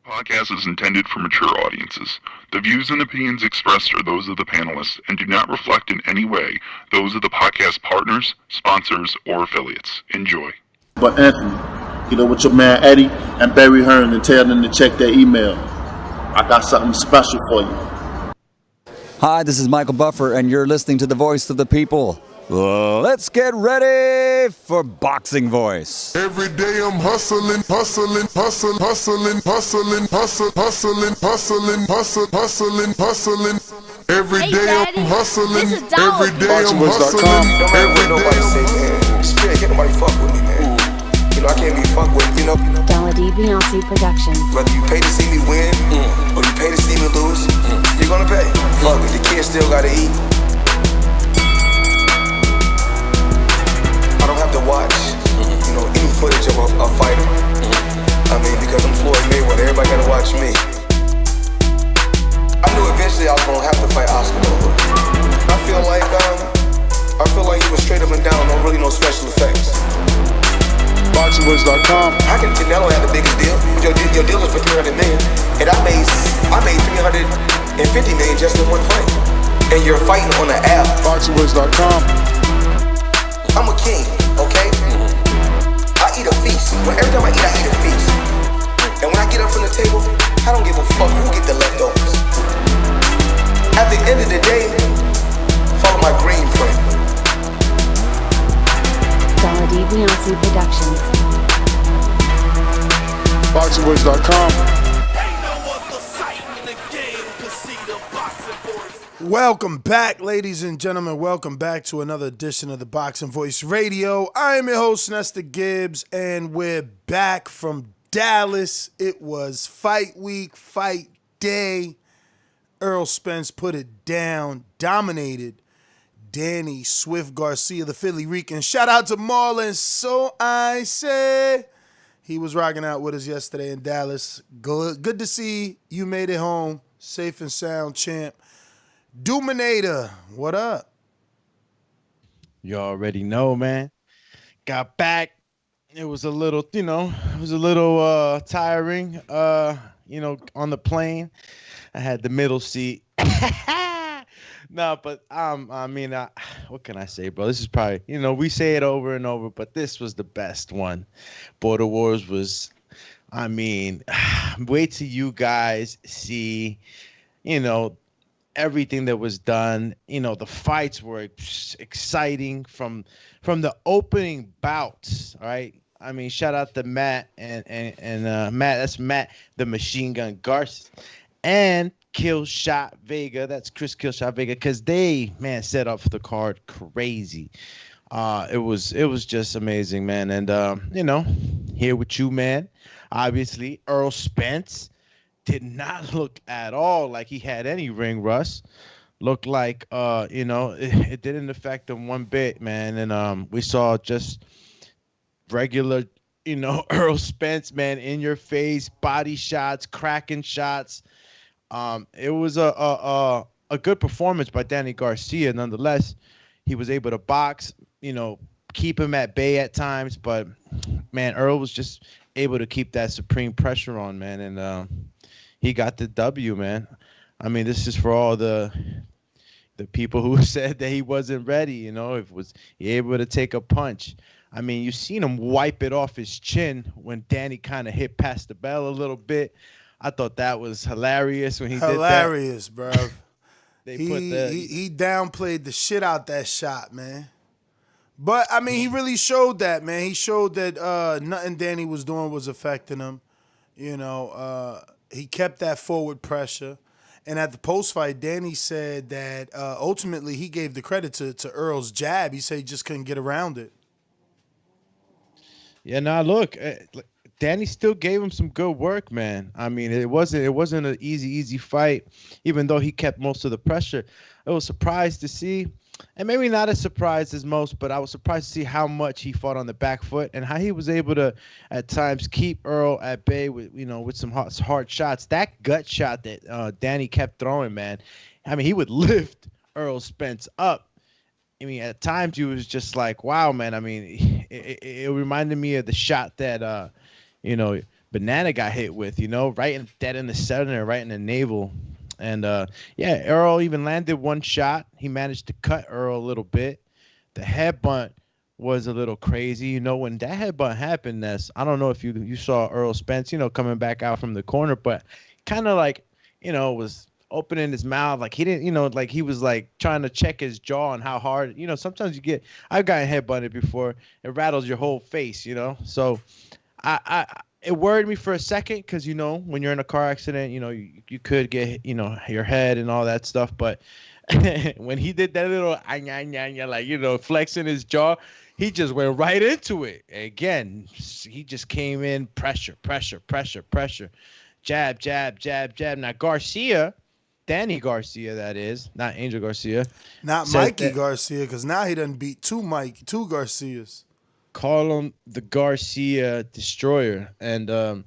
Podcast is intended for mature audiences. The views and opinions expressed are those of the panelists and do not reflect in any way those of the podcast partners, sponsors, or affiliates. Enjoy. But Anthony, get up with your man Eddie and Barry Hearn and tell them to check their email. I got something special for you. Hi, this is Michael Buffer, and you're listening to the Voice of the People. Let's get ready for Boxing Voice. Every day I'm hustling. Every day I'm hustling. Every day I'm hustling. No matter what nobody say, man. Spirit, can't nobody fuck with me, man. You know, I can't be fucked with, you know. Dollar D Beyonce Productions. Whether you pay to see me win or you pay to see me lose, you're gonna pay. Fuck it, the kids still gotta eat. I don't have to watch, you know, any footage of a fighter. I mean, because I'm Floyd Mayweather, everybody gotta watch me. I knew eventually I was gonna have to fight Oscar. I feel like he was straight up and down, no special effects. BoxingVoice.com. How can Canelo have the biggest deal? Your deal is for 300 million, and I made 350 million just in one fight. And you're fighting on an app. BoxingVoice.com. I'm a king, okay? I eat a feast. Every time I eat a feast. And when I get up from the table, I don't give a fuck who get the leftovers. At the end of the day, follow my green print. Dollar D Beyonce Productions. BoxingVoice.com. Welcome back, ladies and gentlemen. Welcome back to another edition of the Boxing Voice Radio. I am your host, Nestor Gibbs, and we're back from Dallas. It was fight week, fight day. Errol Spence put it down, dominated Danny Swift Garcia, the Philly Rican. Shout out to Marlon. So I say he was rocking out with us yesterday in Dallas. Good to see you made it home, safe and sound, champ. Dominator, what up? You already know, man. Got back. It was a little, tiring, on the plane. I had the middle seat. No, but what can I say, bro? This is probably, we say it over and over, but this was the best one. Border Wars was, wait till you guys see, everything that was done. The fights were exciting from the opening bouts. All right. Shout out to Matt and Matt. That's Matt, the Machine Gun Garcia, and Killshot Vega. That's Chris Killshot Vega, because they, set up the card crazy. It was just amazing, man. And here with you, man. Obviously, Errol Spence did not look at all like he had any ring rust. Looked like, it didn't affect him one bit, man. And we saw just regular, Errol Spence, man, in your face, body shots, cracking shots. It was a good performance by Danny Garcia. Nonetheless, he was able to box, keep him at bay at times. But, man, Errol was just able to keep that supreme pressure on, man. And he got the W, man. This is for all the people who said that he wasn't ready, if was he able to take a punch. You seen him wipe it off his chin when Danny kind of hit past the bell a little bit. I thought that was hilarious when he did that. Hilarious, bro. He downplayed the shit out that shot, man. But, he really showed that, man. He showed that nothing Danny was doing was affecting him. He kept that forward pressure. And at the post-fight, Danny said that ultimately he gave the credit to Earl's jab. He said he just couldn't get around it. Yeah, now look, Danny still gave him some good work, man. It wasn't an easy fight, even though he kept most of the pressure. I was surprised to see, and maybe not as surprised as most, but I was surprised to see how much he fought on the back foot and how he was able to, at times, keep Earl at bay with some hard shots. That gut shot that Danny kept throwing, man. He would lift Errol Spence up. At times he was just like, wow, man. It reminded me of the shot that Banana got hit with, dead in the center, right in the navel. And Errol even landed one shot. He managed to cut Errol a little bit. The headbutt was a little crazy. When that headbutt happened, I don't know if you saw Errol Spence, coming back out from the corner, but kind of like, was opening his mouth like he didn't, like he was like trying to check his jaw and how hard. Sometimes I've gotten headbutted before. It rattles your whole face, So it worried me for a second because, when you're in a car accident, you could get, your head and all that stuff. But when he did that little, like, flexing his jaw, he just went right into it. Again, he just came in, pressure. Jab, jab, jab, jab. Now, Danny Garcia, that is, not Angel Garcia. Not Mikey Garcia, because now he done beat two Garcias. Call him the Garcia Destroyer, and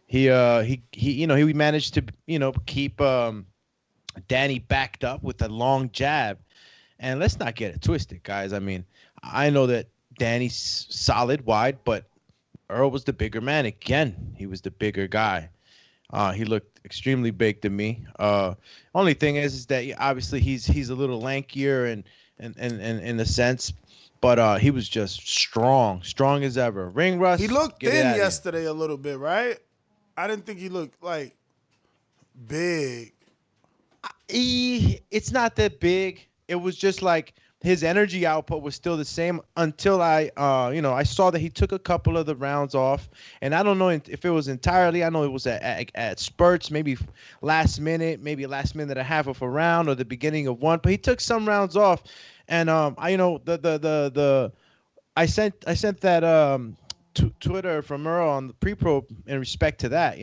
he managed to keep Danny backed up with a long jab. And let's not get it twisted, guys. I mean, I know that Danny's solid wide, but Earl was the bigger man. Again, he was the bigger guy. He looked extremely big to me. Only thing is that obviously he's a little lankier and in a sense. But he was just strong as ever. Ring rust. He looked thin yesterday a little bit, right? I didn't think he looked like big. It's not that big. It was just like his energy output was still the same until I saw that he took a couple of the rounds off, and I don't know if it was entirely. I know it was at spurts, maybe last minute and a half of a round or the beginning of one, but he took some rounds off. And I sent that Twitter from Earl on the pre-pro in respect to that,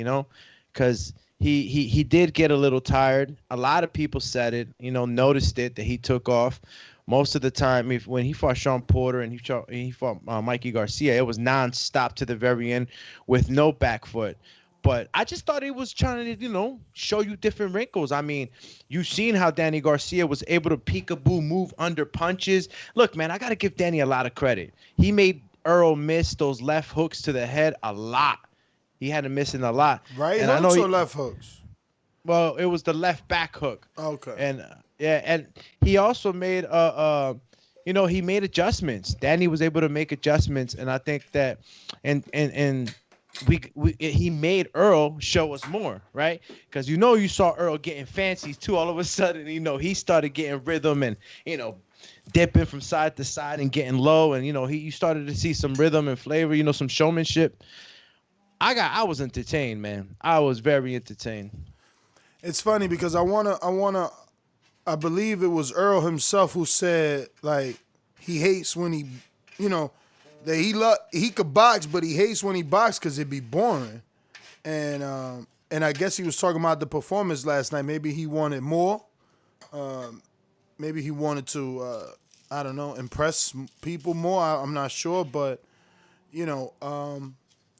because he did get a little tired. A lot of people said it, noticed it that he took off. Most of the time, when he fought Sean Porter and he fought Mikey Garcia, it was nonstop to the very end with no back foot. But I just thought he was trying to, show you different wrinkles. I mean, you've seen how Danny Garcia was able to peekaboo move under punches. Look, man, I got to give Danny a lot of credit. He made Earl miss those left hooks to the head a lot. He had him missing a lot. Right and hooks or left hooks? Well, it was the left back hook. Okay. And and he also made he made adjustments. Danny was able to make adjustments, and I think that and he made Earl show us more, right? Because you saw Earl getting fancy too. All of a sudden, he started getting rhythm and dipping from side to side and getting low, and you started to see some rhythm and flavor, some showmanship. I was entertained, man. I was very entertained. It's funny because I believe it was Earl himself who said like he hates when he, that he could box, but he hates when he boxes because it'd be boring. And I guess he was talking about the performance last night. Maybe he wanted more. Maybe he wanted to, I don't know, impress people more. I'm not sure, but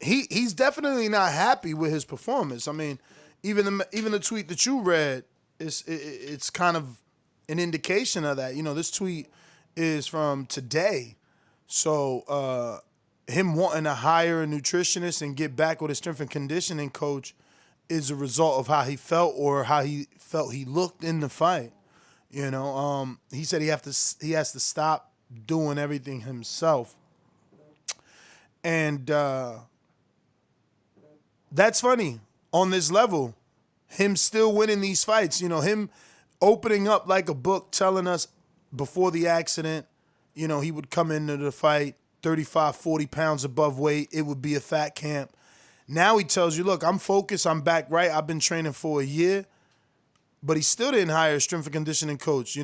he's definitely not happy with his performance. I mean, even the tweet that you read it's kind of an indication of that. This tweet is from today. So him wanting to hire a nutritionist and get back with a strength and conditioning coach is a result of how he felt or how he felt he looked in the fight. He said he has to stop doing everything himself. And that's funny on this level, him still winning these fights, him opening up like a book telling us before the accident, he would come into the fight 35, 40 pounds above weight. It would be a fat camp. Now he tells you, look, I'm focused. I'm back right. I've been training for a year. But he still didn't hire a strength and conditioning coach,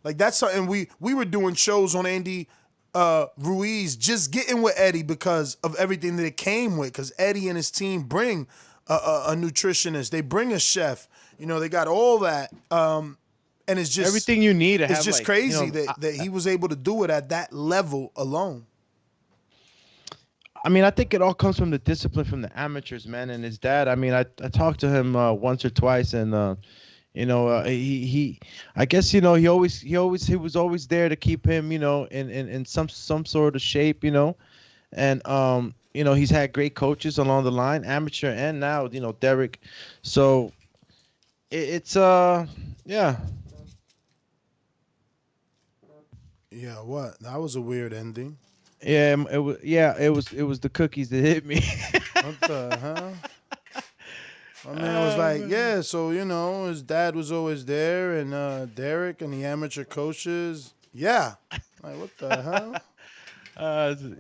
Like that's something we were doing shows on Andy Ruiz, just getting with Eddie because of everything that it came with. Because Eddie and his team bring a nutritionist. They bring a chef. They got all that. And it's just everything you need. It's just crazy that he was able to do it at that level alone. I mean, I think it all comes from the discipline from the amateurs, man. And his dad. I mean, I talked to him once or twice, and he I guess he was always there to keep him, in some sort of shape, and he's had great coaches along the line, amateur and now, Derek. So it's yeah. Yeah, what? That was a weird ending. It was the cookies that hit me. What the hell? My man was like, yeah, so, his dad was always there, and Derek and the amateur coaches. Yeah. Like, what the hell?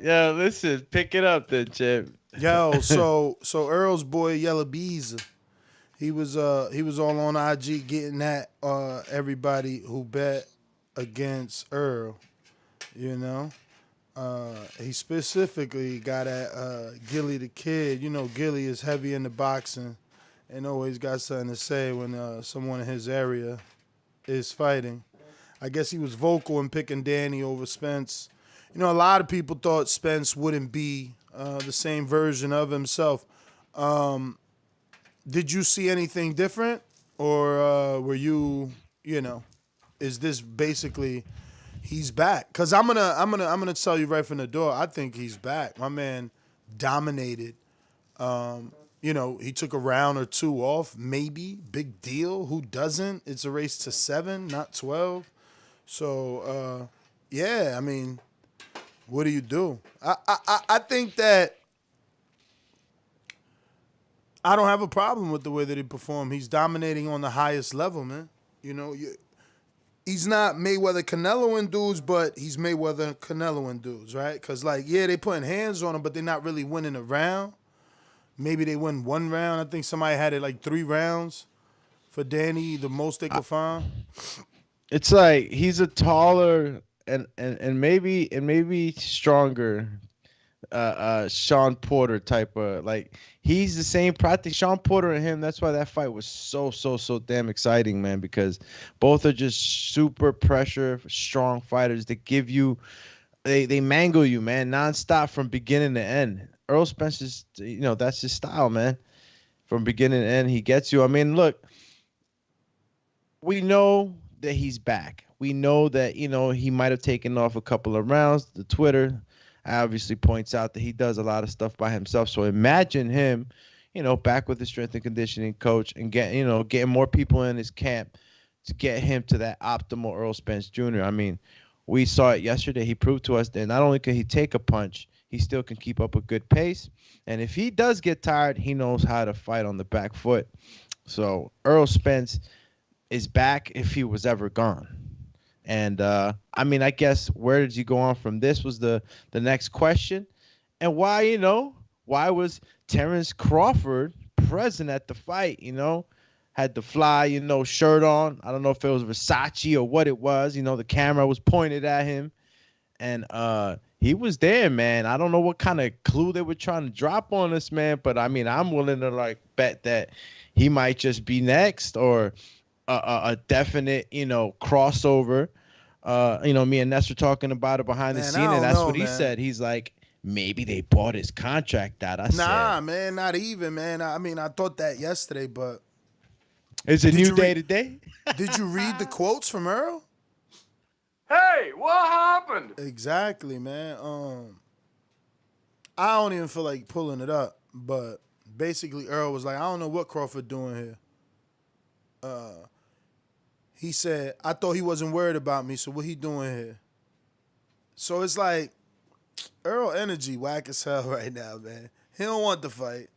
Yeah, listen, pick it up then, Chip. Yo, so Earl's boy, Yellow Bees, he was all on IG getting at everybody who bet against Earl, He specifically got at Gilly the Kid. Gilly is heavy into boxing and always got something to say when someone in his area is fighting. I guess he was vocal in picking Danny over Spence. A lot of people thought Spence wouldn't be the same version of himself. Did you see anything different, or were you, is this basically he's back? Because I'm gonna tell you right from the door, I think he's back. My man dominated. He took a round or two off, maybe. Big deal. Who doesn't? It's a race to 7, not 12. So, yeah, I mean, what do you do? I think that I don't have a problem with the way that he performed. He's dominating on the highest level, man. He's not Mayweather Canelo in dudes, but he's Mayweather Canelo in dudes, right? Because, they putting hands on him, but they're not really winning a round. Maybe they win one round. I think somebody had it 3 rounds for Danny, the most they could find. It's like he's a taller and maybe stronger Sean Porter type of, he's the same practice. Sean Porter and him, that's why that fight was so damn exciting, man, because both are just super pressure strong fighters that give you they mangle you, man, nonstop from beginning to end. Errol Spence is, that's his style, man. From beginning to end, he gets you. I mean, look, we know that he's back. We know that, he might have taken off a couple of rounds. The Twitter obviously points out that he does a lot of stuff by himself. So imagine him, back with the strength and conditioning coach and getting more people in his camp to get him to that optimal Errol Spence Jr. I mean, we saw it yesterday. He proved to us that not only can he take a punch, he still can keep up a good pace. And if he does get tired, he knows how to fight on the back foot. So Errol Spence is back if he was ever gone. And, I guess where did he go on from this was the next question. And why was Terrence Crawford present at the fight, had the fly, shirt on. I don't know if it was Versace or what it was. The camera was pointed at him. And he was there, man. I don't know what kind of clue they were trying to drop on us, man. But, I'm willing to, bet that he might just be next or a definite, crossover. Me and Ness were talking about it behind the scene, and that's what he said. He's like, maybe they bought his contract out. Man, not even, man. I thought that yesterday, but it's a new day today. Did you read the quotes from Earl? Hey, what happened? Exactly, man. I don't even feel like pulling it up, but basically Earl was like, I don't know what Crawford doing here. He said, I thought he wasn't worried about me, so what he doing here? So it's like, Earl energy whack as hell right now, man. He don't want the fight.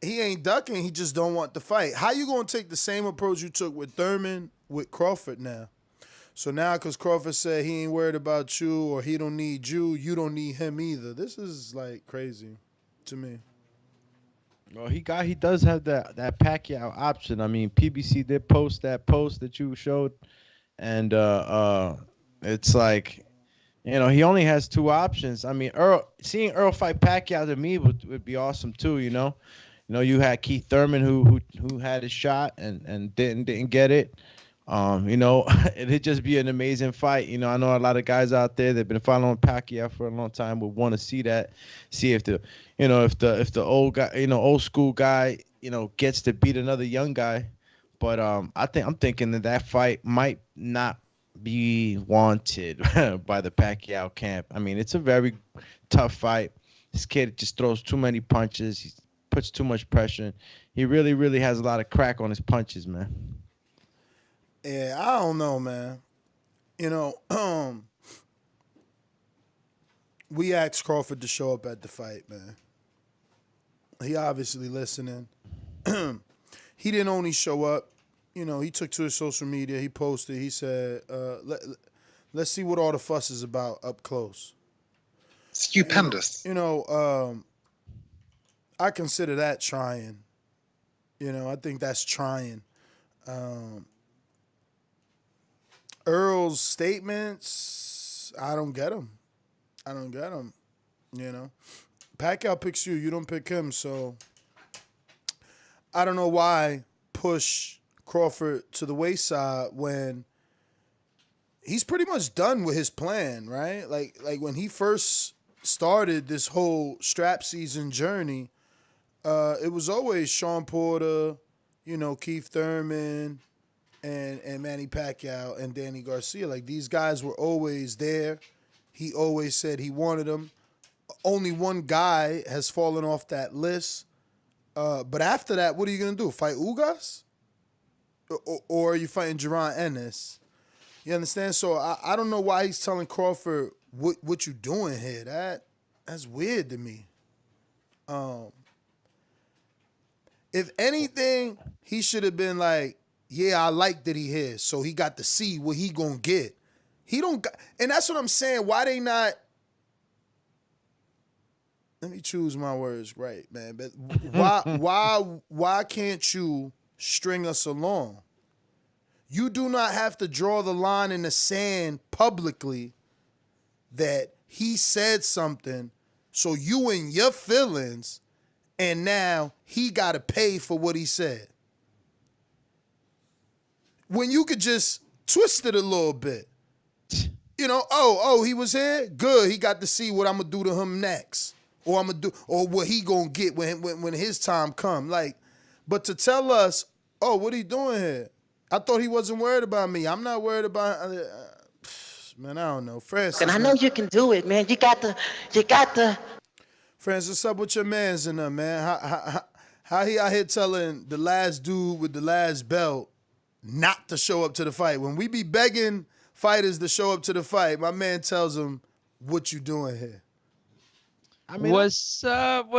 He ain't ducking, he just don't want the fight. How you gonna take the same approach you took with Thurman with Crawford now? So now, because Crawford said he ain't worried about you or he don't need you, you don't need him either. This is crazy to me. Well, he does have that Pacquiao option. PBC did post that post that you showed, and it's like, he only has 2 options. Seeing Earl fight Pacquiao to me would be awesome too. You had Keith Thurman who had his shot and didn't get it. It'd just be an amazing fight. I know a lot of guys out there that've been following Pacquiao for a long time would want to see that, see if the old guy, old school guy, gets to beat another young guy. But I'm thinking that fight might not be wanted by the Pacquiao camp. It's a very tough fight. This kid just throws too many punches. He puts too much pressure. He really, really has a lot of crack on his punches, man. Yeah, I don't know, man. You know, we asked Crawford to show up at the fight, man. He obviously listening. He didn't only show up. You know, he took to his social media. He posted. He said, let's see what all the fuss is about up close. Stupendous. I consider that trying. You know, I think that's trying. Earl's statements, I don't get them. You know, Pacquiao picks you. You don't pick him. So I don't know why push Crawford to the wayside when he's pretty much done with his plan, right? Like when he first started this whole strap season journey, it was always Sean Porter, you know, Keith Thurman, and Manny Pacquiao and Danny Garcia. Like, these guys were always there. He always said he wanted them. Only one guy has fallen off that list. But after that, what are you going to do? Fight Ugas? Or are you fighting Jaron Ennis? You understand? So I don't know why he's telling Crawford what you doing here. That's weird to me. If anything, he should have been like, yeah, I like that he here, so he got to see what he gonna get. He don't got, and that's what I'm saying. Why they not? Let me choose my words right, man. But why can't you string us along? You do not have to draw the line in the sand publicly that he said something, so you in your feelings, and now he got to pay for what he said. When you could just twist it a little bit. You know, he was here? Good. He got to see what I'm going to do to him next. Or what he going to get when his time come. Like, but to tell us, what he doing here? I thought he wasn't worried about me. I'm not worried about man, I don't know. Francis. And I know you can do it, man. You got to. Francis, what's up with your mans in there, man? How he out here telling the last dude with the last belt not to show up to the fight? When we be begging fighters to show up to the fight, my man tells them, what you doing here? I mean, what's up?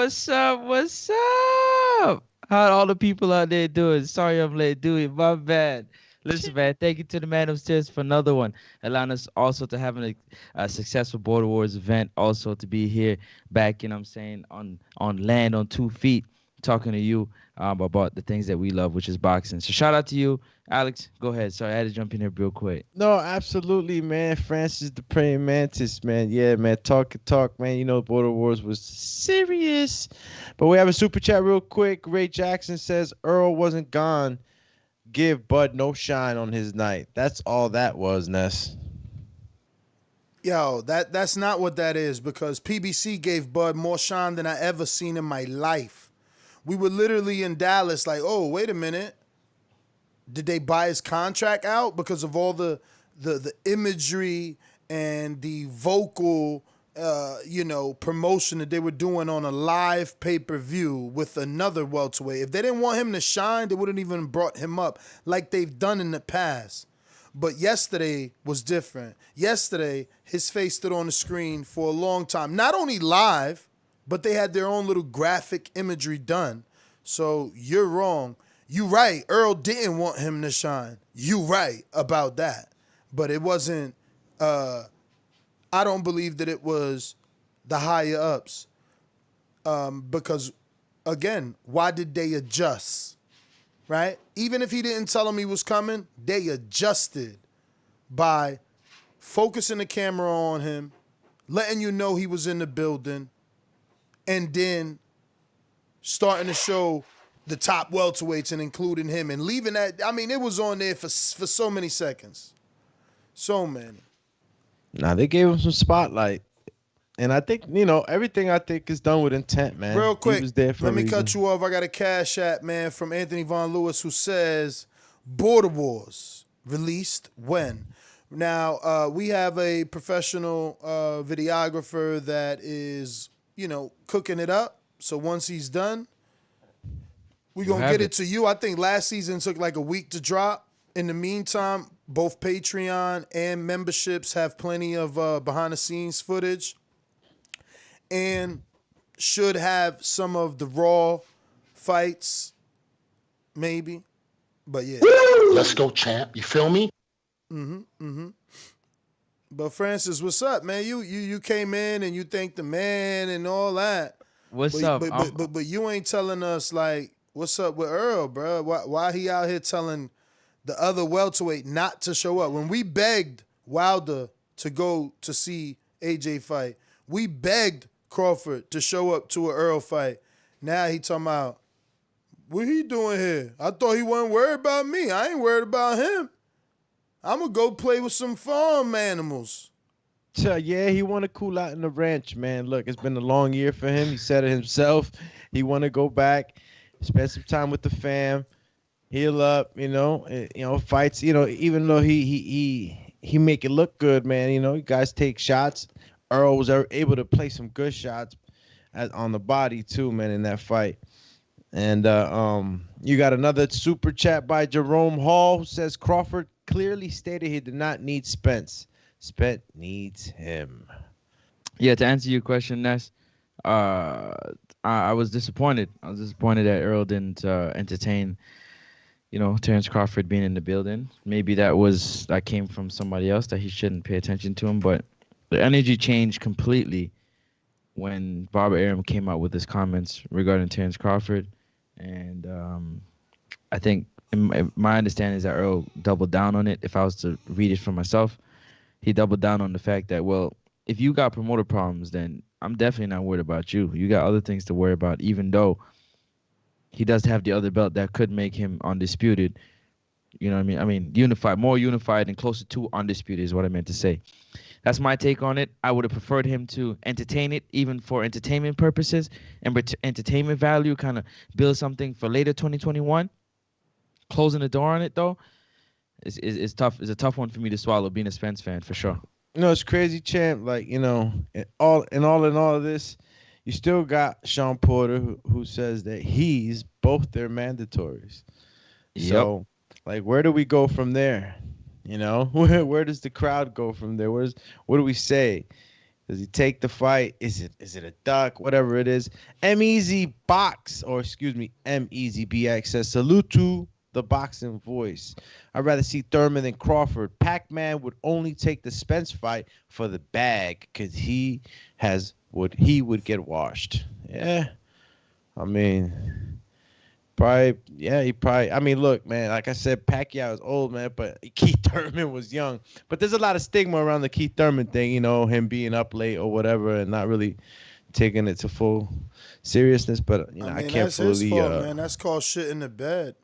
How all the people out there doing? Sorry I'm late, dude. My bad. Listen, man, thank you to the man upstairs for another one. Allowing us also to have a successful Border Wars event, also to be here back, you know what I'm saying, on land, on 2 feet, talking to you about the things that we love, which is boxing. So shout out to you, Alex. Go ahead. Sorry, I had to jump in here real quick. No, absolutely, man. Francis the praying mantis, man. Yeah, man. Talk, man. You know, Border Wars was serious. But we have a super chat real quick. Ray Jackson says Earl wasn't gone. Give Bud no shine on his night. That's all that was, Ness. Yo, that's not what that is, because PBC gave Bud more shine than I ever seen in my life. We were literally in Dallas like, oh, wait a minute. Did they buy his contract out because of all the imagery and the vocal, promotion that they were doing on a live pay-per-view with another welterweight? If they didn't want him to shine, they wouldn't even brought him up like they've done in the past. But yesterday was different. Yesterday, his face stood on the screen for a long time. Not only live, but they had their own little graphic imagery done. So you're wrong. You right. Earl didn't want him to shine. You right about that. But it wasn't, I don't believe that it was the higher ups. Because, again, why did they adjust? Right? Even if he didn't tell him he was coming, they adjusted by focusing the camera on him, letting you know he was in the building, and then starting to show the top welterweights and including him and leaving that. I mean, it was on there for so many seconds. So many. Nah, they gave him some spotlight. And I think, everything I think is done with intent, man. Real quick, he was there for let a me reason. cut you off. I got a cash app, man, from Anthony Von Lewis, who says Border Wars released when? Now, we have a professional videographer that is cooking it up. So once he's done, we're going to have get it. it to you. I think last season took like a week to drop. In the meantime, both Patreon and memberships have plenty of behind-the-scenes footage and should have some of the Raw fights, maybe. But yeah. Let's go, champ. You feel me? But Francis, what's up, man? You came in and you thanked the man and all that. What's up? But you ain't telling us like what's up with Earl, bro? Why he out here telling the other welterweight not to show up? When we begged Wilder to go to see AJ fight, we begged Crawford to show up to an Earl fight. Now he talking about, what he doing here? I thought he wasn't worried about me. I ain't worried about him. I'm going to go play with some farm animals. So, yeah, he want to cool out in the ranch, man. Look, it's been a long year for him. He said it himself. He want to go back, spend some time with the fam, heal up, fights, even though he make it look good, man. You guys take shots. Earl was able to play some good shots on the body too, man, in that fight. And you got another super chat by Jerome Hall, who says Crawford clearly stated he did not need Spence. Spence needs him. Yeah, to answer your question, Ness, I was disappointed. I was disappointed that Earl didn't entertain, Terrence Crawford being in the building. Maybe that came from somebody else that he shouldn't pay attention to him. But the energy changed completely when Barbara Arum came out with his comments regarding Terrence Crawford. And I think my understanding is that Earl doubled down on it. If I was to read it for myself, he doubled down on the fact that, well, if you got promoter problems, then I'm definitely not worried about you. You got other things to worry about, even though he does have the other belt that could make him undisputed. You know what I mean? I mean, more unified and closer to undisputed is what I meant to say. That's my take on it. I would have preferred him to entertain it, even for entertainment purposes and entertainment value, kind of build something for later 2021. Closing the door on it, though, is tough. It's a tough one for me to swallow, being a Spence fan, for sure. It's crazy, champ. Like, in all of this, you still got Sean Porter, who says that he's both their mandatories. Yep. So, like, where do we go from there? Where does the crowd go from there? What do we say? Does he take the fight? Is it a duck? Whatever it is. MEZBX says, salute to the boxing voice. I'd rather see Thurman than Crawford. Pac-Man would only take the Spence fight for the bag because he would get washed. Yeah. I mean, I mean, look, man, like I said, Pacquiao is old, man, but Keith Thurman was young. But there's a lot of stigma around the Keith Thurman thing, him being up late or whatever and not really taking it to full seriousness. But, I can't that's fully... his fault, man. That's called shit in the bed.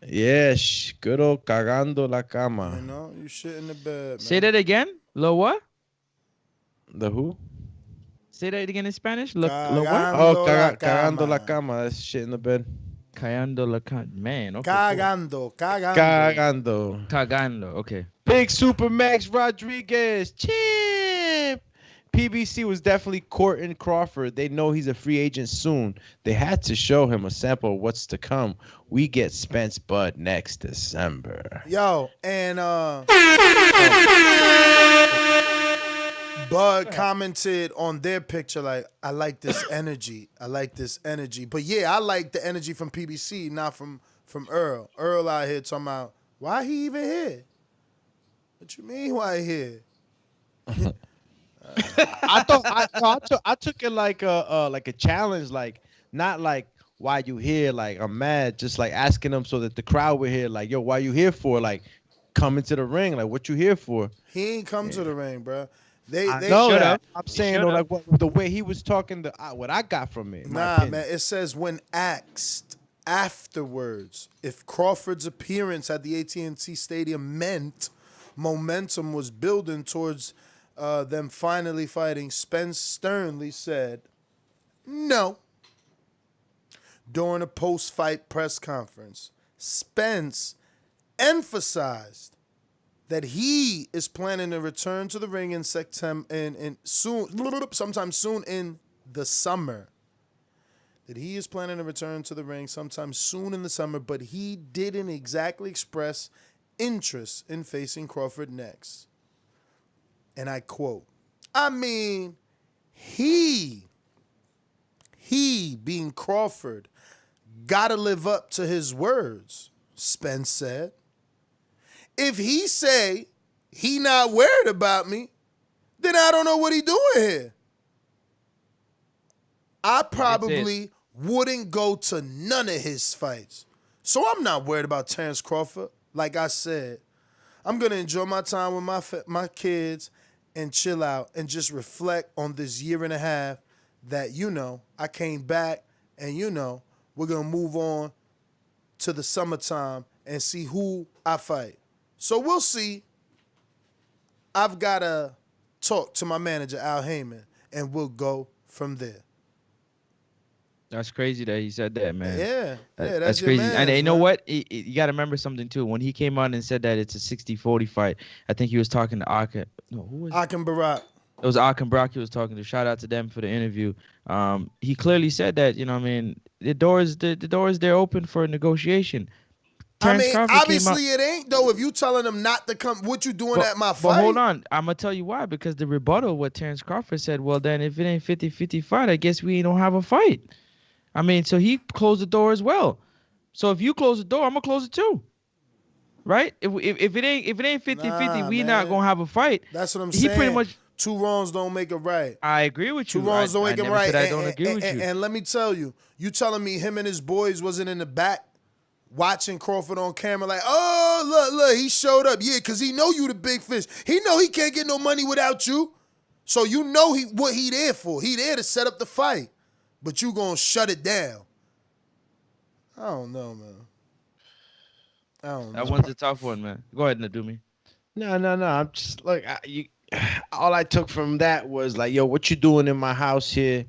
Yeah, good old cagando la cama. You shit in the bed, man. Say that again? Lo what? The who? Say that again in Spanish? Lo what? Oh, cagando la cama. That's shit in the bed. Cagando la cama. Man, okay. Cagando. Cagando, okay. Big Super Max Rodriguez. Chip. PBC was definitely courting Crawford. They know he's a free agent soon. They had to show him a sample of what's to come. We get Spence Bud next December. Yo, and Bud commented on their picture like, I like this energy. But yeah, I like the energy from PBC, not from Earl. Earl out here talking about, why he even here? What you mean why he here? I took it like a challenge, like not like why you here, like I'm mad, just like asking them so that the crowd would hear, like, yo, why you here for? Like, come into the ring, like what you here for? He ain't come to the ring, bro. They know that. I'm saying though, like the way he was talking, what I got from it. Nah, man. It says when asked afterwards if Crawford's appearance at the AT&T Stadium meant momentum was building towards them finally fighting, Spence sternly said, no. During a post-fight press conference, Spence emphasized that he is planning to return to the ring in September, sometime soon in the summer that he is planning to return to the ring sometime soon in the summer, but he didn't exactly express interest in facing Crawford next. And I quote, I mean, he being Crawford, gotta live up to his words, Spence said. If he say he not worried about me, then I don't know what he doing here. I probably wouldn't go to none of his fights. So I'm not worried about Terrence Crawford. Like I said, I'm going to enjoy my time with my kids and chill out and just reflect on this year and a half that, I came back and, we're going to move on to the summertime and see who I fight. So we'll see. I've got to talk to my manager, Al Heyman, and we'll go from there. That's crazy that he said that, man. Yeah, that's crazy. And you know what? You got to remember something, too. When he came on and said that it's a 60-40 fight, I think he was talking to Akin. No, who was it? Akin Barak. It was Akin Barak he was talking to. Shout out to them for the interview. He clearly said that, the doors they're open for negotiation. Crawford obviously it ain't, though. If you telling them not to come, what you doing at my fight? But hold on. I'm going to tell you why. Because the rebuttal, what Terrence Crawford said, well, then if it ain't 50-50 fight, I guess we don't have a fight. So he closed the door as well. So if you close the door, I'm going to close it too. Right? If it ain't 50-50, we not going to have a fight. That's what I'm saying. Pretty much, 2 wrongs don't make it right. I agree with you. 2 wrongs don't make it right. I don't agree with you. And let me tell you, you telling me him and his boys wasn't in the back watching Crawford on camera like, oh, look, he showed up. Yeah, because he know you the big fish. He know he can't get no money without you. So you know what he there for. He there to set up the fight. But you gonna shut it down. I don't know, man. I don't know. That one's a tough one, man. Go ahead, Nadumi. No. I'm just like, all I took from that was like, yo, what you doing in my house here?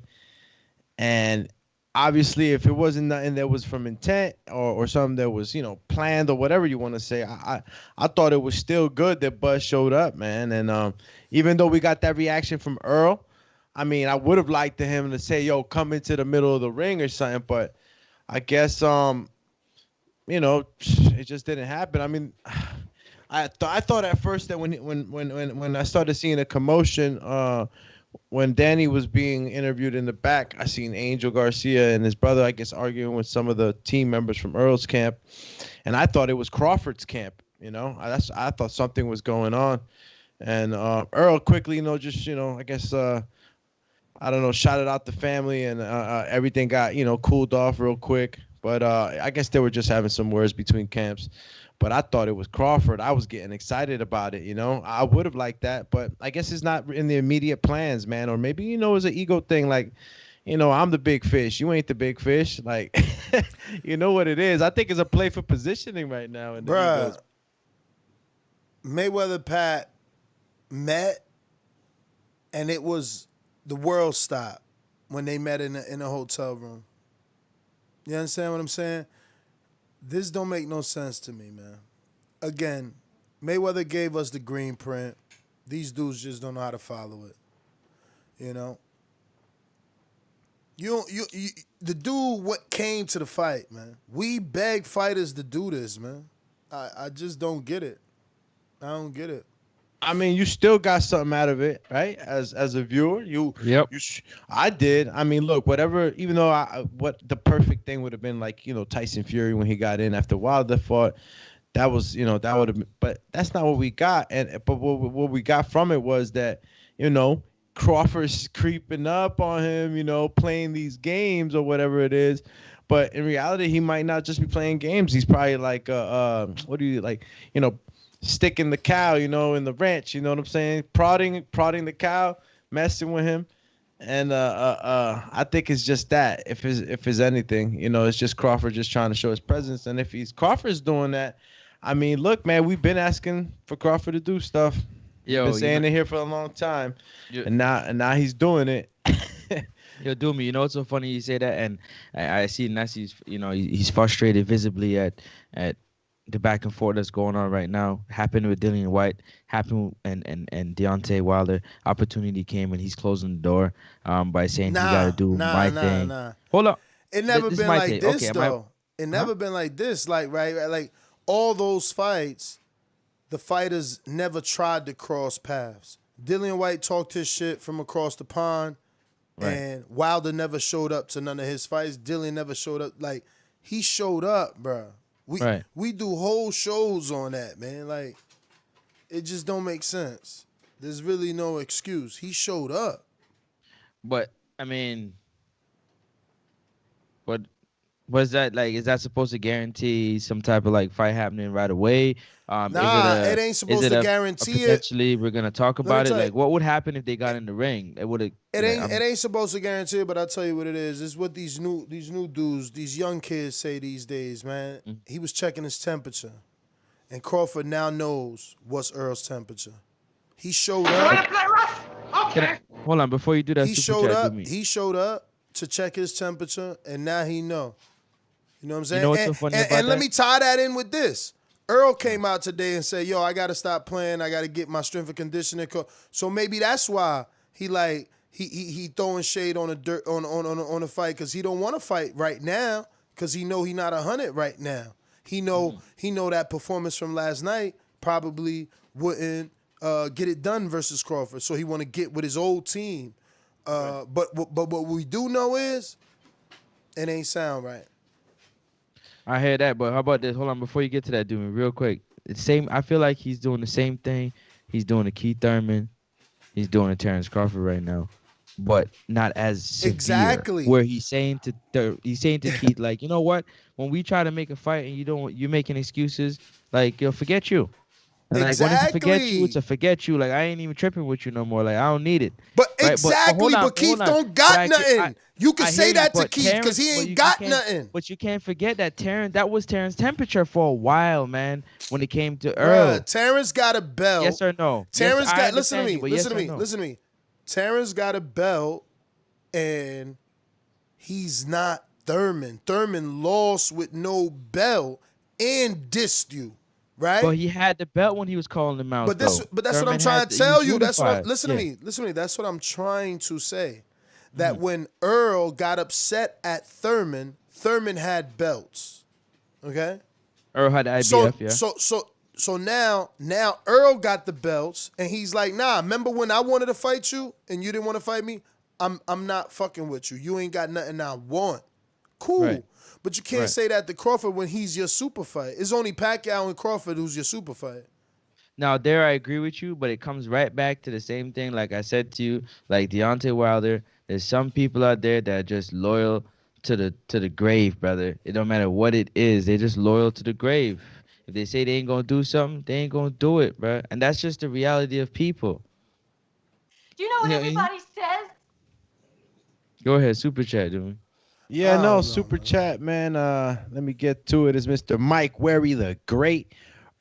And obviously, if it wasn't nothing that was from intent or something that was, planned or whatever you want to say, I thought it was still good that Buzz showed up, man. And even though we got that reaction from Earl, I would have liked him to say, yo, come into the middle of the ring or something. But I guess, it just didn't happen. I thought at first that when I started seeing a commotion, when Danny was being interviewed in the back, I seen Angel Garcia and his brother, I guess, arguing with some of the team members from Earl's camp. And I thought it was Crawford's camp, I thought something was going on. And Earl quickly, I guess, shouted out the family and everything got, cooled off real quick. But I guess they were just having some words between camps. But I thought it was Crawford. I was getting excited about it, I would have liked that. But I guess it's not in the immediate plans, man. Or maybe, it's an ego thing. Like, I'm the big fish. You ain't the big fish. Like, you know what it is. I think it's a play for positioning right now. Bruh, Mayweather Pat met, and it was the world stopped when they met in a hotel room. You understand what I'm saying? This don't make no sense to me, man. Again, Mayweather gave us the green print. These dudes just don't know how to follow it. The dude came to the fight, man. We beg fighters to do this, man. I just don't get it. I don't get it. You still got something out of it, right? As a viewer, I did. Look, whatever. Even though what the perfect thing would have been, like, Tyson Fury when he got in after Wilder fought, that was, that would have. But that's not what we got. But what we got from it was that, Crawford's creeping up on him, playing these games or whatever it is. But in reality, he might not just be playing games. He's probably like, what do you like, sticking the cow, in the ranch, you know what I'm saying? Prodding the cow, messing with him. And I think it's just that. If it's anything, it's just Crawford just trying to show his presence. And if Crawford's doing that, look, man, we've been asking for Crawford to do stuff. Been saying it here for a long time. And now he's doing it. Yo, Doomy, it's so funny you say that, and I see Nessie's, he's frustrated visibly at the back and forth that's going on right now happened with Dillian White, happened and Deontay Wilder. Opportunity came and he's closing the door by saying he got to do my thing. Hold up. It never This is been my like thing. this Okay, though. It never been like this. Like right, like all those fights, the fighters never tried to cross paths. Dillian White talked his shit from across the pond, and Wilder never showed up to none of his fights. Dillian never showed up. Like he showed up, bro. We do whole shows on that, man. Like it just don't make sense. There's really no excuse. He showed up. But I mean, what was that like? Is that supposed to guarantee some type of like fight happening right away? It ain't supposed to guarantee it. Potentially, we're gonna talk about it. Like, what would happen if they got in the ring? It would. It ain't supposed to guarantee it, but I'll tell you what it is. It's what these new dudes, these young kids say these days, man. He was checking his temperature, and Crawford now knows what's Earl's temperature. He showed up. Hold on, before you do that, He showed up. He showed up to check his temperature, and now he know. You know what I'm saying? You know what's so funny about and let that? me tie that in with this. Earl came out today and said, "Yo, I got to stop playing. I got to get my strength and conditioning." So maybe that's why he throwing shade on a fight because he don't want to fight right now because he know he not 100 right now. He know that performance from last night probably wouldn't get it done versus Crawford. So he want to get with his old team. But what we do know is it ain't sound right. I hear that, but how about this? Hold on, before you get to that, dude, real quick. The same. I feel like he's doing the same thing. He's doing a Keith Thurman. He's doing a Terrence Crawford right now, but not as severe. Exactly. Where he's saying to Keith, like, you know what? When we try to make a fight and you're making excuses, like, yo, forget you. And like when it's a forget you, it's a forget you. Like I ain't even tripping with you no more. Like I don't need it. But right? exactly, but Keith don't got nothing. You can say that to Keith because he ain't got nothing. But you can't forget that that was Terrence's temperature for a while, man. When it came to Earl, Terrence got a belt. Yes or no? Terrence yes, got. Listen to me. No. Listen to me. Terrence got a belt, and he's not Thurman. Thurman lost with no belt and dissed you. Right? But he had the belt when he was calling him out. But that's what I'm trying to tell you. Listen to me. Listen to me. That's what I'm trying to say. That when Earl got upset at Thurman, Thurman had belts. Okay? Earl had the IBF, So now Earl got the belts and he's like, nah, remember when I wanted to fight you and you didn't want to fight me? I'm not fucking with you. You ain't got nothing I want. Cool. Right. But you can't say that to Crawford when he's your super fight. It's only Pacquiao and Crawford who's your super fight. Now, there I agree with you, but it comes right back to the same thing. Like I said to you, like Deontay Wilder, there's some people out there that are just loyal to the grave, brother. It don't matter what it is. They're just loyal to the grave. If they say they ain't going to do something, they ain't going to do it, bro. And that's just the reality of people. Do you know what everybody says? Go ahead, super chat, dude. Yeah, no, super chat, man. Let me get to it. It's Mr. Mike Wary the Great.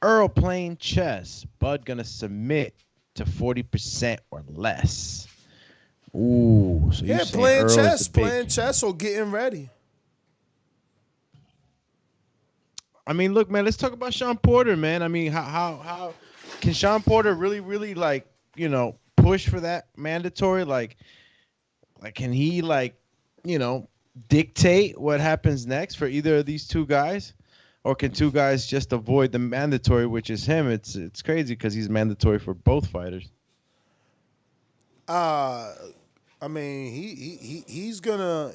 Earl playing chess. Bud gonna submit to 40% or less. Ooh, so yeah, playing chess or getting ready. I mean, look, man. Let's talk about Sean Porter, man. I mean, how can Sean Porter really like push for that mandatory? Like can he dictate what happens next for either of these two guys, or can two guys just avoid the mandatory, which is him? It's crazy because he's mandatory for both fighters. I mean, he's gonna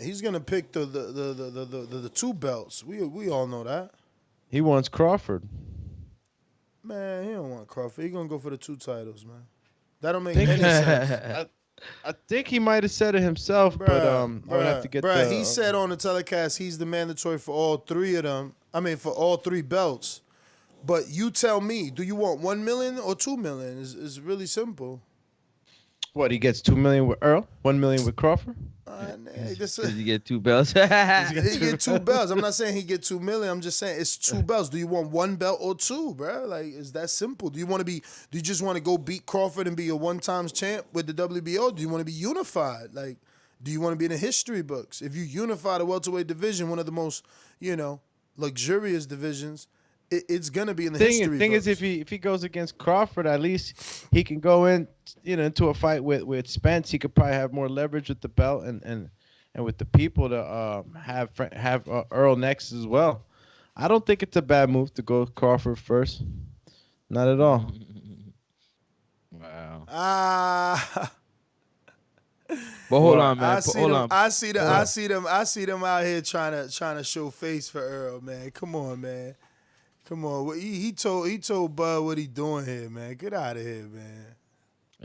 pick the two belts. We all know that. He wants Crawford. Man, he don't want Crawford. He gonna go for the two titles, man. That don't make any sense. I think he might have said it himself, but I would have to get he said on the telecast he's the mandatory for all three of them. I mean, for all three belts. But you tell me, do you want 1 million or 2 million? It's really simple. What, he gets 2 million with Earl, 1 million with Crawford? You get two belts. He get two belts. I'm not saying he get 2 million. I'm just saying it's two belts. Do you want one belt or two, bro? Like, it's that simple. Do you just want to go beat Crawford and be a one-time champ with the WBO? Do you want to be unified? Like, do you want to be in the history books? If you unify the welterweight division, one of the most, luxurious divisions, it's gonna be in the Thing history is, books. if he goes against Crawford, at least he can go in, into a fight with Spence. He could probably have more leverage with the belt and with the people to have Earl next as well. I don't think it's a bad move to go Crawford first. Not at all. Wow. But hold on, man. I see them out here trying to show face for Earl, man. Come on, man. Come on. He told Bud what he doing here, man. Get out of here, man.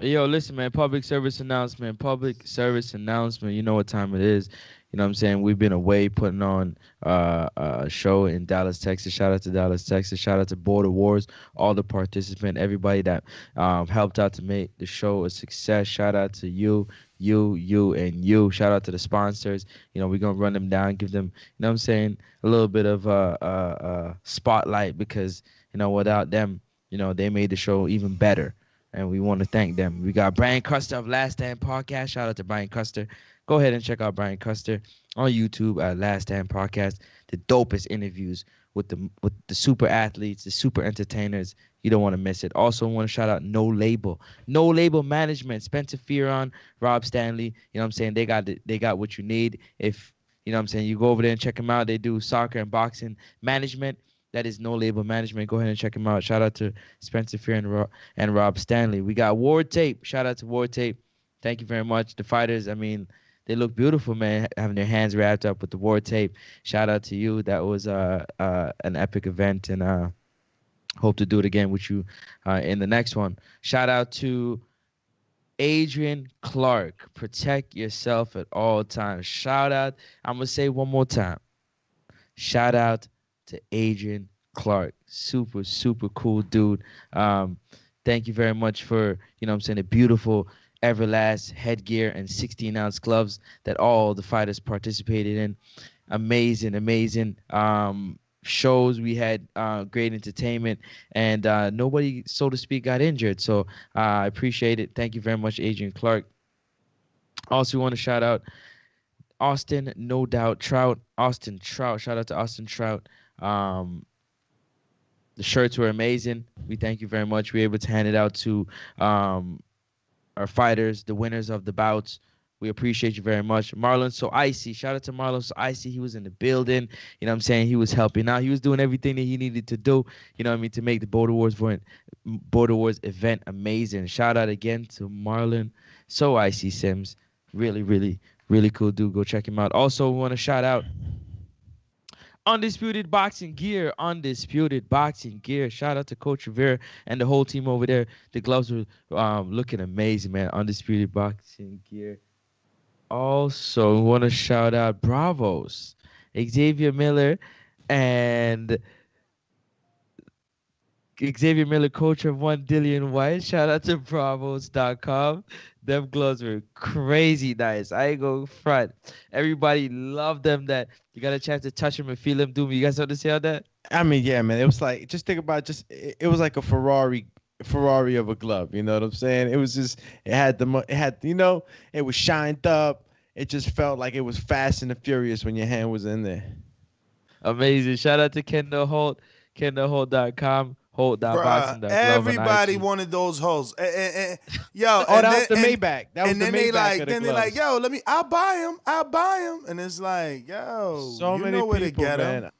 Yo, listen, man. Public service announcement. You know what time it is. You know what I'm saying? We've been away putting on a show in Dallas, Texas. Shout out to Dallas, Texas. Shout out to Border Wars, all the participants, everybody that helped out to make the show a success. Shout out to you, and you. Shout out to the sponsors. You know, we're going to run them down, give them, you know what I'm saying, a little bit of a spotlight because, you know, without them, you know, they made the show even better. And we want to thank them. We got Brian Custer of Last Stand Podcast. Shout out to Brian Custer. Go ahead and check out Brian Custer on YouTube at Last Stand Podcast. The dopest interviews with the super athletes, the super entertainers. You don't want to miss it. Also want to shout out No Label Management. Spencer Fearon, Rob Stanley. You know what I'm saying? They got what you need. If you know what I'm saying, you go over there and check them out. They do soccer and boxing management. That is No Label Management. Go ahead and check them out. Shout out to Spencer Fearon and Rob Stanley. We got Ward Tape. Shout out to Ward Tape. Thank you very much. The fighters, I mean, they look beautiful, man, having their hands wrapped up with the Ward Tape. Shout out to you. That was an epic event, and hope to do it again with you in the next one. Shout out to Adrian Clark. Protect yourself at all times. Shout out. I'm going to say one more time. Shout out to Adrian Clark. Super, super cool dude. Thank you very much for, you know what I'm saying, a beautiful Everlast headgear and 16-ounce gloves that all the fighters participated in. Amazing shows. We had great entertainment, and nobody, so to speak, got injured. So I appreciate it. Thank you very much, Adrian Clark. Also want to shout out Austin No Doubt Trout. Austin Trout. Shout out to Austin Trout. The shirts were amazing. We thank you very much. We were able to hand it out to our fighters, the winners of the bouts. We appreciate you very much. Marlon So Icy. Shout out to Marlon So Icy. He was in the building. You know what I'm saying? He was helping out. He was doing everything that he needed to do, you know what I mean, to make the Border Wars event amazing. Shout out again to Marlon So Icy Sims. Really, really, really cool dude. Go check him out. Also, we want to shout out Undisputed Boxing Gear. Shout out to Coach Rivera and the whole team over there. The gloves were looking amazing, man. Undisputed Boxing Gear. Also, we want to shout out Bravos, Xavier Miller, and Xavier Miller, coach of one Dillian White. Shout out to Bravos.com. Them gloves were crazy nice. I ain't go front. Everybody loved them. That you got a chance to touch them and feel them do me. You guys want to say on that? I mean, yeah, man. It was like, just think about it was like a Ferrari of a glove. You know what I'm saying? It was just, it was shined up. It just felt like it was Fast and the Furious when your hand was in there. Amazing. Shout out to Kendall Holt, KendallHolt.com. Holt.boxing. Everybody wanted those holes. Yo, that was the Maybach. That was the Maybach. They're like, yo, I'll buy him. And it's like, yo, so you many know where people, to get man. them.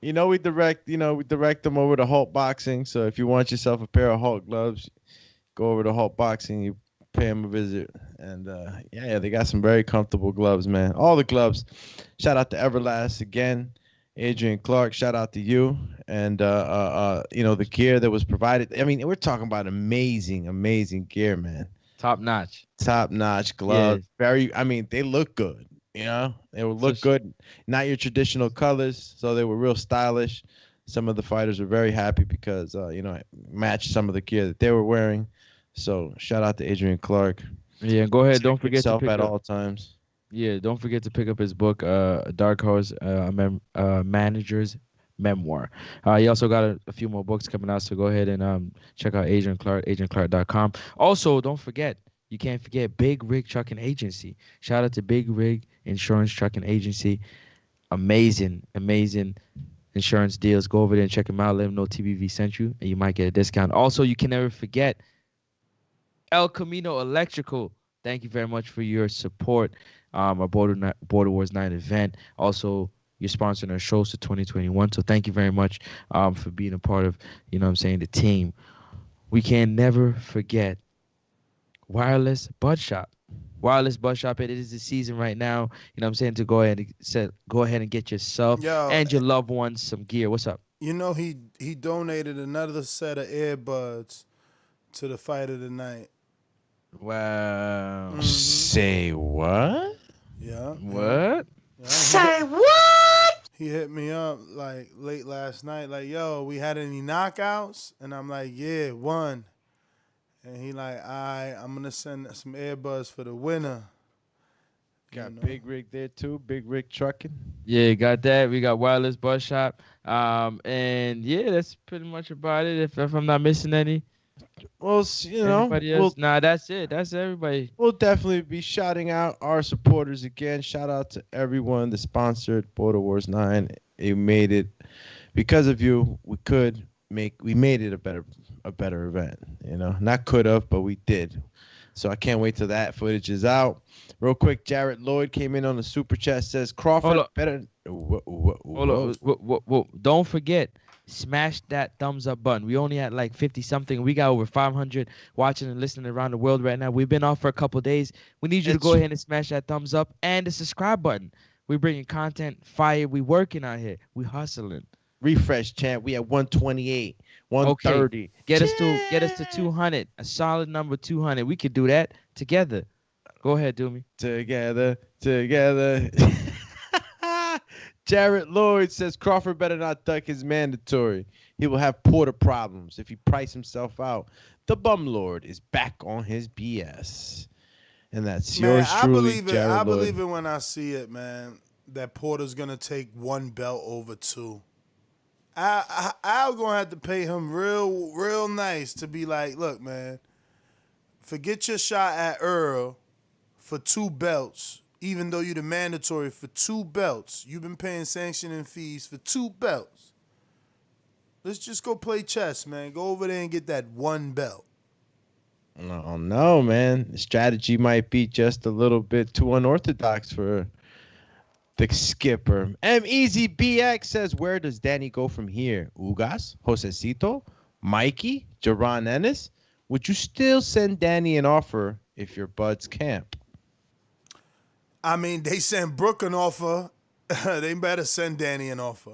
You know, we direct them over to Holt Boxing. So if you want yourself a pair of Holt gloves, go over to Holt Boxing. You pay them a visit. And yeah, they got some very comfortable gloves, man. All the gloves. Shout out to Everlast again. Adrian Clark, shout out to you. And the gear that was provided. I mean, we're talking about amazing gear, man. Top notch gloves. Yeah. They look good. You know, they would look good. Not your traditional colors, so they were real stylish. Some of the fighters were very happy because it matched some of the gear that they were wearing. So shout out to Adrian Clark. Yeah, go ahead. Don't forget to pick at up all times. Yeah, don't forget to pick up his book, Dark Horse Manager's Memoir. He also got a few more books coming out, so go ahead and check out Adrian Clark, AdrianClark.com. Also, don't forget, you can't forget Big Rig Trucking Agency. Shout out to Big Rig Insurance Trucking Agency. Amazing insurance deals. Go over there and check them out. Let them know TBV sent you, and you might get a discount. Also, you can never forget El Camino Electrical. Thank you very much for your support. Our Border Wars 9 event. Also, you're sponsoring our shows for 2021. So thank you very much for being a part of, the team. We can never forget Wireless Bud Shop. Wireless Bud Shop, it is the season right now, to go ahead and get yourself and your loved ones some gear. What's up? He donated another set of earbuds to the fight of the night. Wow. Mm-hmm. Say what? Yeah. What? Yeah, Say what? He hit me up like late last night, like, yo, we had any knockouts? And I'm like, yeah, one. And he like, all right, I'm going to send some earbuds for the winner. Got Big Rig there too, Big Rig Trucking. Yeah, got that. We got Wireless Bus Shop. And yeah, that's pretty much about it. If I'm not missing any. Well, anybody else? Nah, that's it. That's everybody. We'll definitely be shouting out our supporters again. Shout out to everyone that sponsored Border Wars 9. You made it because of you. We made it a better event. Not could have, but we did. So I can't wait till that footage is out. Real quick, Jarrett Lloyd came in on the super chat. Says Crawford better. Hold on. Don't forget. Smash that thumbs up button. We only had like 50 something. We got over 500 watching and listening around the world right now. We've been off for a couple days. We need you to go ahead and smash that thumbs up and the subscribe button. We're bringing content fire. We working out here. We hustling. Refresh, champ. We at 128, 130. Okay. Get us to 200. A solid number 200. We could do that together. Go ahead, Doomy. Together. Jarrett Lloyd says Crawford better not duck his mandatory. He will have Porter problems if he price himself out. The bum lord is back on his BS. And that's yours truly, Jarrett Lloyd. I believe it when I see it, man, that Porter's going to take one belt over two. I'm going to have to pay him real nice to be like, look, man, forget your shot at Earl for 2 belts. Even though you're the mandatory for 2 belts, you've been paying sanctioning fees for 2 belts. Let's just go play chess, man. Go over there and get that 1 belt. No, man. The strategy might be just a little bit too unorthodox for the skipper. M-Easy BX says, where does Danny go from here? Ugas, Josecito, Mikey, Jaron Ennis? Would you still send Danny an offer if your buds camp? I mean, they sent Brooke an offer. They better send Danny an offer.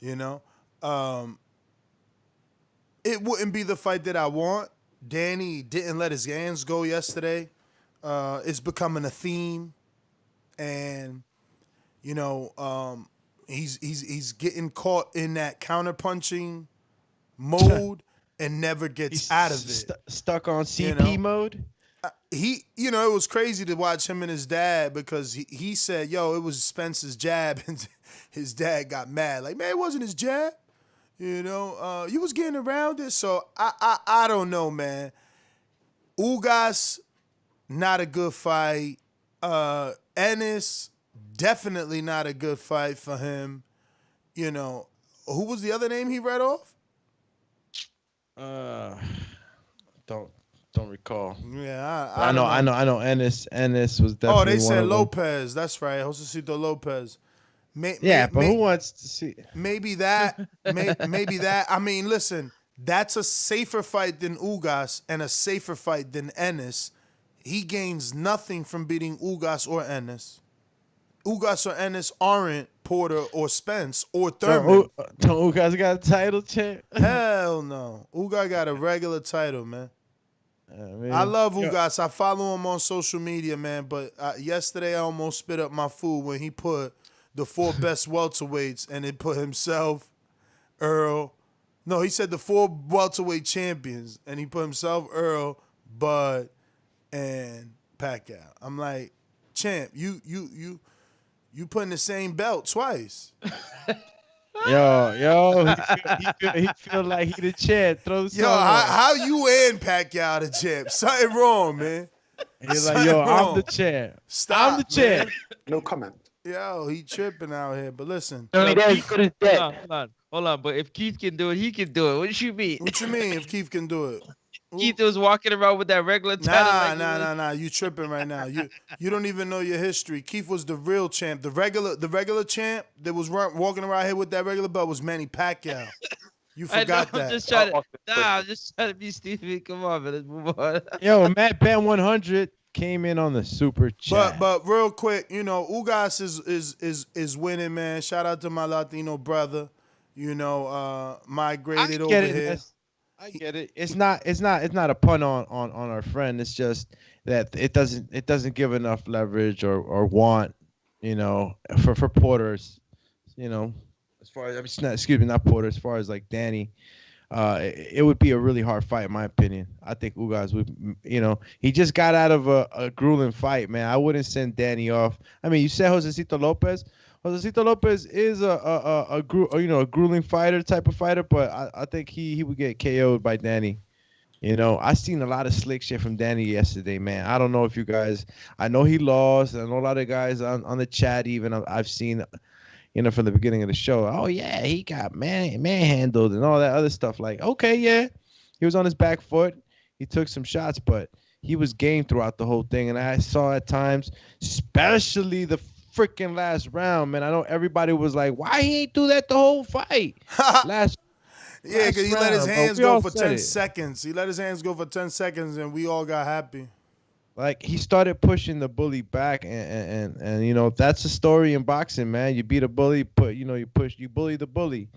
It wouldn't be the fight that I want. Danny didn't let his hands go yesterday. It's becoming a theme. And, he's getting caught in that counterpunching mode and never gets out of it. Stuck on CP mode? It was crazy to watch him and his dad because he said, yo, it was Spence's jab, and his dad got mad. Like, man, it wasn't his jab. You was getting around it. So I don't know, man. Ugas, not a good fight. Ennis, definitely not a good fight for him. Who was the other name he read off? Don't recall. Yeah, I know. Ennis was definitely. Oh, they said Lopez. That's right, Josecito Lopez. But who wants to see? Maybe that. maybe that. I mean, listen, that's a safer fight than Ugas and a safer fight than Ennis. He gains nothing from beating Ugas or Ennis. Ugas or Ennis aren't Porter or Spence or Thurman. Don't Ugas got a title, champ? Hell no. Ugas got a regular title, man. I love Ugas. I follow him on social media, man. But yesterday I almost spit up my food when he put the 4 best welterweights and it put himself, Earl. No, he said the 4 welterweight champions and he put himself, Earl, Bud, and Pacquiao. I'm like, champ, you putting the same belt twice. Yo, he feel like he the champ. Throw some. Yo, how you and Pacquiao the champ? Something wrong, man. He's like, yo, I'm the champ. Stop, I'm the champ. No comment. Yo, he tripping out here. But listen. Hold on. But if Keith can do it, he can do it. What you mean? What you mean if Keith can do it? Keith was walking around with that regular title. Nah. You tripping right now. You don't even know your history. Keith was the real champ. The regular champ that was walking around here with that regular belt was Manny Pacquiao. You forgot that. I'm just trying to be stupid. Come on, man. Let's move on. Yo, Matt Ben 100 came in on the super chat. But real quick, Ugas is winning, man. Shout out to my Latino brother. Migrated over here. I get it. It's not a pun on our friend. It's just that it doesn't give enough leverage or want, for Porter's, as far as not Porter, as far as like Danny. It would be a really hard fight, in my opinion. I think Ugas would, he just got out of a grueling fight, man. I wouldn't send Danny off. I mean, you said Josecito Lopez. Josecito Lopez is a grueling fighter type of fighter, but I think he would get KO'd by Danny. I seen a lot of slick shit from Danny yesterday, man. I don't know if you guys. I know he lost. I know a lot of guys on the chat even I've seen. From the beginning of the show, oh yeah, he got manhandled and all that other stuff. Like, okay, yeah, he was on his back foot. He took some shots, but he was game throughout the whole thing. And I saw at times, especially the freaking last round, man. I know everybody was like, why he ain't do that the whole fight? Yeah, because he let his hands go for 10 seconds. He let his hands go for 10 seconds, and we all got happy. Like, he started pushing the bully back, and that's a story in boxing, man. You beat a bully, you bully the bully.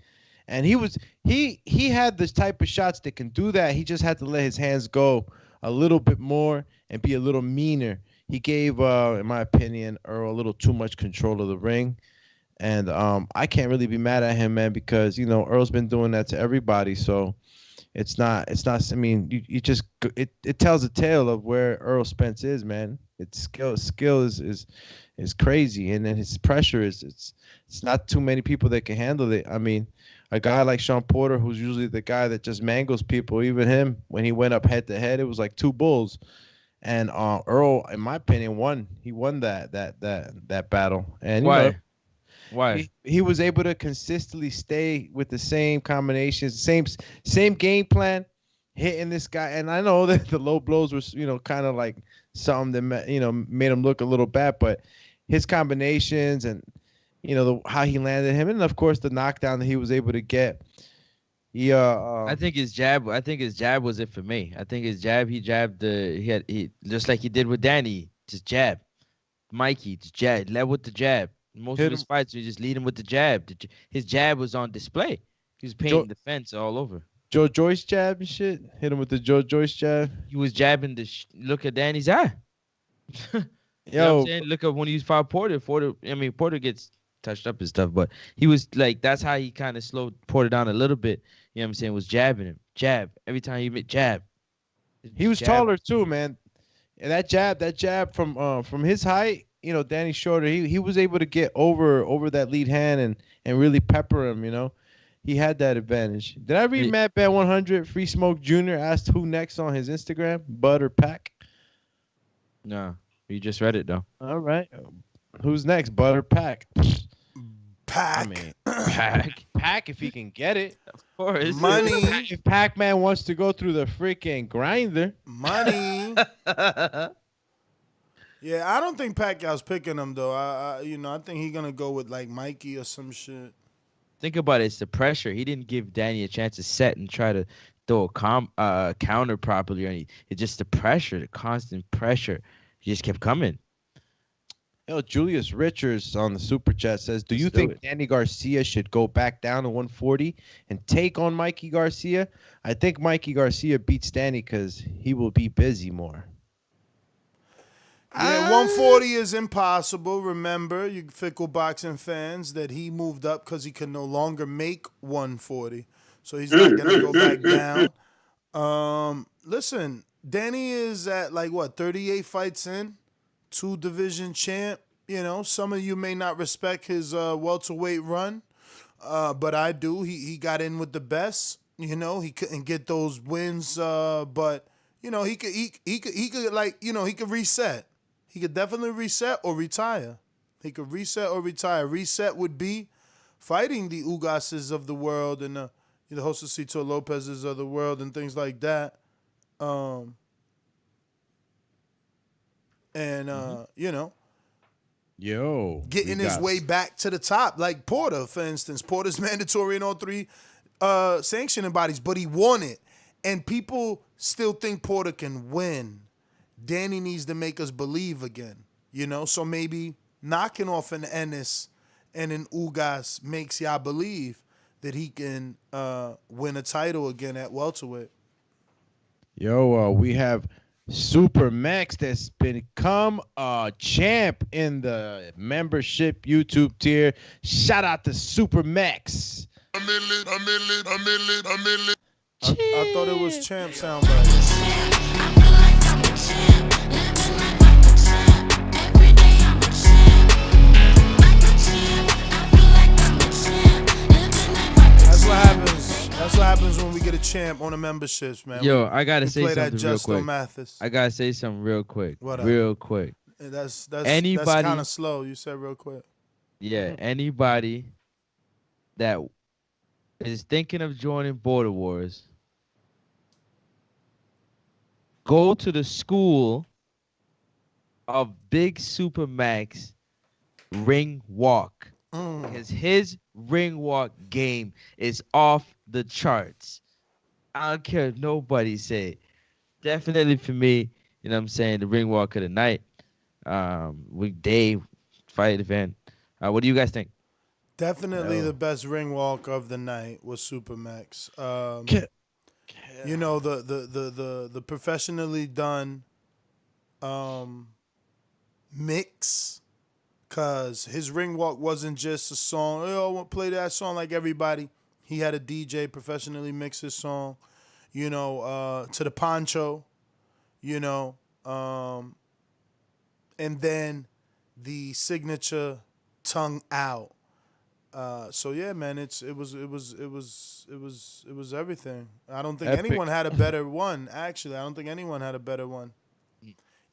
And he had this type of shots that can do that. He just had to let his hands go a little bit more and be a little meaner. He gave, in my opinion, Earl a little too much control of the ring. And I can't really be mad at him, man, because, Earl's been doing that to everybody, so... It's not. I mean, it tells a tale of where Errol Spence is, man. Its skill is crazy, and then his pressure it's not too many people that can handle it. I mean, a guy like Sean Porter, who's usually the guy that just mangles people, even him, when he went up head to head, it was like two bulls, and Earl, in my opinion, won. He won that battle. And why? Why? He was able to consistently stay with the same combinations, same game plan, hitting this guy. And I know that the low blows was, kind of like something that, made him look a little bad. But his combinations and, how he landed him, and of course the knockdown that he was able to get. I think his jab was it for me. I think his jab, he jabbed he just like he did with Danny, just jab. Mikey, just jab, led with the jab. Most of his fights, you just lead him with the jab. His jab was on display. He was painting the fence all over. Joe Joyce jab and shit. Hit him with the Joe Joyce jab. He was jabbing look at Danny's eye. You know what I'm saying? Look at when he fought Porter. Porter gets touched up and stuff, but he was like, that's how he kind of slowed Porter down a little bit. You know what I'm saying? Was jabbing him. Jab. Every time he made jab. He was taller too, man. And that jab from his height, Danny shorter, he was able to get over that lead hand and really pepper him, He had that advantage. Did I read Matt Ben 100? Free Smoke Jr. asked who next on his Instagram, Bud or Pac? No, you just read it, though. All right. Who's next, Bud or Pac? Pac. I mean, Pac if he can get it. Of course. Money. If Pac-Man wants to go through the freaking grinder. Money. Yeah, I don't think Pacquiao's picking him though. I think he's gonna go with like Mikey or some shit. Think about it. It's the pressure. He didn't give Danny a chance to set and try to throw a counter properly or anything. It's just the pressure, the constant pressure. He just kept coming. Julius Richards on the super chat says, "Do you think Danny Garcia should go back down to 140 and take on Mikey Garcia? I think Mikey Garcia beats Danny because he will be busy more." Yeah, 140 is impossible. Remember, you fickle boxing fans, that he moved up because he could no longer make 140. So he's not going to go back down. Listen, Danny is at 38 fights in, 2 division champ. Some of you may not respect his welterweight run, but I do. He got in with the best. He couldn't get those wins, but he could reset. He could definitely reset or retire. He could reset or retire. Reset would be fighting the Ugases of the world and the Josecito Lopez's of the world and things like that. Getting his way back to the top, like Porter, for instance. Porter's mandatory in all 3 sanctioning bodies, but he won it. And people still think Porter can win. Danny needs to make us believe again, So maybe knocking off an Ennis and an Ugas makes y'all believe that he can win a title again at welterweight. We have Super Max that's become a champ in the membership YouTube tier. Shout out to Super Max. I thought it was champ soundbite. That's what happens when we get a champ on the memberships, man. I gotta say something real quick. Mathis. I gotta say something real quick. What up? Real quick. That's anybody, that's kind of slow. You said real quick. Yeah, anybody that is thinking of joining Border Wars, go to the school of Big Super Max ring walk. Because his ring walk game is off the charts. I don't care if nobody say it. Definitely for me, you know what I'm saying, the ring walk of the night. Weekday fight event. What do you guys think? Definitely the best ring walk of the night was Supermax. The professionally done mix, because his ring walk wasn't just a song. I want to play that song like everybody. He had a DJ professionally mix his song, to the poncho, and then the signature tongue out. So yeah, man, it was everything. I don't think anyone had a better one. Actually, I don't think anyone had a better one.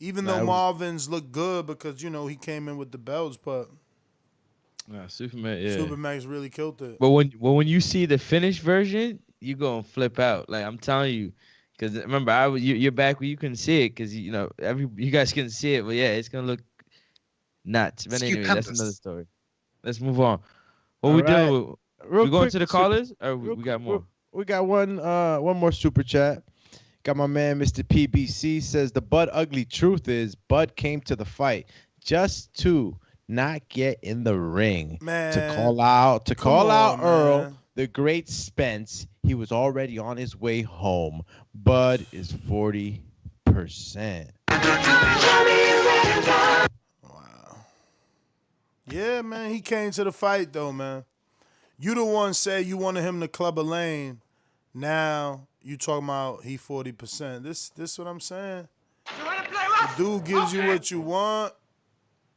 Even though Marvin's looked good because he came in with the belts, but Supermax really killed it. But when you see the finished version, you gonna flip out. Like I'm telling you, because remember you're back where you couldn't see it because you guys couldn't see it, but yeah, it's gonna look nuts. But anyway, that's another story. Let's move on. What we doing? We going to the callers, or we got more? We got one more super chat. Got my man Mr. PBC says the Bud ugly truth is Bud came to the fight just to not get in the ring. Man. To call out Earl, man. The great Spence. He was already on his way home. Bud is 40%. Wow. Yeah, man, he came to the fight though, man. You the one said you wanted him to club a lane. Now you talking about he 40%. This what I'm saying. The dude gives you what you want.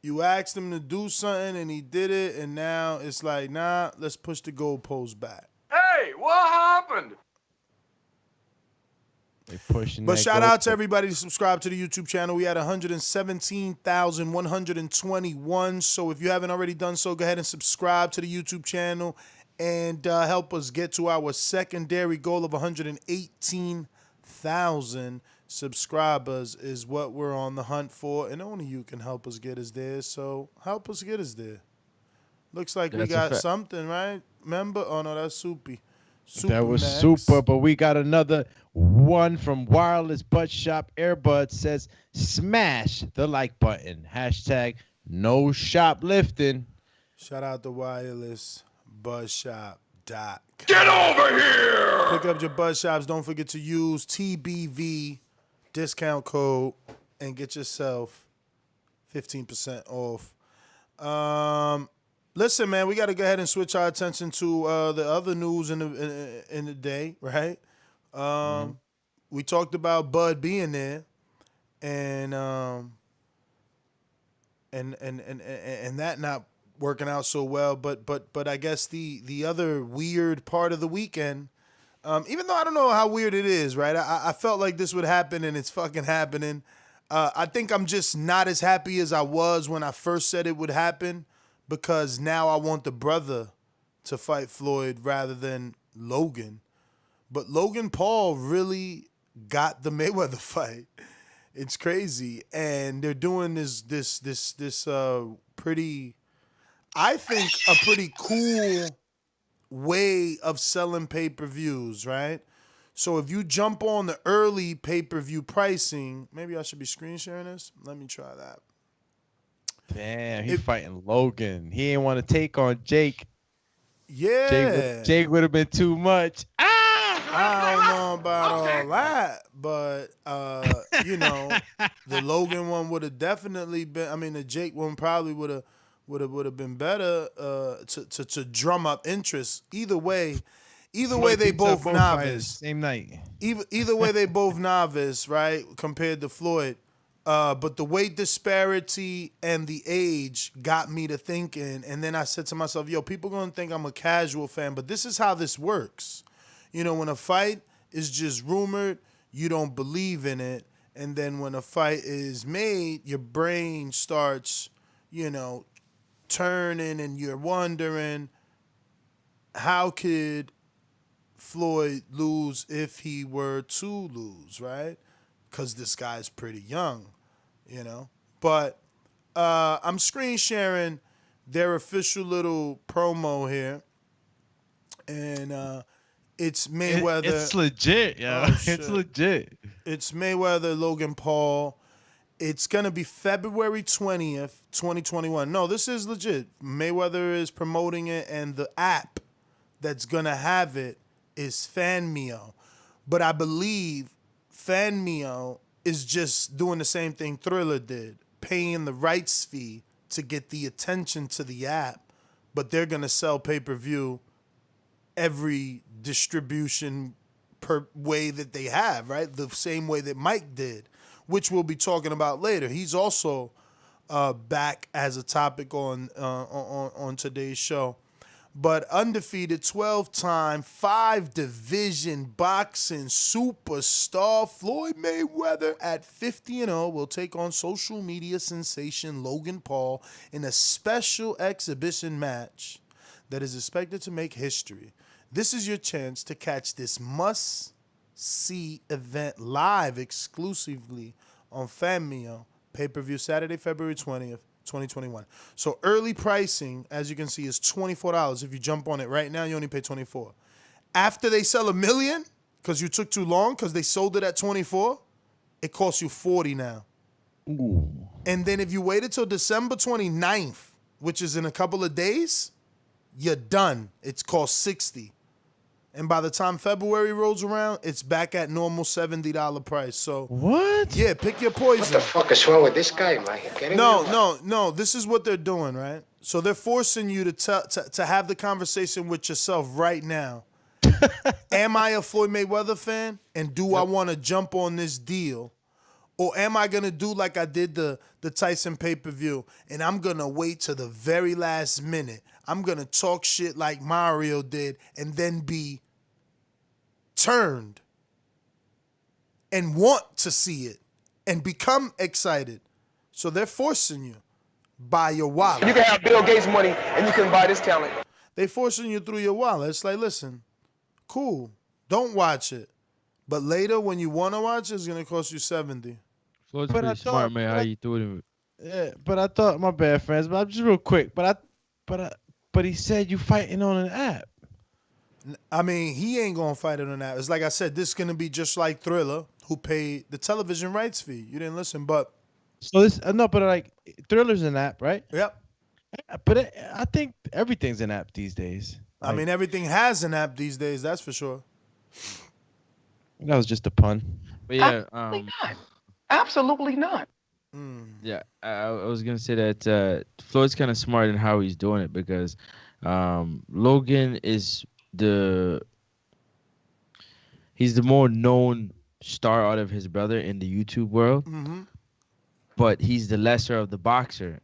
You asked him to do something and he did it, and now it's like, nah, let's push the goalpost back. Hey, what happened? They pushing. But shout out to everybody to subscribe to the YouTube channel. We had 117,121. So if you haven't already done so, go ahead and subscribe to the YouTube channel and help us get to our secondary goal of 118,000 subscribers is what we're on the hunt for, and only you can help us get us there. So help us get us there. Looks like we got something, right? Remember? Oh no, that's Soupy. That was super, but we got another one from Wireless Butt Shop. Airbud says, smash the like button. Hashtag no shoplifting. Shout out to Wireless Butt Shop. Get over here! Pick up your butt shops. Don't forget to use TBV discount code and get yourself 15% off. Listen, man, we got to go ahead and switch our attention to the other news in the day, right? We talked about Bud being there, and that not working out so well. But I guess the other weird part of the weekend, even though I don't know how weird it is, right? I felt like this would happen, and it's fucking happening. I think I'm just not as happy as I was when I first said it would happen, because now I want the brother to fight Floyd rather than Logan. But Logan Paul really got the Mayweather fight. It's crazy, and they're doing this pretty, I think, a pretty cool way of selling pay-per-views, right? So if you jump on the early pay-per-view pricing, maybe I should be screen sharing this. Let me try that. Damn, he's fighting Logan. He didn't want to take on Jake. Yeah. Jake would have been too much. I don't know about all that, but the Logan one would have definitely been. I mean, the Jake one probably would have been better to drum up interest. Either way, they both novice. Same night. Either way, they both novice, right? Compared to Floyd. But the weight disparity and the age got me to thinking, and then I said to myself, yo, people gonna think I'm a casual fan, but this is how this works. When a fight is just rumored, you don't believe in it, and then when a fight is made, your brain starts, turning, and you're wondering, how could Floyd lose if he were to lose, right? Because this guy's pretty young, But I'm screen sharing their official little promo here, and it's Mayweather. It's legit, yeah. It's legit. It's Mayweather, Logan Paul. It's going to be February 20th, 2021. No, this is legit. Mayweather is promoting it, and the app that's going to have it is FanMio. But I believe FanMio is just doing the same thing Thriller did, paying the rights fee to get the attention to the app, but they're going to sell pay-per-view every distribution per way that they have, right? The same way that Mike did, which we'll be talking about later. He's also back as a topic on today's show. But undefeated 12-time, 5-division boxing superstar Floyd Mayweather at 50-0 will take on social media sensation Logan Paul in a special exhibition match that is expected to make history. This is your chance to catch this must-see event live exclusively on FanMio pay-per-view Saturday, February 20th. 2021. So early pricing, as you can see, is $24. If you jump on it right now, you only pay $24. After they sell 1 million, because you took too long, because they sold it at $24, it costs you $40 now. Ooh. And then if you wait until December 29th, which is in a couple of days, you're done. It's cost $60. And by the time February rolls around, it's back at normal $70 price. So what? Yeah, pick your poison. What the fuck is wrong with this guy, man? No. This is what they're doing, right? So they're forcing you to have the conversation with yourself right now. Am I a Floyd Mayweather fan? And do I want to jump on this deal? Or am I going to do like I did the Tyson pay-per-view, and I'm going to wait to the very last minute? I'm going to talk shit like Mario did and then be turned and want to see it and become excited. So they're forcing you by your wallet. You can have Bill Gates money and you can buy this talent. They forcing you through your wallet. It's like, listen, cool, don't watch it. But later when you want to watch it, it's going to cost you $70. Floyd's pretty smart, man. How you doing it? Yeah, but I thought, my bad, friends, but I'm just real quick. But he said you fighting on an app. I mean, he ain't gonna fight it on that. It's like I said, this is gonna be just like Thriller, who paid the television rights fee. You didn't listen, but so this but like Thriller's an app, right? Yep. But I think everything's an app these days. I mean, everything has an app these days. That's for sure. That was just a pun. But yeah, Absolutely not. Yeah, I was gonna say that Floyd's kind of smart in how he's doing it, because Logan is he's the more known star out of his brother in the YouTube world, but he's the lesser of the boxer.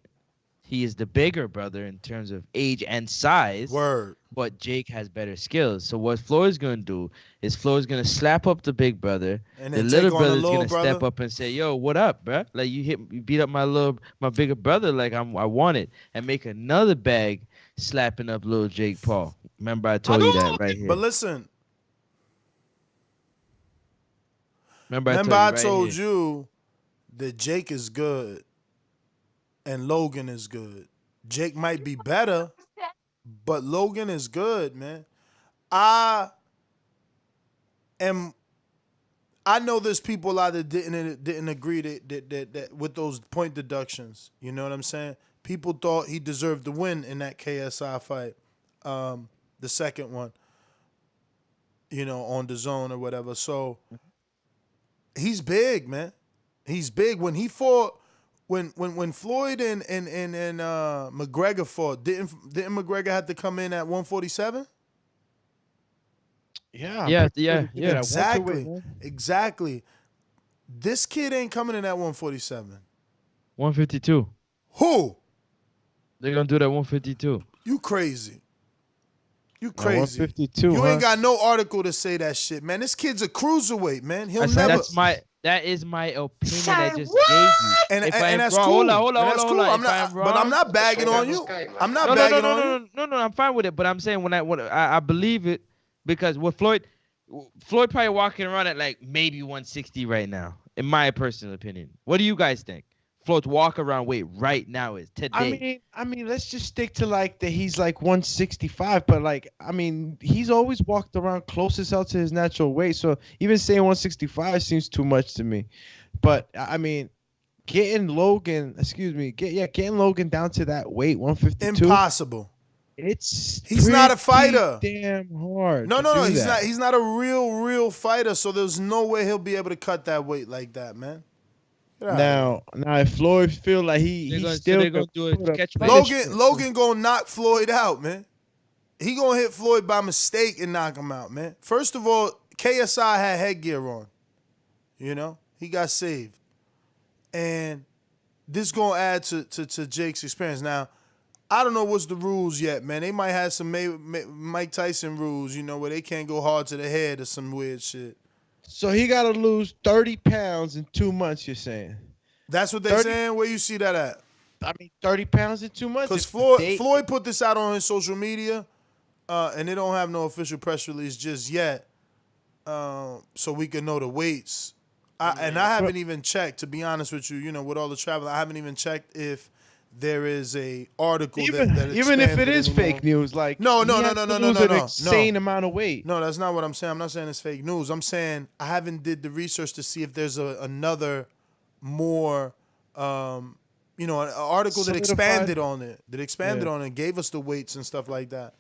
he is the bigger brother in terms of age and size. Word. But Jake has better skills. So what Floyd's gonna do is Floyd's gonna slap up the big brother. And The then little take on the brother's little gonna brother? step up and say, "Yo, what up, bruh? Like you beat up my bigger brother like I want it," and make another bag slapping up little Jake Paul. Remember I told you that right here. But listen. Remember I told you that Jake is good and Logan is good. Jake might be better, but Logan is good, man. I know there's people out there didn't agree that with those point deductions. You know what I'm saying? People thought he deserved to win in that KSI fight, the second one. You know, on the zone or whatever. So he's big, man. He's big. When he fought, when Floyd and McGregor fought, didn't McGregor have to come in at 147? Yeah. Exactly. This kid ain't coming in at 147. 152. Who? They're gonna do that 152. You crazy. You crazy. 152. You ain't got no article to say that shit, man. This kid's a cruiserweight, man. He'll never. That is my opinion. I just gave you. And If and I'm that's wrong, cool. hold on. But I'm not bagging on you. I'm not bagging on you. No, I'm fine with it. But I'm saying when I believe it, because with Floyd probably walking around at like maybe 160 right now, in my personal opinion. What do you guys think? Floyd's walk around weight right now is today. I mean, let's just stick to like that. He's like 165, but like, I mean, he's always walked around closest out to his natural weight. So even saying 165 seems too much to me. But I mean, getting Logan down to that weight, 152. Impossible. He's not a fighter. Damn hard. No, he's not a real fighter. So there's no way he'll be able to cut that weight like that, man. Now, if Floyd feel like he's still gonna do it. Catch Logan gonna knock Floyd out, man. He gonna hit Floyd by mistake and knock him out, man. First of all, KSI had headgear on. You know, he got saved, and this gonna add to Jake's experience. Now, I don't know what's the rules yet, man. They might have some Mike Tyson rules, you know, where they can't go hard to the head or some weird shit. So he got to lose 30 pounds in 2 months, you're saying? That's what they're saying? Where you see that at? I mean, 30 pounds in 2 months. Because Floyd put this out on his social media, and they don't have no official press release just yet, so we can know the weights. I haven't even checked, to be honest with you, you know, with all the travel, I haven't even checked if there is a article that even if it is fake news, like no, insane amount of weight. No, that's not what I'm saying. I'm not saying it's fake news. I'm saying I haven't did the research to see if there's another more, an article that expanded on it, on it, gave us the weights and stuff like that.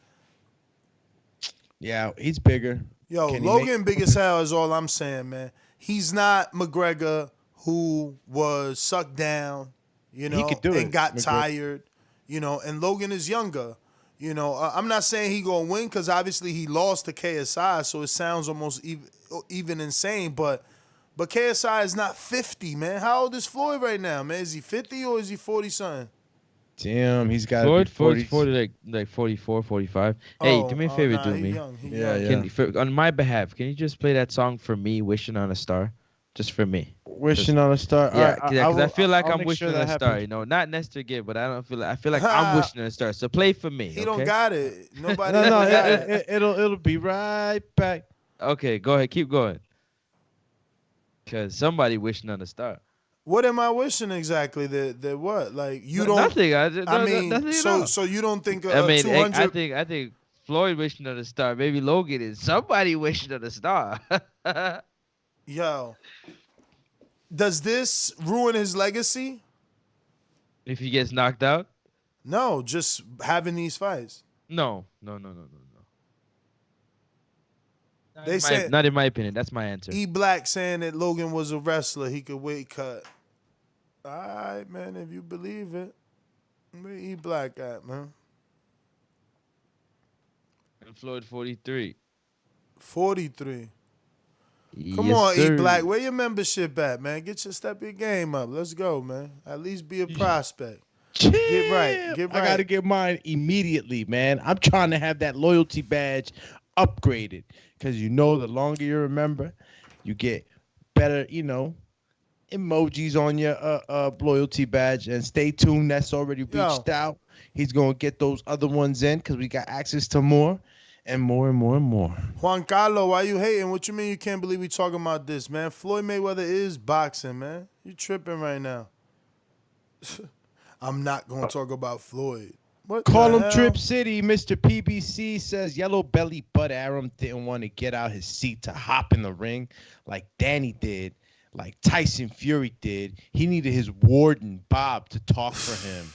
Yeah, he's bigger. Yo, Logan big as hell is all I'm saying, man. He's not McGregor, who was sucked down. You know, and got tired, you know, and Logan is younger. You know, I'm not saying he gonna win because obviously he lost to KSI, so it sounds almost even insane. But KSI is not 50, man. How old is Floyd right now, man? Is he 50 or is he 40 something? Damn, he's got Floyd's 40, like 44, 45. Hey, do me a favor, young. On my behalf, can you just play that song for me, "Wishing on a Star"? Just for me. Wishing on a star. Yeah, because I feel like I'm wishing on a star. You know, not Nestor Gibb, but I feel like I'm wishing on a star. So play for me. He don't got it. Nobody. No, it'll be right back. Okay, go ahead, keep going. Because somebody wishing on a star. What am I wishing exactly? That what? Like you don't. Nothing. Nothing so you don't think? 200... I think Floyd wishing on a star. Maybe Logan is somebody wishing on a star. Yo, does this ruin his legacy? If he gets knocked out? No, just having these fights. No. Not not in my opinion. That's my answer. E Black saying that Logan was a wrestler, he could weight cut. All right, man, if you believe it. Where E Black at, man? And Floyd 43. 43. Come on, E Black. Where your membership at, man? Step your game up. Let's go, man. At least be a prospect. Get right. Get right. I gotta get mine immediately, man. I'm trying to have that loyalty badge upgraded because the longer you remember, you get better, emojis on your loyalty badge. And stay tuned. That's already reached out. He's gonna get those other ones in because we got access to more and more and more and more. Juan Carlos, why you hating? What you mean you can't believe we talking about this, man? Floyd Mayweather is boxing, man. You tripping right now. I'm not going to talk about Floyd. What Call him Trip City. Mr. PBC says Yellow Belly Bud Arum didn't want to get out his seat to hop in the ring like Danny did, like Tyson Fury did. He needed his warden, Bob, to talk for him.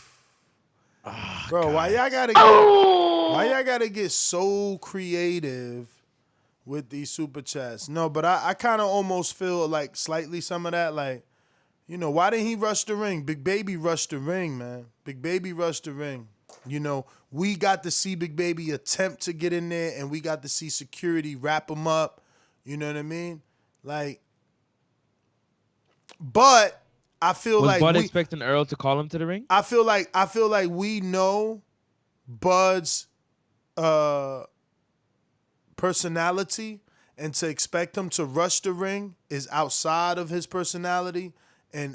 Bro, why y'all gotta get so creative with these super chats? No, but I kind of almost feel like slightly some of that, like, why didn't he rush the ring? Big Baby rushed the ring, man. Big Baby rushed the ring. We got to see Big Baby attempt to get in there, and we got to see security wrap him up. You know what I mean? Like, but I feel like Bud expecting Earl to call him to the ring? I feel like we know Bud's personality, and to expect him to rush the ring is outside of his personality. And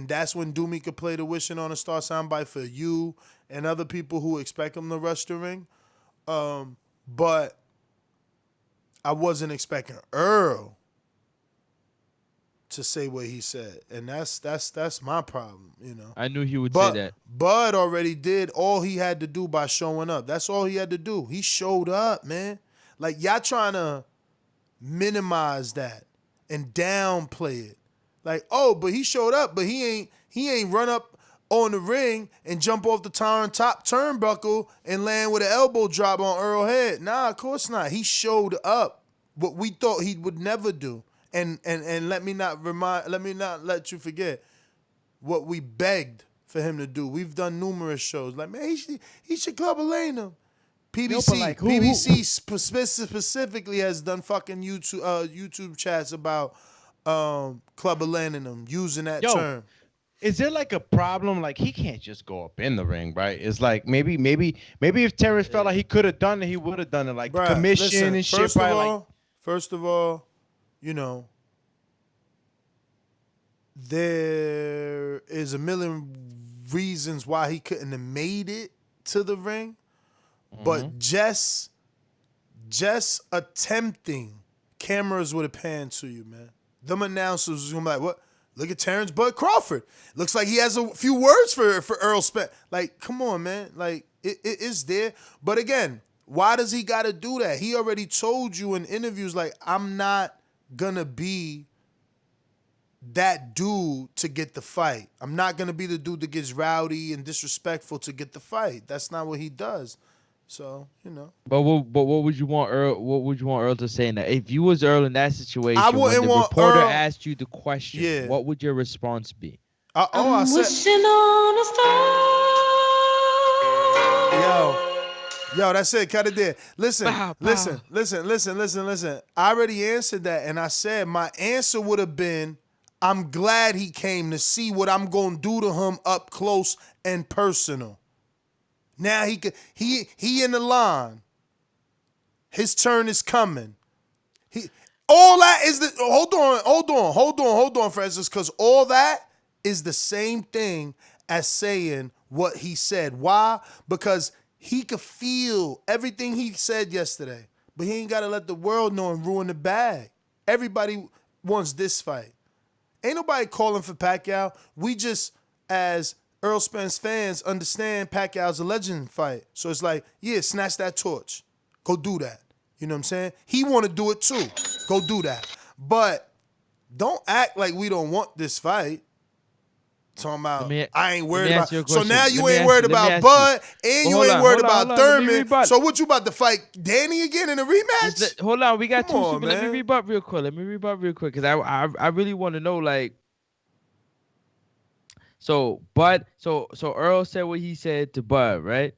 that's when Doomy could play the Wishing on a Star soundbite for you and other people who expect him to rush the ring. But I wasn't expecting Earl to say what he said, and that's my problem, I knew he would say that. Bud already did all he had to do by showing up. That's all he had to do. He showed up, man. Like, y'all trying to minimize that and downplay it. Like, oh, but he showed up, but he ain't run up on the ring and jump off the top turnbuckle and land with an elbow drop on Earl's head. Nah, of course not. He showed up. What we thought he would never do. And let me not let you forget what we begged for him to do. We've done numerous shows. Like, man, he should Club Elena. PBC specifically has done fucking YouTube chats about Club Elena and them using that term. Is there like a problem? Like, he can't just go up in the ring, right? It's like maybe if Terrence felt like he could have done it, he would have done it. Like, bruh, commission listen, and shit. First of all, there is a million reasons why he couldn't have made it to the ring, but just attempting, cameras would have panned to you, man. Them announcers was gonna be like, what? Look at Terrence Bud Crawford. Looks like he has a few words for Errol Spence. Like, come on, man. Like, it is there. But again, why does he got to do that? He already told you in interviews, like, I'm not going to be that dude to get the fight. I'm not going to be the dude that gets rowdy and disrespectful to get the fight. That's not what he does. So, But what would you want Earl? What would you want Earl to say in that? If you was Earl in that situation, I wouldn't when the want reporter Earl, asked you the question, what would your response be? I said, wishing on a star. Yo, that's it. Cut it there. Listen. I already answered that, and I said my answer would have been, I'm glad he came to see what I'm gonna do to him up close and personal. Now he in the line. His turn is coming. All that is the hold on, Francis, because all that is the same thing as saying what he said. Why? Because he could feel everything he said yesterday, but he ain't got to let the world know and ruin the bag. Everybody wants this fight. Ain't nobody calling for Pacquiao. We just, as Errol Spence fans, understand Pacquiao's a legend fight. So it's like, yeah, snatch that torch. Go do that. You know what I'm saying? He want to do it too. Go do that. But don't act like we don't want this fight. Talking about, I ain't worried about. So now you ain't worried about Bud, and you ain't worried about Thurman. So what, you about to fight Danny again in a rematch? Hold on, we got two super. Let me rebut real quick. Because I really want to know, like, so Earl said what he said to Bud, right?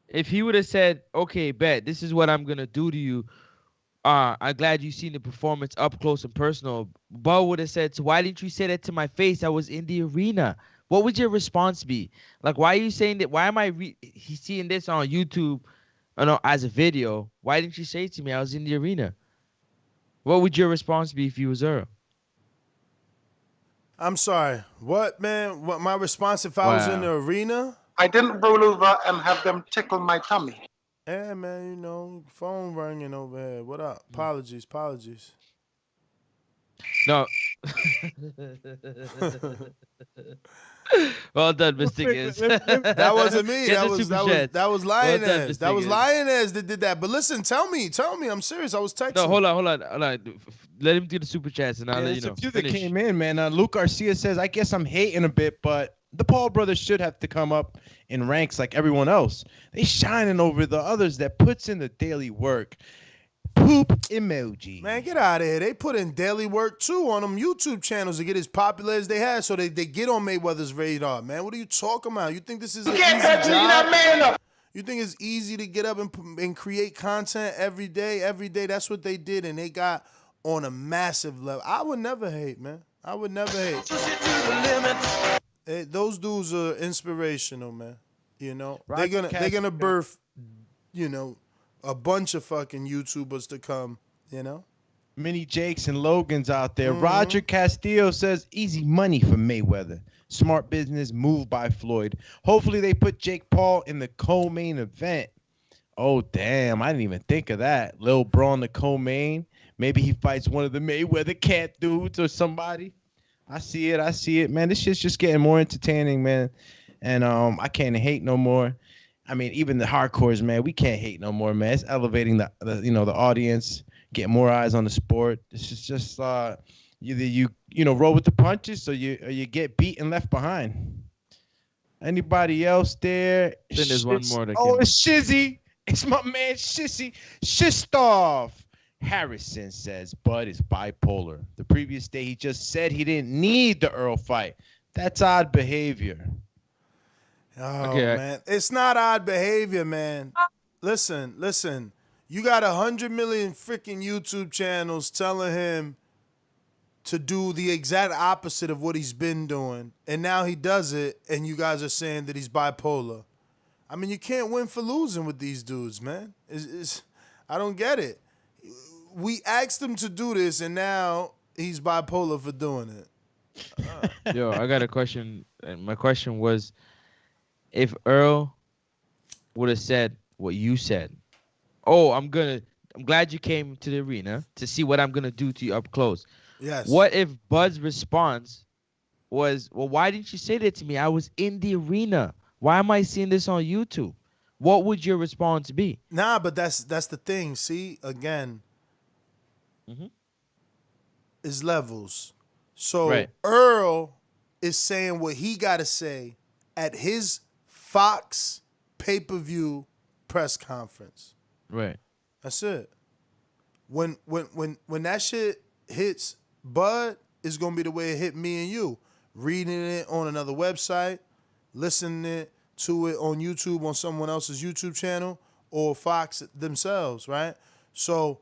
If he would have said, okay, bet, this is what I'm gonna do to you, I'm glad you seen the performance up close and personal. Bud would have said, so why didn't you say that to my face? I was in the arena. What would your response be? Like, why are you saying that? Why am I he's seeing this on YouTube, as a video? Why didn't you say it to me? I was in the arena. What would your response be if you was Earl? I'm sorry. What, man? What my response if I was in the arena? I didn't roll over and have them tickle my tummy. Yeah, man, phone ringing over here. What up? Apologies. No. Well done, Mr. Gibbs. That wasn't me. That was Lioness. Well done, That was Gibbs. Lioness that did that. But listen, tell me. I'm serious. I was texting. No, hold on. Let him do the super chats and I'll let you know. A few that came in, man. Luke Garcia says, I guess I'm hating a bit, but the Paul brothers should have to come up in ranks like everyone else. They shining over the others that puts in the daily work. Poop emoji. Man, get out of here. They put in daily work too on them YouTube channels to get as popular as they have, so they get on Mayweather's radar, man. What are you talking about? You think this is an easy job? You think it's easy to get up and create content every day? Every day, that's what they did, and they got on a massive level. I would never hate, man. I would never hate. Those dudes are inspirational, man. They're gonna birth, a bunch of fucking YouTubers to come. Mini Jakes and Logans out there. Roger Castillo says easy money for Mayweather. Smart business move by Floyd. Hopefully they put Jake Paul in the co-main event. Oh damn, I didn't even think of that. Lil Braun the co-main. Maybe he fights one of the Mayweather cat dudes or somebody. I see it, man. This shit's just getting more entertaining, man. And I can't hate no more. I mean, even the hardcores, man, we can't hate no more, man. It's elevating the audience, get more eyes on the sport. This is just either you roll with the punches or you get beat and left behind. Anybody else there? Then there's one more. It's Shizzy. It's my man Shizzy. Shistov. Harrison says Bud is bipolar. The previous day he just said he didn't need the Earl fight. That's odd behavior. Oh, man. It's not odd behavior, man. Listen. You got 100 million freaking YouTube channels telling him to do the exact opposite of what he's been doing. And now he does it, and you guys are saying that he's bipolar. I mean, you can't win for losing with these dudes, man. I don't get it. We asked him to do this, and now he's bipolar for doing it. Yo, I got a question. And my question was, if Earl would have said what you said, I'm glad you came to the arena to see what I'm gonna do to you up close. Yes. What if Bud's response was, well, why didn't you say that to me? I was in the arena. Why am I seeing this on YouTube? What would your response be? Nah, but that's the thing. See, again, is levels. So Earl is saying what he got to say at his Fox pay-per-view press conference. Right. That's it. When that shit hits Bud, it's gonna be the way it hit me and you. Reading it on another website, listening to it on YouTube on someone else's YouTube channel, or Fox themselves, right? So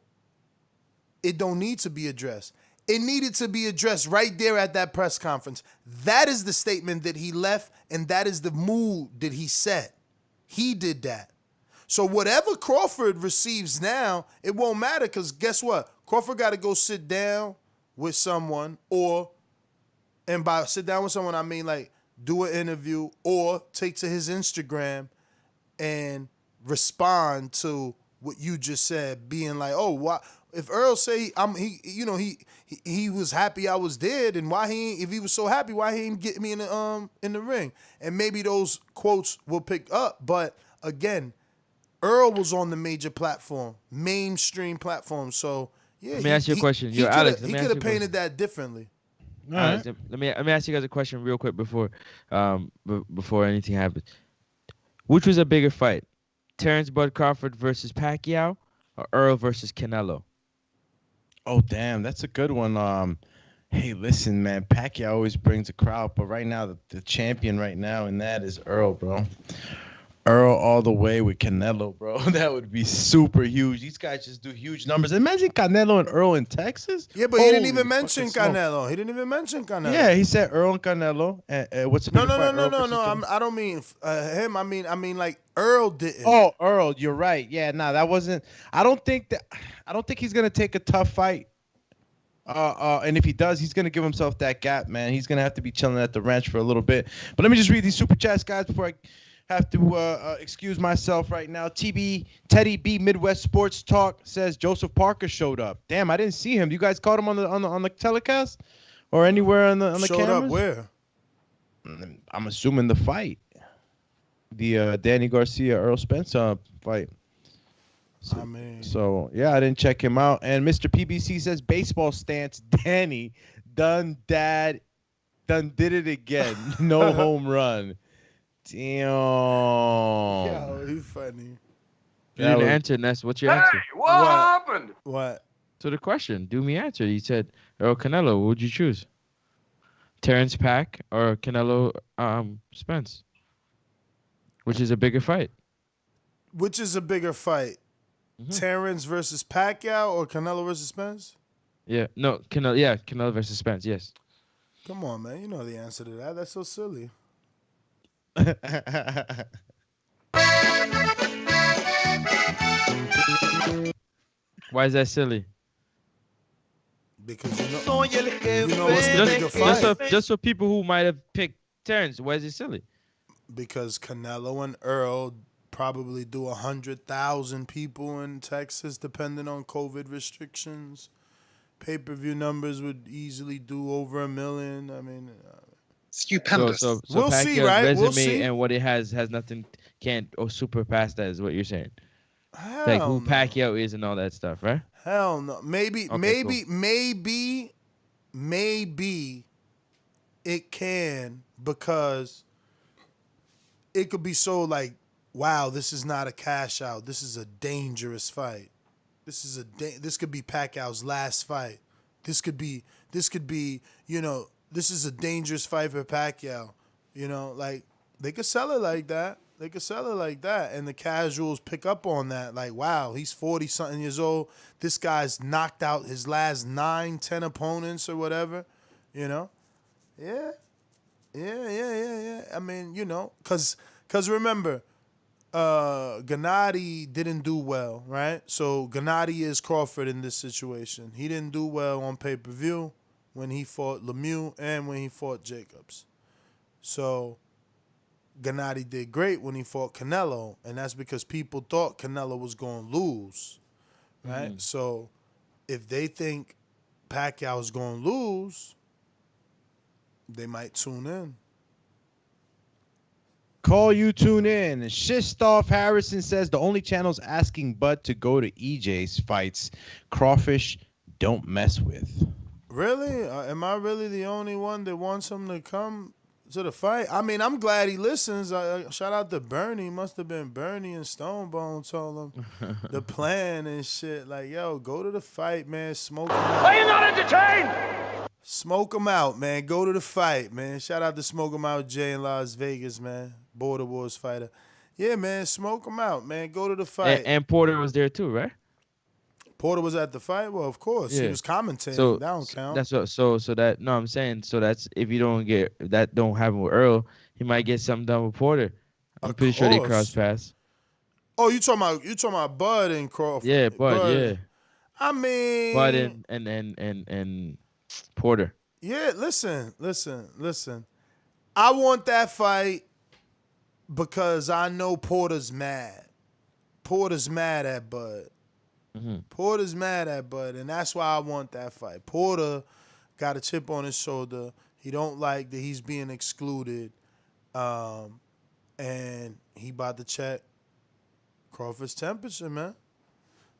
it don't need to be addressed. It needed to be addressed right there at that press conference. That is the statement that he left, and that is the mood that he set. He did that. So whatever Crawford receives now, it won't matter, because guess what? Crawford got to go sit down with someone, and by sit down with someone, I mean like do an interview or take to his Instagram and respond to what you just said, being like, oh, why? If Earl say he was happy I was dead, and why if he was so happy, why he ain't get me in the ring? And maybe those quotes will pick up. But again, Earl was on the major platform, mainstream platform. So yeah, let me ask you a question. He could have painted that differently. Alex, let me ask you guys a question real quick before anything happens. Which was a bigger fight, Terrence Bud Crawford versus Pacquiao, or Earl versus Canelo? Oh damn, that's a good one. Hey, listen, man, Pacquiao always brings a crowd, but right now the champion right now, and that is Earl, bro. Earl all the way with Canelo, bro. That would be super huge. These guys just do huge numbers. Imagine Canelo and Earl in Texas. Yeah, but he didn't Holy even mention fucking smokes. Canelo. He didn't even mention Canelo. Yeah, he said Earl and Canelo. What's the bigger fight? Earl versus Canelo? I don't mean him. I mean like Earl didn't. Oh, Earl, you're right. Yeah, nah, that wasn't. I don't think he's gonna take a tough fight. And if he does, he's gonna give himself that gap, man. He's gonna have to be chilling at the ranch for a little bit. But let me just read these super chats, guys, before I have to excuse myself right now. Teddy B Midwest Sports Talk says Joseph Parker showed up. Damn, I didn't see him. You guys caught him on the telecast or anywhere on the cameras? Showed up where? I'm assuming the fight, the Danny Garcia Errol Spence fight. So yeah, I didn't check him out. And Mr. PBC says baseball stance. Danny done did it again. No home run. Damn. Yo, he's funny. You didn't answer, Ness. What's your answer? What happened? What? To the question, do me answer. You said Earl Canelo. What would you choose? Terrence Pack or Canelo Spence? Which is a bigger fight? Which is a bigger fight? Terrence versus Pacquiao or Canelo versus Spence? Yeah, no, Canelo versus Spence. Yes. Come on, man. You know the answer to that. That's so silly. Why is that silly? Because you know what's the bigger fight? Just for people who might have picked Terrence, why is it silly? Because Canelo and Earl probably do 100,000 people in Texas, depending on COVID restrictions. Pay-per-view numbers would easily do over 1 million. I mean, stupendous. So we'll Pacquiao's see, right? resume We'll see. and what it has nothing, can't surpass that, is what you're saying. Hell Like who no. Pacquiao is and all that stuff, right? Hell no. Maybe it can, because it could be so like, wow, this is not a cash out. This is a dangerous fight. This could be Pacquiao's last fight. This could be, you know, this is a dangerous fight for Pacquiao. You know, like they could sell it like that. And the casuals pick up on that. Like, wow, he's 40-something years old. This guy's knocked out his last 9, 10 opponents or whatever, you know? Yeah. I mean, you know, because remember, Gennady didn't do well, right? So Gennady is Crawford in this situation. He didn't do well on pay-per-view when he fought Lemieux and when he fought Jacobs. So Gennady did great when he fought Canelo, and that's because people thought Canelo was going to lose, right? Mm-hmm. So if they think Pacquiao is going to lose, they might tune in. Call you, tune in. Shistoff Harrison says the only channels asking Bud to go to EJ's fights, Crawfish don't mess with. Really? Am I really the only one that wants him to come to the fight? I mean, I'm glad he listens. Shout out to Bernie. Must have been Bernie and Stonebone told him the plan and shit. Like, yo, go to the fight, man. Smoke him out. Are you not entertained? Smoke him out, man. Go to the fight, man. Shout out to Smoke him out, Jay in Las Vegas, man. Border Wars fighter. Yeah, man. Smoke him out, man. Go to the fight. And Porter was there too, right? Porter was at the fight? Well, of course. Yeah. He was commentating. So that don't count. That's what, so that, no, I'm saying, so that's, if you don't get, that don't happen with Earl, he might get something done with Porter. I'm pretty sure they cross paths. Oh, you talking about Bud and Crawford? Yeah, Bud, yeah. I mean, Bud and Porter. Yeah, listen. I want that fight because I know Porter's mad. Porter's mad at Bud. Mm-hmm. Porter's mad at Bud, and that's why I want that fight. Porter got a chip on his shoulder. He don't like that he's being excluded, and he about to check Crawford's temperature, man.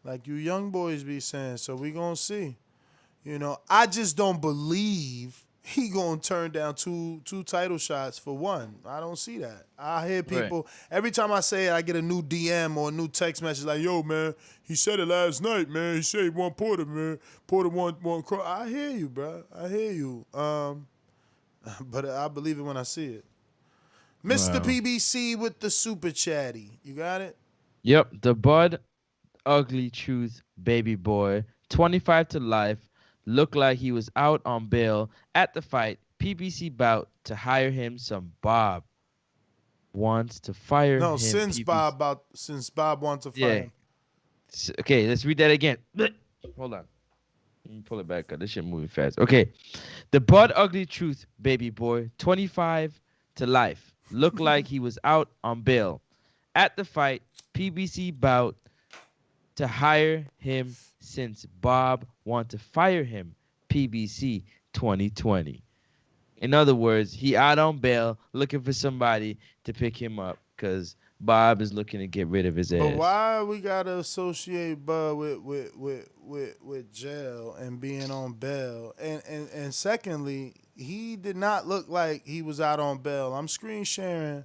Like you young boys be saying. So we gonna see. You know, I just don't believe he gonna turn down two title shots for one. I don't see that. I hear people every time I say it, I get a new DM or a new text message like, "Yo, man, he said it last night, man. He said he want Porter, man. Porter want Crawford." I hear you, bro. I hear you. But I believe it when I see it. Mr. Wow. PBC with the super chatty. You got it? Yep, the Bud Ugly Truth baby boy, 25 to life, looked like he was out on bail at the fight. PBC bout to hire him some Bob. Wants to fire No, him. since PBC. Bob wants to fire Yeah. him. Okay, let's read that again. Hold on. Let me pull it back up. This shit moving fast. Okay. The Bud Ugly Truth baby boy, 25 to life, looked like he was out on bail at the fight. PBC bout to hire him since Bob want to fire him. PBC 2020. In other words, he out on bail looking for somebody to pick him up because Bob is looking to get rid of his ass. But why we gotta associate Bud with jail and being on bail? And secondly, he did not look like he was out on bail. I'm screen sharing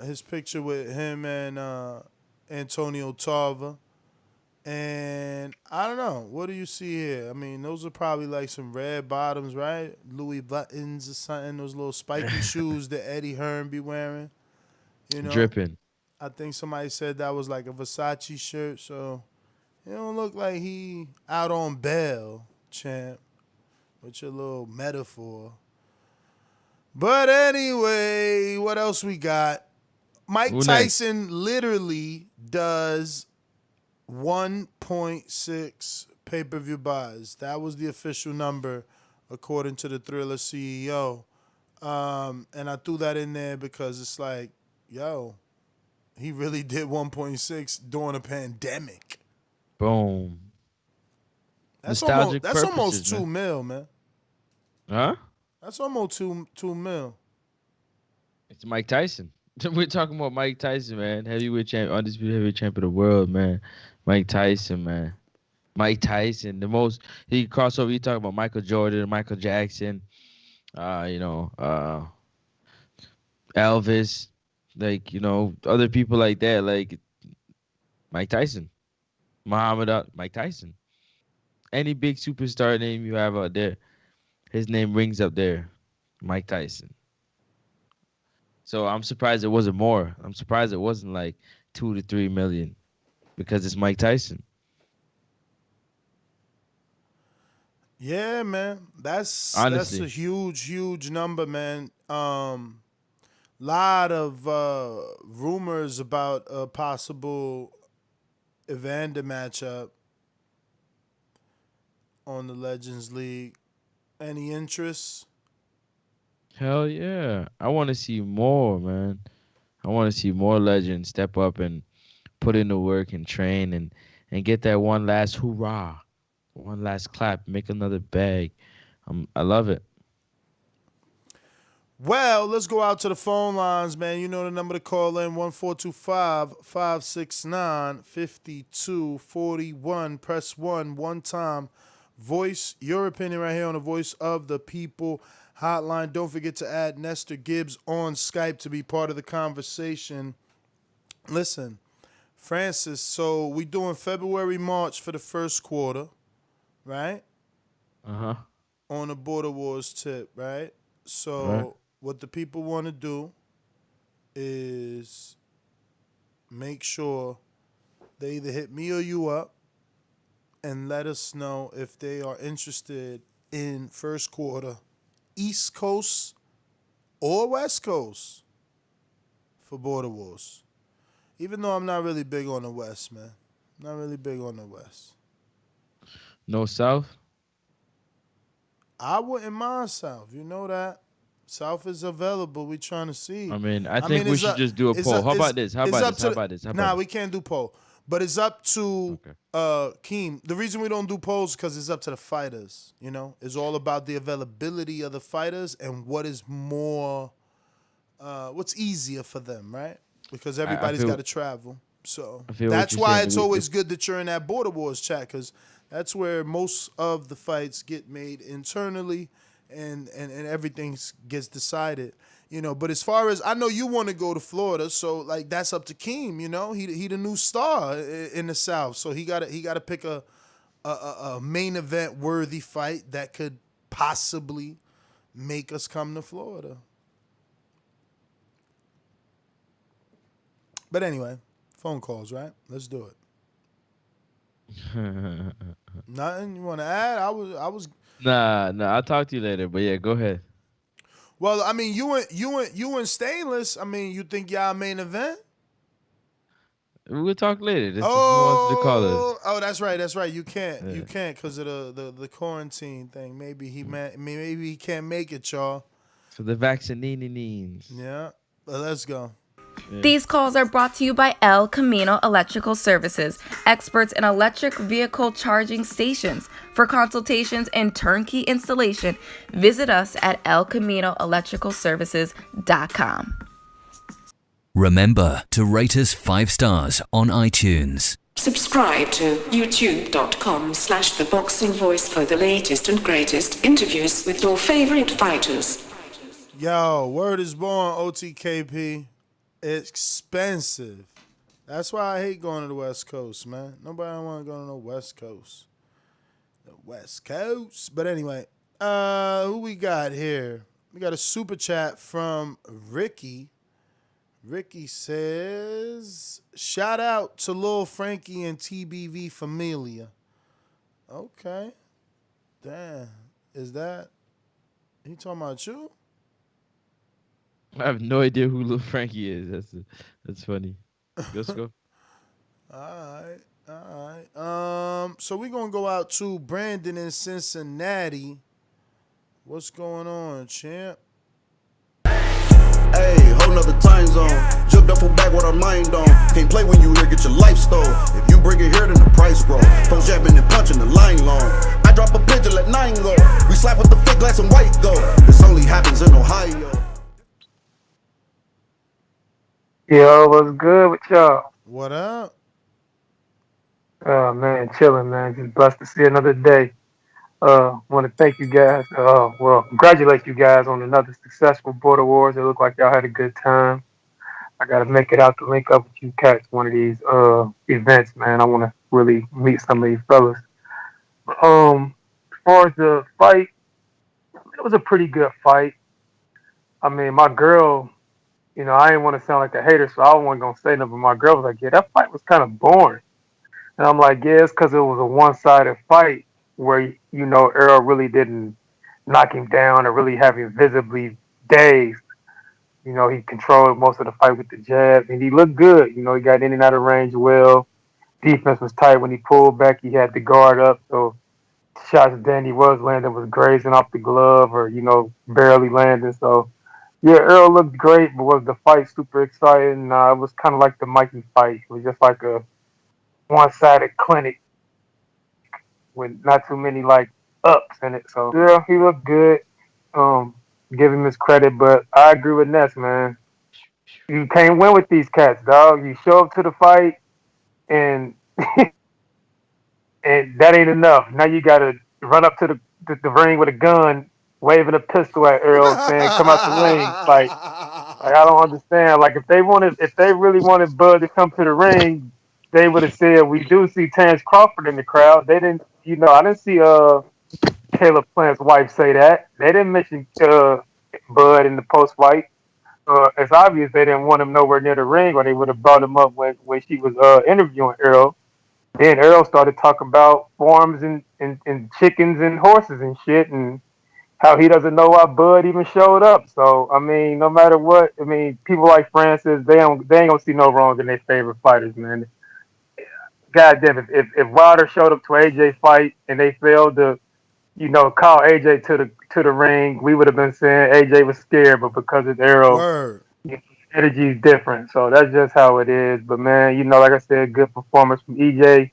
his picture with him and Antonio Tarver. And I don't know. What do you see here? I mean, those are probably like some red bottoms, right? Louis Vuittons or something. Those little spiky shoes that Eddie Hearn be wearing. You know, dripping. I think somebody said that was like a Versace shirt. So it don't look like he out on bail, champ. With your little metaphor. But anyway, what else we got? Mike Tyson literally does 1.6 pay-per-view buys. That was the official number, according to the Thriller CEO. And I threw that in there because it's like, yo, he really did 1.6 during a pandemic. Boom. That's Nostalgic almost purposes, $2 million, man. Huh? That's almost $2 million. It's Mike Tyson. We're talking about Mike Tyson, man. Heavyweight champ, undisputed heavyweight champion of the world, man. Mike Tyson, man. Mike Tyson, the most he crossover. You talk about Michael Jordan, Michael Jackson, Elvis, like other people like that, like Mike Tyson, Mike Tyson. Any big superstar name you have out there, his name rings up there, Mike Tyson. So I'm surprised it wasn't more. I'm surprised it wasn't like 2 to 3 million because it's Mike Tyson. Yeah, man. That's Honestly. a huge number, man. Lot of rumors about a possible Evander matchup on the Legends League. Any interest? Hell yeah. I want to see more, man. I want to see more legends step up and put in the work and train and get that one last hoorah, one last clap, make another bag. I love it. Well, let's go out to the phone lines, man. You know the number to call in, 1-425-569-5241. Press 1 one time. Voice your opinion right here on the Voice of the People hotline. Don't forget to add Nestor Gibbs on Skype to be part of the conversation. Listen, Francis, so we doing February, March for the first quarter, right? Uh-huh. On the Border Wars tip, right? So what the people want to do is make sure they either hit me or you up and let us know if they are interested in first quarter East Coast or West Coast for Border Wars. Even though I'm not really big on the West, man. Not really big on the West. No South? I wouldn't mind South. You know that. South is available. We trying to see. I mean, I think we should just do a poll. How about this? Nah, we can't do poll. But it's up to Keem. The reason we don't do polls is because it's up to the fighters. You know, it's all about the availability of the fighters and what is more, what's easier for them, right? Because everybody's got to travel. So that's why it's always good that you're in that Border Wars chat, because that's where most of the fights get made internally and everything gets decided. You know, but as far as I know, you want to go to Florida, so like that's up to Keem. You know, he the new star in the South, so he got to pick a main event worthy fight that could possibly make us come to Florida. But anyway, phone calls, right? Let's do it. Nothing you want to add? I was. Nah, I'll talk to you later. But yeah, go ahead. Well, I mean, you and Stainless. I mean, you think y'all main event? We'll talk later. This is who wants to call us. Oh, that's right. You can't because of the quarantine thing. Maybe he can't make it, y'all. For the vaccinini. Yeah, but let's go. Yeah. These calls are brought to you by El Camino Electrical Services, experts in electric vehicle charging stations. For consultations and turnkey installation, visit us at elcaminoelectricalservices.com. Remember to rate us 5 stars on iTunes. Subscribe to youtube.com/theboxingvoice for the latest and greatest interviews with your favorite fighters. Yo, word is born, OTKP. It's expensive. That's why I hate going to the West Coast, man. Nobody want to go to the West Coast. The West Coast. But anyway, who we got here? We got a super chat from Ricky. Ricky says, shout out to Lil Frankie and TBV Familia. Okay. Damn. Is that? He talking about you? I have no idea who Lil Frankie is. That's funny. Let's go. All right. So we're going to go out to Brandon in Cincinnati. What's going on, champ? Hey, whole nother time zone. Jumped up for back with our mind on. Can't play when you here, get your life stole. If you bring it here, then the price grow. Phone jabbing and punching the line long. I drop a pigeon, let 9 go. We slap with the fake glass and white go. This only happens in Ohio. Yo, what's good with y'all? What up? Oh, man, chilling, man. Just blessed to see another day. Want to thank you guys. Congratulate you guys on another successful Border Wars. It looked like y'all had a good time. I got to make it out to link up with you cats one of these events, man. I want to really meet some of these fellas. As far as the fight, it was a pretty good fight. I mean, my girl, I didn't want to sound like a hater, so I wasn't going to say nothing, but my girl was like, yeah, that fight was kind of boring. And I'm like, yeah, it's because it was a one-sided fight where, Errol really didn't knock him down or really have him visibly dazed. He controlled most of the fight with the jab, and he looked good. He got in and out of range well. Defense was tight when he pulled back. He had the guard up, so shots Danny was landing was grazing off the glove or, barely landing. So, yeah, Errol looked great, but was the fight super exciting? It was kind of like the Mikey fight. It was just like a one-sided clinic with not too many ups in it. So yeah, he looked good. Give him his credit, but I agree with Ness, man. You can't win with these cats, dog. You show up to the fight and and that ain't enough. Now you gotta run up to the ring with a gun, waving a pistol at Errol, saying, "Come out the ring!" Like I don't understand. Like if they really wanted Bud to come to the ring, they would have said, "We do see Terrence Crawford in the crowd." They didn't, I didn't see Caleb Plant's wife say that. They didn't mention Bud in the post fight. It's obvious they didn't want him nowhere near the ring, or they would have brought him up when she was interviewing Errol. Then Errol started talking about farms and chickens and horses and shit, and how he doesn't know why Bud even showed up. So I mean, no matter what, I mean, people like Francis, they ain't gonna see no wrong in their favorite fighters, man. God damn it, if Wilder showed up to AJ fight and they failed to, call AJ to the ring, we would have been saying AJ was scared, but because it's Errol, energy is different. So that's just how it is. But man, like I said, good performance from EJ.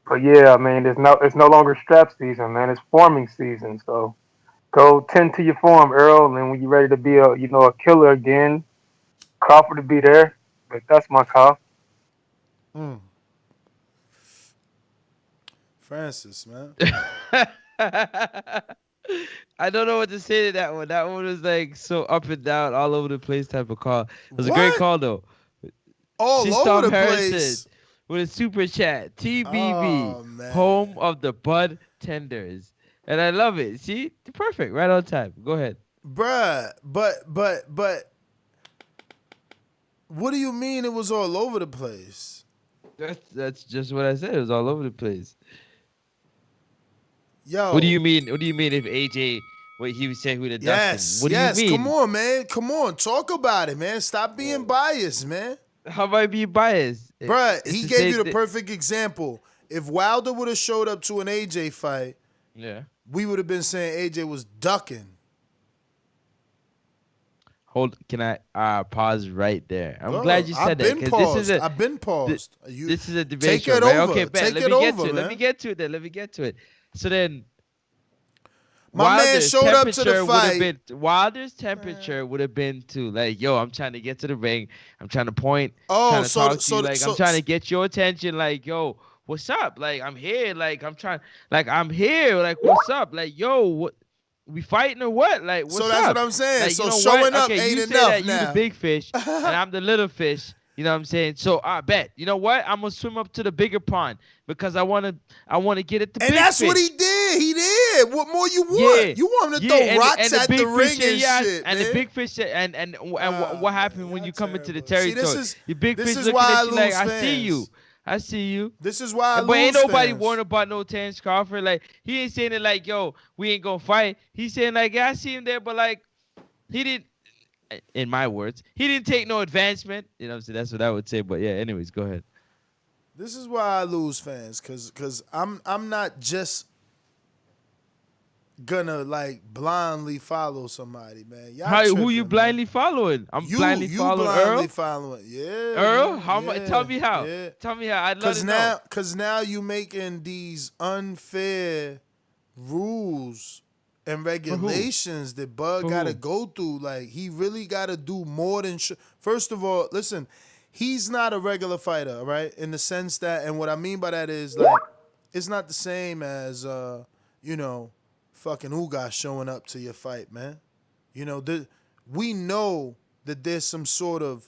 But yeah, I mean, it's no longer strap season, man. It's forming season. So go tend to your form, Errol, and when you're ready to be a killer again, Crawford to be there. But that's my call. Francis, man. I don't know what to say to that one. That one was so up and down, all over the place type of call. It was a great call though. All over the place. With a super chat, TBV, home of the Bud Tenders, and I love it. See, perfect, right on time. Go ahead, bruh. But What do you mean it was all over the place? That's just what I said. It was all over the place. Yo. What do you mean? What do you mean if AJ? What he was saying who the Yes. What do you mean? Come on, man. Come on. Talk about it, man. Stop being biased, man. How am I being biased? Bruh, he gave you the perfect example. If Wilder would have showed up to an AJ fight, yeah, we would have been saying AJ was ducking. Can I pause right there? I'm glad you said that. I've been paused. This is a debate take show, it right? over. Okay, bet. Take Let it me get over, to it. man. Let me get to it. So then, my man showed up to the fight. Wilder's temperature would have been to like, yo, I'm trying to get to the ring. I'm trying to point. Oh, trying to talk to you. Like, I'm trying to get your attention. Like, yo, what's up? Like, I'm here. Like, I'm here. Like, what's up? Like, yo, what? We fighting or what? Like, what's up? So that's what I'm saying. Like, so you know showing what? up Okay, ain't you enough say that now. You the big fish and I'm the little fish. You know what I'm saying? So I bet. You know what? I'm gonna swim up to the bigger pond because I wanna get at the big fish. And that's what he did. He did. What more you want? Yeah. You want him to throw rocks at the ring and shit, and man. the big fish and what happened when you come into the territory? The big this fish is looking why at I you like, lose I see fans. you. I see you. This is why I But ain't lose nobody fans. warned about no Terrence Crawford. Like, he ain't saying it like, yo, we ain't gonna fight. He's saying like, yeah, I see him there, but like, he didn't, in my words, he didn't take no advancement. You know what I'm saying? That's what I would say. But yeah, anyways, go ahead. This is why I lose fans, cause I'm not just gonna like blindly follow somebody, man. Who you blindly following? I'm blindly following Earl. Following, yeah. Earl, man, how yeah, much? Tell me how. Yeah. Tell me how. I'd love to know. Cause now you making these unfair rules and regulations that Bud gotta go through. Like, he really gotta do more than. First of all, listen, he's not a regular fighter, right? In the sense that, and what I mean by that is like, it's not the same as fucking Ugas showing up to your fight, man. You know, we know that there's some sort of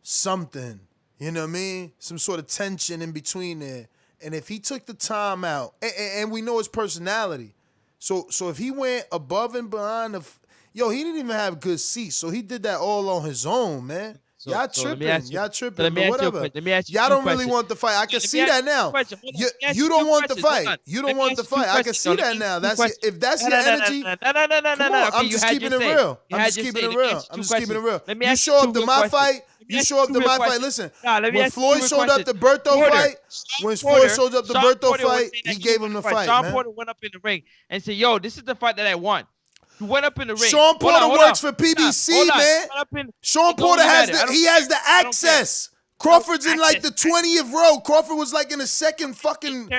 something, you know what I mean? Some sort of tension in between there. And if he took the time out, and we know his personality, so if he went above and beyond he didn't even have good seats, so he did that all on his own, man. Y'all tripping, but whatever. Y'all don't really want the fight. I can see that now. You don't want the fight. You don't want the fight. I can see that now. If that's your energy. Come on, I'm just keeping it real. I'm just keeping it real. You show up to my fight. You show up to my fight. Listen, when Floyd showed up the Berto fight, he gave him the fight, Sean man. Porter went up in the ring and said, "Yo, this is the fight that I want." He went up in the ring. Sean Porter works for PBC, man. Sean Porter has the access. Crawford's in like the 20th row. Crawford was like in the second fucking.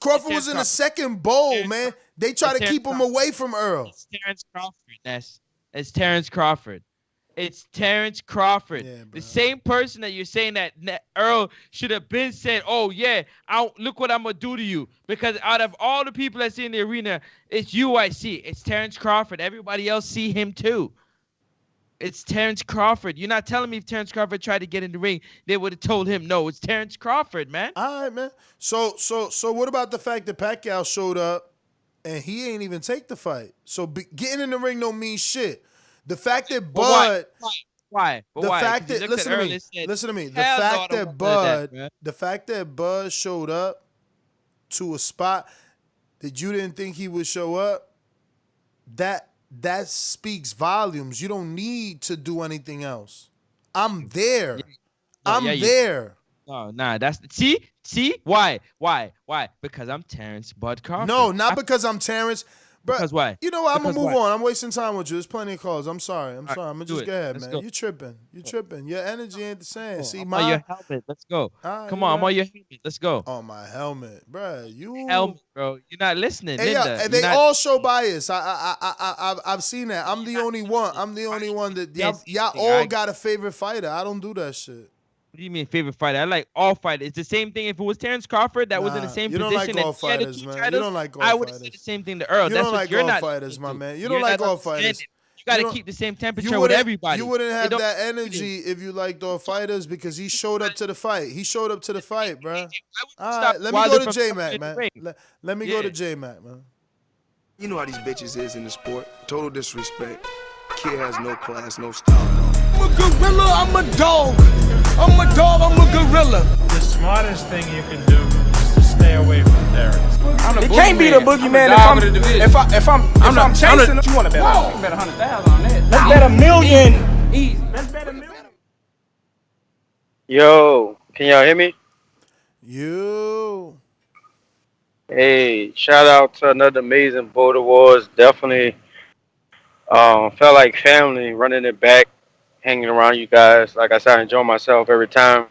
Crawford was in the second bowl, man. They try to keep him away from Earl. It's Terrence Crawford, Ness. It's Terrence Crawford. It's Terrence Crawford. Yeah, the same person that you're saying that Earl should have been said, oh, yeah, look what I'm going to do to you. Because out of all the people that's in the arena, it's you I see. It's Terrence Crawford. Everybody else see him too. It's Terrence Crawford. You're not telling me if Terrence Crawford tried to get in the ring, they would have told him no. It's Terrence Crawford, man. All right, man. So what about the fact that Pacquiao showed up and he ain't even take the fight? So getting in the ring don't mean shit. The fact that Bud, why? The fact that listen to me. The fact that Bud showed up to a spot that you didn't think he would show up, that speaks volumes. You don't need to do anything else. I'm there. I'm there. No, nah. That's see why? Because I'm Terrence Bud Crawford. No, not because I'm Terrence. Bro, because why? You know what? I'm going to move on. I'm wasting time with you. There's plenty of calls. I'm sorry. I'm going to just go ahead, man. You tripping. Your energy ain't the same. See, I'm on your helmet. Let's go. Come on, I'm on your helmet. Let's go. On my helmet. Bro, helmet, bro. You're not listening, Linda. They all show bias. I've seen that. I'm the only one. I'm the only one that y'all all got a favorite fighter. I don't do that shit. What do you mean favorite fighter? I like all fighters. It's the same thing. If it was Terrence Crawford that was in the same position, you don't like all fighters, man. You don't like all fighters. I would have said the same thing to Earl. You don't like all fighters, my man. You don't like all fighters. You got to keep the same temperature with everybody. You wouldn't have that energy if you liked all fighters because he showed up to the fight. He showed up to the fight, bro. All right, let me go to J-Mac, man. Let me go to J-Mac, man. You know how these bitches is in the sport. Total disrespect. Kid has no class, no style. a gorilla, I'm a dog. I'm a dog, I'm a gorilla. The smartest thing you can do is to stay away from Darius. It can't be the boogeyman if I'm chasing him. You want to bet? You bet 100,000 on that. Let's bet $1 million. Easy. Let's bet $1 million. Yo, can y'all hear me? You. Hey, shout out to another amazing Border Wars. Definitely felt like family running it back, hanging around you guys. Like I said, I enjoy myself every time.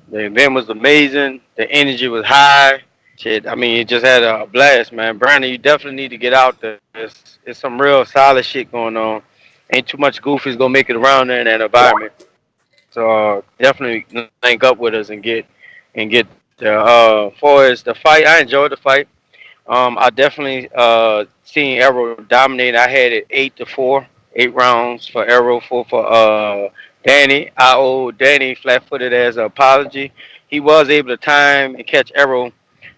The event was amazing. The energy was high. Shit, I mean, it just had a blast, man. Brandon, you definitely need to get out there. It's some real solid shit going on. Ain't too much goofies gonna make it around there in that environment. So definitely link up with us and get there. For as the fight, I enjoyed the fight. I definitely seen Errol dominate. I had it 8-4, 8 rounds for Errol, 4 for Danny. I owe Danny flat-footed as an apology. He was able to time and catch Errol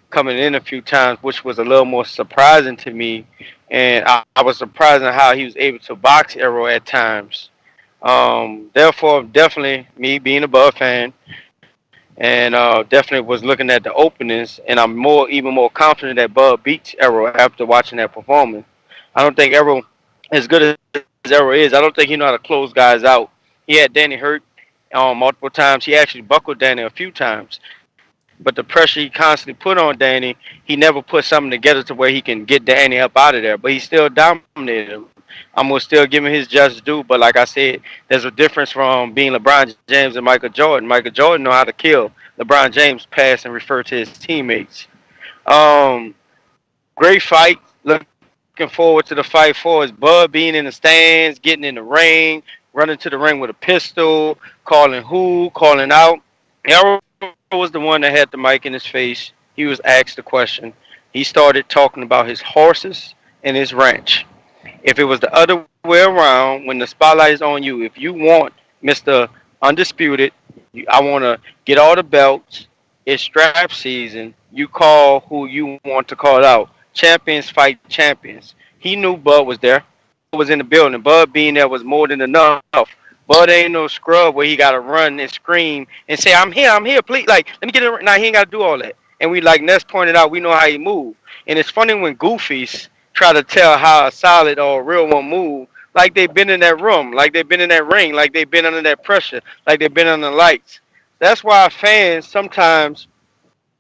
coming in a few times, which was a little more surprising to me. And I was surprised at how he was able to box Errol at times. Therefore, definitely me being a Bud fan, and definitely was looking at the openings, and I'm even more confident that Bud beats Errol after watching that performance. I don't think Errol, as good as Errol is, I don't think he know how to close guys out. He had Danny hurt multiple times. He actually buckled Danny a few times. But the pressure he constantly put on Danny, he never put something together to where he can get Danny up out of there. But he still dominated him. I'm going to still give him his just due. But like I said, there's a difference from being LeBron James and Michael Jordan. Michael Jordan know how to kill. LeBron James pass and refer to his teammates. Great fight. Looking forward to the fight for us. Bud being in the stands, getting in the ring, running to the ring with a pistol, calling out. Errol was the one that had the mic in his face. He was asked the question. He started talking about his horses and his ranch. If it was the other way around, when the spotlight is on you, if you want Mr. Undisputed, I want to get all the belts, it's strap season, you call who you want to call out. Champions fight champions. He knew Bud was there. Bud was in the building. Bud being there was more than enough. Bud ain't no scrub where he got to run and scream and say, I'm here, please. Like, let me get it. Nah, he ain't got to do all that. And we, like Ness pointed out, we know how he move. And it's funny when goofies try to tell how a solid or a real one move, like they've been in that room, like they've been in that ring, like they've been under that pressure, like they've been under the lights. That's why fans sometimes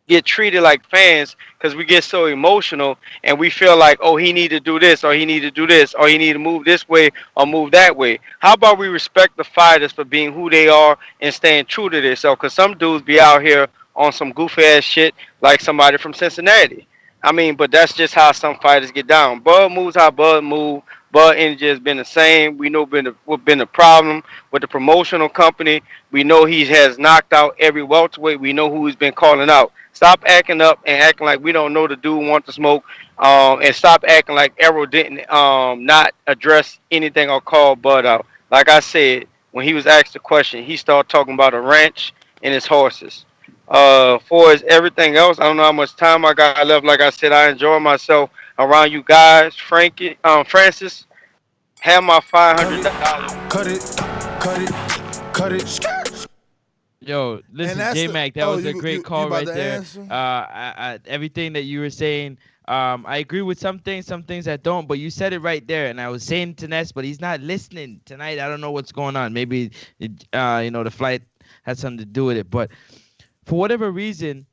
get treated like fans, because we get so emotional and we feel like, oh, he need to do this, or he need to do this, or he need to move this way or move that way. How about we respect the fighters for being who they are and staying true to themselves? Because some dudes be out here on some goofy ass shit like somebody from Cincinnati. I mean, but that's just how some fighters get down. Bud moves how Bud move. Bud energy has been the same. We know what's been the problem with the promotional company. We know he has knocked out every welterweight. We know who he's been calling out. Stop acting up and acting like we don't know the dude want to smoke. And stop acting like Errol didn't not address anything or call Bud out. Like I said, when he was asked the question, he started talking about a ranch and his horses. For as everything else, I don't know how much time I got left. Like I said, I enjoy myself around you guys. Francis, have my $500. Cut it. Yo, listen, J-Mac, that was a great call right there. Everything that you were saying, I agree with some things I don't, but you said it right there. And I was saying to Ness, but he's not listening tonight. I don't know what's going on. Maybe, the flight had something to do with it. But for whatever reason,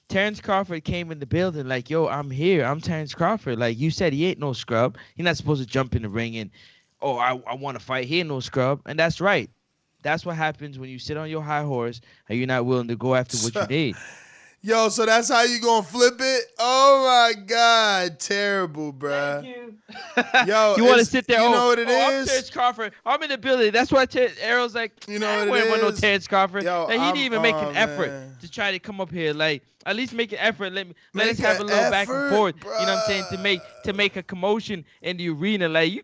Terrence Crawford came in the building like, yo, I'm here. I'm Terrence Crawford. Like you said, he ain't no scrub. He's not supposed to jump in the ring and, oh, I want to fight. He ain't no scrub. And that's right. That's what happens when you sit on your high horse and you're not willing to go after what you need. Yo, so that's how you gonna flip it? Oh my God, terrible, bruh. Thank you. Yo, you want to sit there? You know what it is? I'm Terrence Crawford. I'm in the building. That's why Errol's like, you know what I it want no is? Terrence Crawford. Yo, like, he didn't even make an effort man. to try to come up here. Like, at least make an effort. Let us have a little back and forth. Bruh. You know what I'm saying? To make a commotion in the arena. Like, you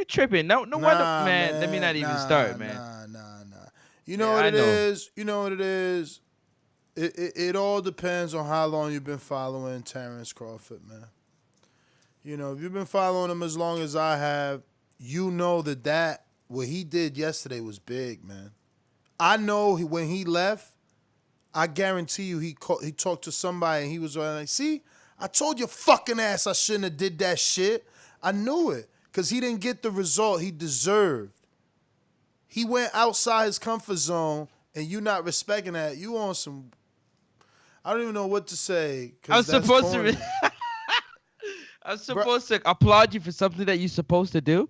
tripping? No wonder, man. Let me not even start, man. Nah. You know what it is? You know what it is? It all depends on how long you've been following Terrence Crawford, man. You know, if you've been following him as long as I have, you know that what he did yesterday was big, man. I know when he left, I guarantee you he talked to somebody and he was like, see, I told your fucking ass I shouldn't have did that shit. I knew it because he didn't get the result he deserved. He went outside his comfort zone and you not respecting that. You on some, I don't even know what to say. I'm supposed to applaud you for something that you're supposed to do.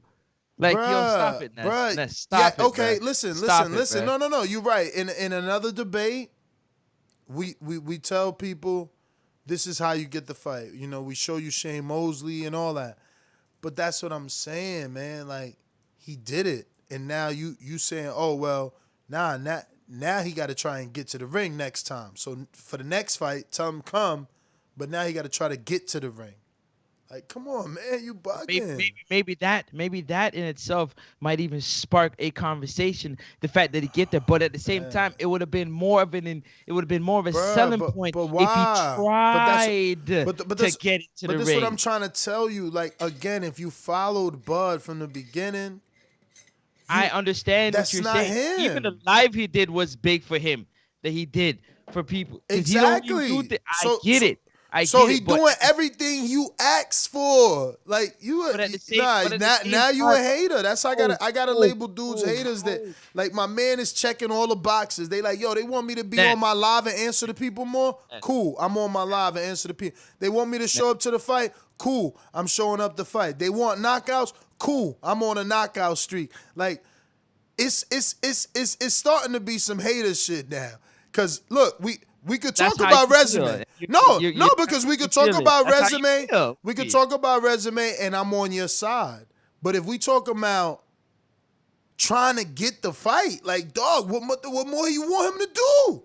Like, yo, stop it, Ness. Stop it. Okay, bro. listen. Bro. No. You're right. In another debate, we tell people this is how you get the fight. You know, we show you Shane Mosley and all that. But that's what I'm saying, man. Like, he did it. And now you saying, oh, well, now he got to try and get to the ring next time. So for the next fight, tell him come, but now he got to try to get to the ring. Like, come on, man, you bugging. Maybe that in itself might even spark a conversation. The fact that he get there, but at the same time, it would have been more of a selling point if he tried to get into the ring. But this is what I'm trying to tell you. Like, again, if you followed Bud from the beginning, I understand what you're saying. Him. Even the live he did was big for him. That he did for people. Exactly. I get it. So he doing everything you asked for. Like you, now you a hater. That's how I gotta label dudes haters. That like my man is checking all the boxes. They like, yo, they want me to be on my live and answer the people more. Cool, I'm on my live and answer the people. They want me to show up to the fight. Cool, I'm showing up to fight. They want knockouts. Cool, I'm on a knockout streak. Like it's starting to be some hater shit now. Cause look, we could talk about resume. Because we could talk about resume. We could talk about resume, and I'm on your side. But if we talk about trying to get the fight, like, dog, what more you want him to do?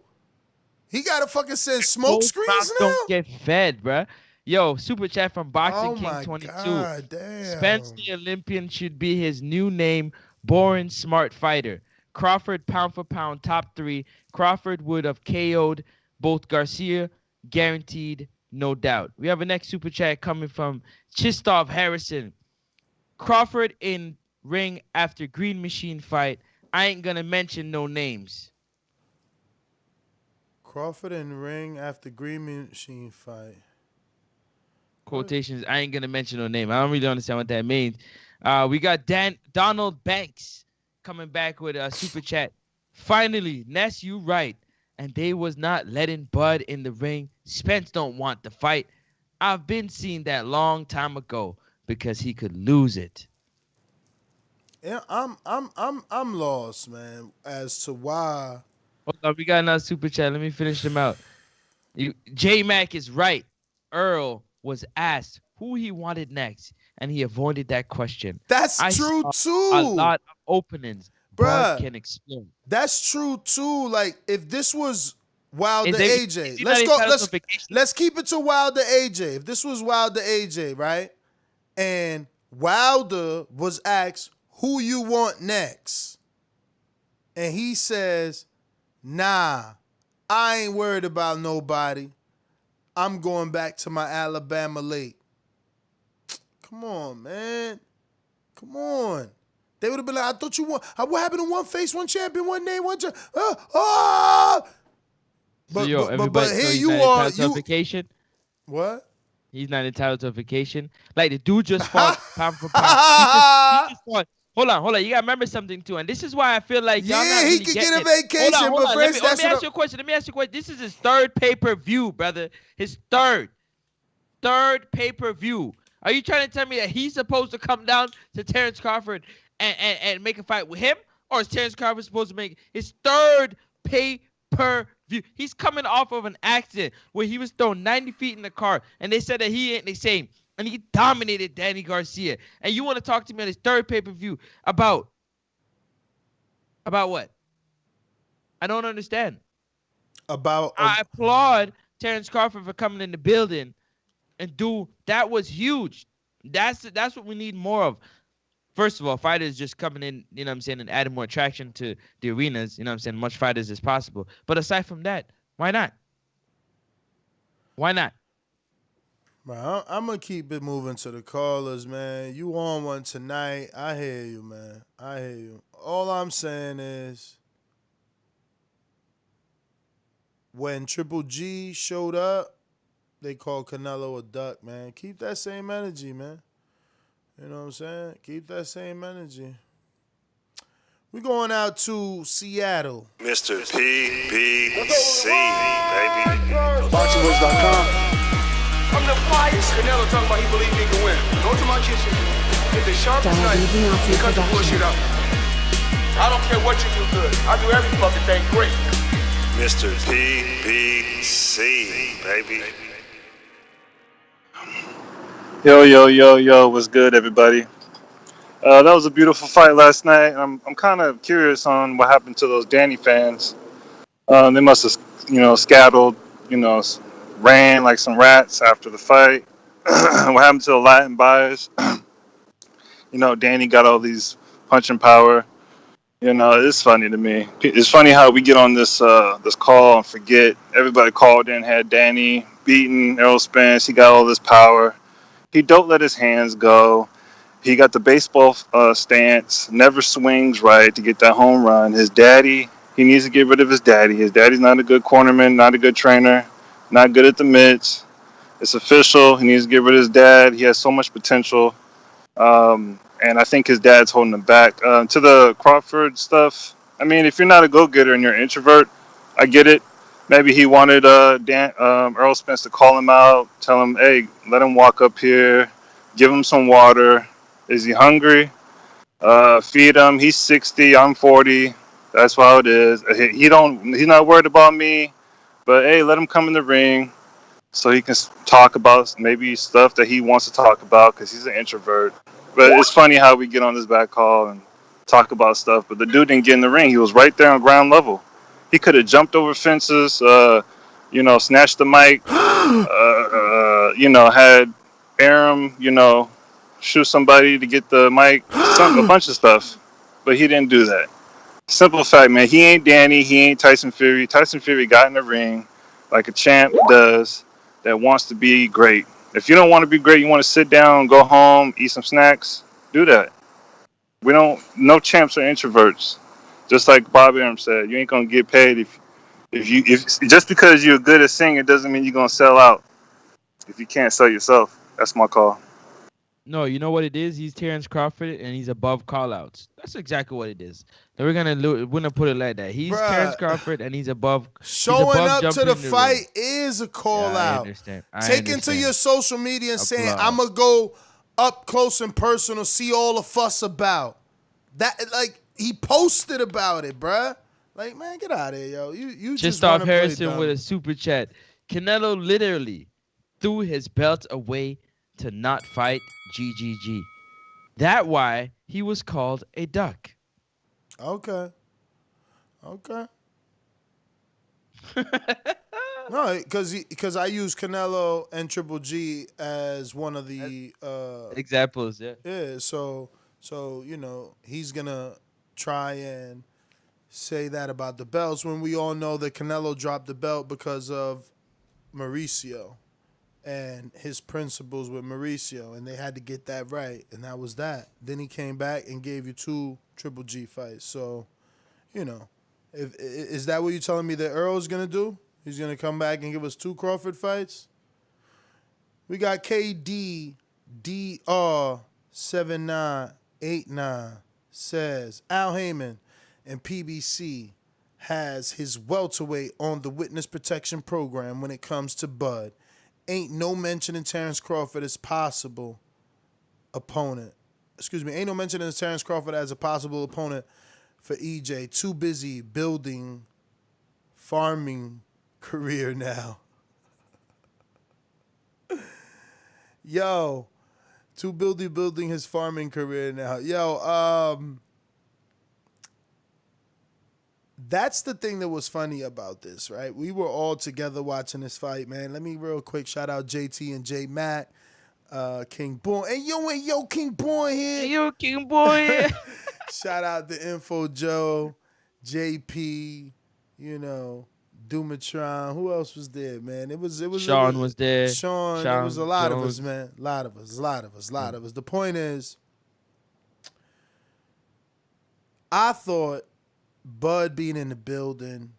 He got to fucking send smoke screens now? Don't get fed, bruh. Yo, super chat from Boxing King 22. God, damn. Spence the Olympian should be his new name, boring smart fighter. Crawford pound for pound top 3. Crawford would have KO'd both Garcia, guaranteed, no doubt. We have a next super chat coming from Chistov Harrison. Crawford in ring after Green Machine fight. I ain't gonna mention no names. Crawford in ring after Green Machine fight. Quotations, I ain't gonna mention no name. I don't really understand what that means. We got Donald Banks coming back with a super chat. Finally, Ness, you right. And they was not letting Bud in the ring. Spence don't want the fight. I've been seeing that long time ago because he could lose it. Yeah, I'm lost, man, as to why. Hold on, we got another super chat. Let me finish them out. J Mac is right. Earl was asked who he wanted next, and he avoided that question. That's true too. A lot of openings. Bruh, can explain. That's true too. Like if this was Wilder AJ, let's keep it to Wilder AJ. If this was Wilder AJ, right? And Wilder was asked who you want next, and he says, "Nah, I ain't worried about nobody. I'm going back to my Alabama late." Come on, man. Come on. They would have been like, I thought you won. What happened to one face, one champion, one name, one champion? But here you are. Vacation? What? He's not entitled to a vacation. Like the dude just fought pound for pound. He just fought. Hold on. You gotta remember something too, and this is why I feel like y'all not really he could get a vacation. Hold on. But let me ask you a question. This is his third pay-per-view, brother. His third pay-per-view. Are you trying to tell me that he's supposed to come down to Terrence Crawford and make a fight with him? Or is Terrence Crawford supposed to make his third pay-per-view? He's coming off of an accident where he was thrown 90 feet in the car, and they said that he ain't the same. And he dominated Danny Garcia. And you want to talk to me on his third pay-per-view about what? I don't understand. I applaud Terrence Crawford for coming in the building and that was huge. That's what we need more of. First of all, fighters just coming in, you know what I'm saying, and adding more attraction to the arenas, you know what I'm saying, much fighters as possible. But aside from that, why not? Why not? Bro, I'm gonna keep it moving to the callers, man. You on one tonight? I hear you, man. I hear you. All I'm saying is, when Triple G showed up, they called Canelo a duck, man. Keep that same energy, man. You know what I'm saying? Keep that same energy. We going out to Seattle. Mr. PBC, baby. BoxingVoice.com. I'm the flyest. Canelo talking about he believe he can win. Go to my kitchen, get the sharpest knife, and cut the bullshit out. I don't care what you do good. I do every fucking thing great. Mr. PBC, baby. Yo, what's good, everybody? That was a beautiful fight last night. I'm kind of curious on what happened to those Danny fans. They must have, scattered, ran like some rats after the fight. What happened to the Latin buyers? Danny got all these punching power. It's funny to me. It's funny how we get on this call and forget everybody called in, had Danny beaten, Errol Spence. He got all this power. He don't let his hands go. He got the baseball stance, never swings right to get that home run. His daddy, he needs to get rid of his daddy. His daddy's not a good cornerman, not a good trainer, not good at the mitts. It's official. He needs to get rid of his dad. He has so much potential. And I think his dad's holding him back. To the Crawford stuff, I mean, if you're not a go-getter and you're an introvert, I get it. Maybe he wanted Errol Spence to call him out, tell him, hey, let him walk up here, give him some water. Is he hungry? Feed him. He's 60, I'm 40. That's how it is. He's not worried about me, but hey, let him come in the ring so he can talk about maybe stuff that he wants to talk about because he's an introvert. But it's funny how we get on this back call and talk about stuff, but the dude didn't get in the ring. He was right there on ground level. He could have jumped over fences, snatched the mic, had Aram, shoot somebody to get the mic, a bunch of stuff. But he didn't do that. Simple fact, man, he ain't Danny, he ain't Tyson Fury. Tyson Fury got in the ring like a champ does that wants to be great. If you don't want to be great, you want to sit down, go home, eat some snacks, do that. No champs are introverts. Just like Bob Arum said, you ain't gonna get paid if just because you're good at singing doesn't mean you're gonna sell out. If you can't sell yourself, that's my call. No, you know what it is? He's Terrence Crawford and he's above callouts. That's exactly what it is. We're gonna put it like that. He's Terrence Crawford and he's above. Showing above up to the fight is a call out. I understand. Taking to your social media and saying, I'm gonna go up close and personal, see all the fuss about that. Like, he posted about it, bruh. Like, man, get out of here, yo. You just off Harrison with a super chat. Canelo literally threw his belt away to not fight GGG. That why he was called a duck. Okay. No, because I use Canelo and Triple G as one of the examples. Yeah. Yeah. So he's gonna try and say that about the belts when we all know that Canelo dropped the belt because of Mauricio and his principles with Mauricio, and they had to get that right, and that was that. Then he came back and gave you 2 Triple G fights. So, is that what you're telling me that Earl's gonna do? He's gonna come back and give us 2 Crawford fights? We got KDDR7989 says Al Heyman and PBC has his welterweight on the witness protection program when it comes to Bud. Ain't no mention in Terrence Crawford as possible opponent. Ain't no mention in Terrence Crawford as a possible opponent for EJ. Too busy building farming career now. Yo, too busy building his farming career now. Yo, that's the thing that was funny about this, right? We were all together watching this fight, man. Let me real quick shout out JT and J Mac, King Boy. Hey, yo, King Boy here. Hey, yo, King Boy here. Shout out to Info Joe, JP, Dumatron. Who else was there, man? It was Sean was there. Sean. It was a lot of us, man. A lot of us. The point is, I thought Bud being in the building,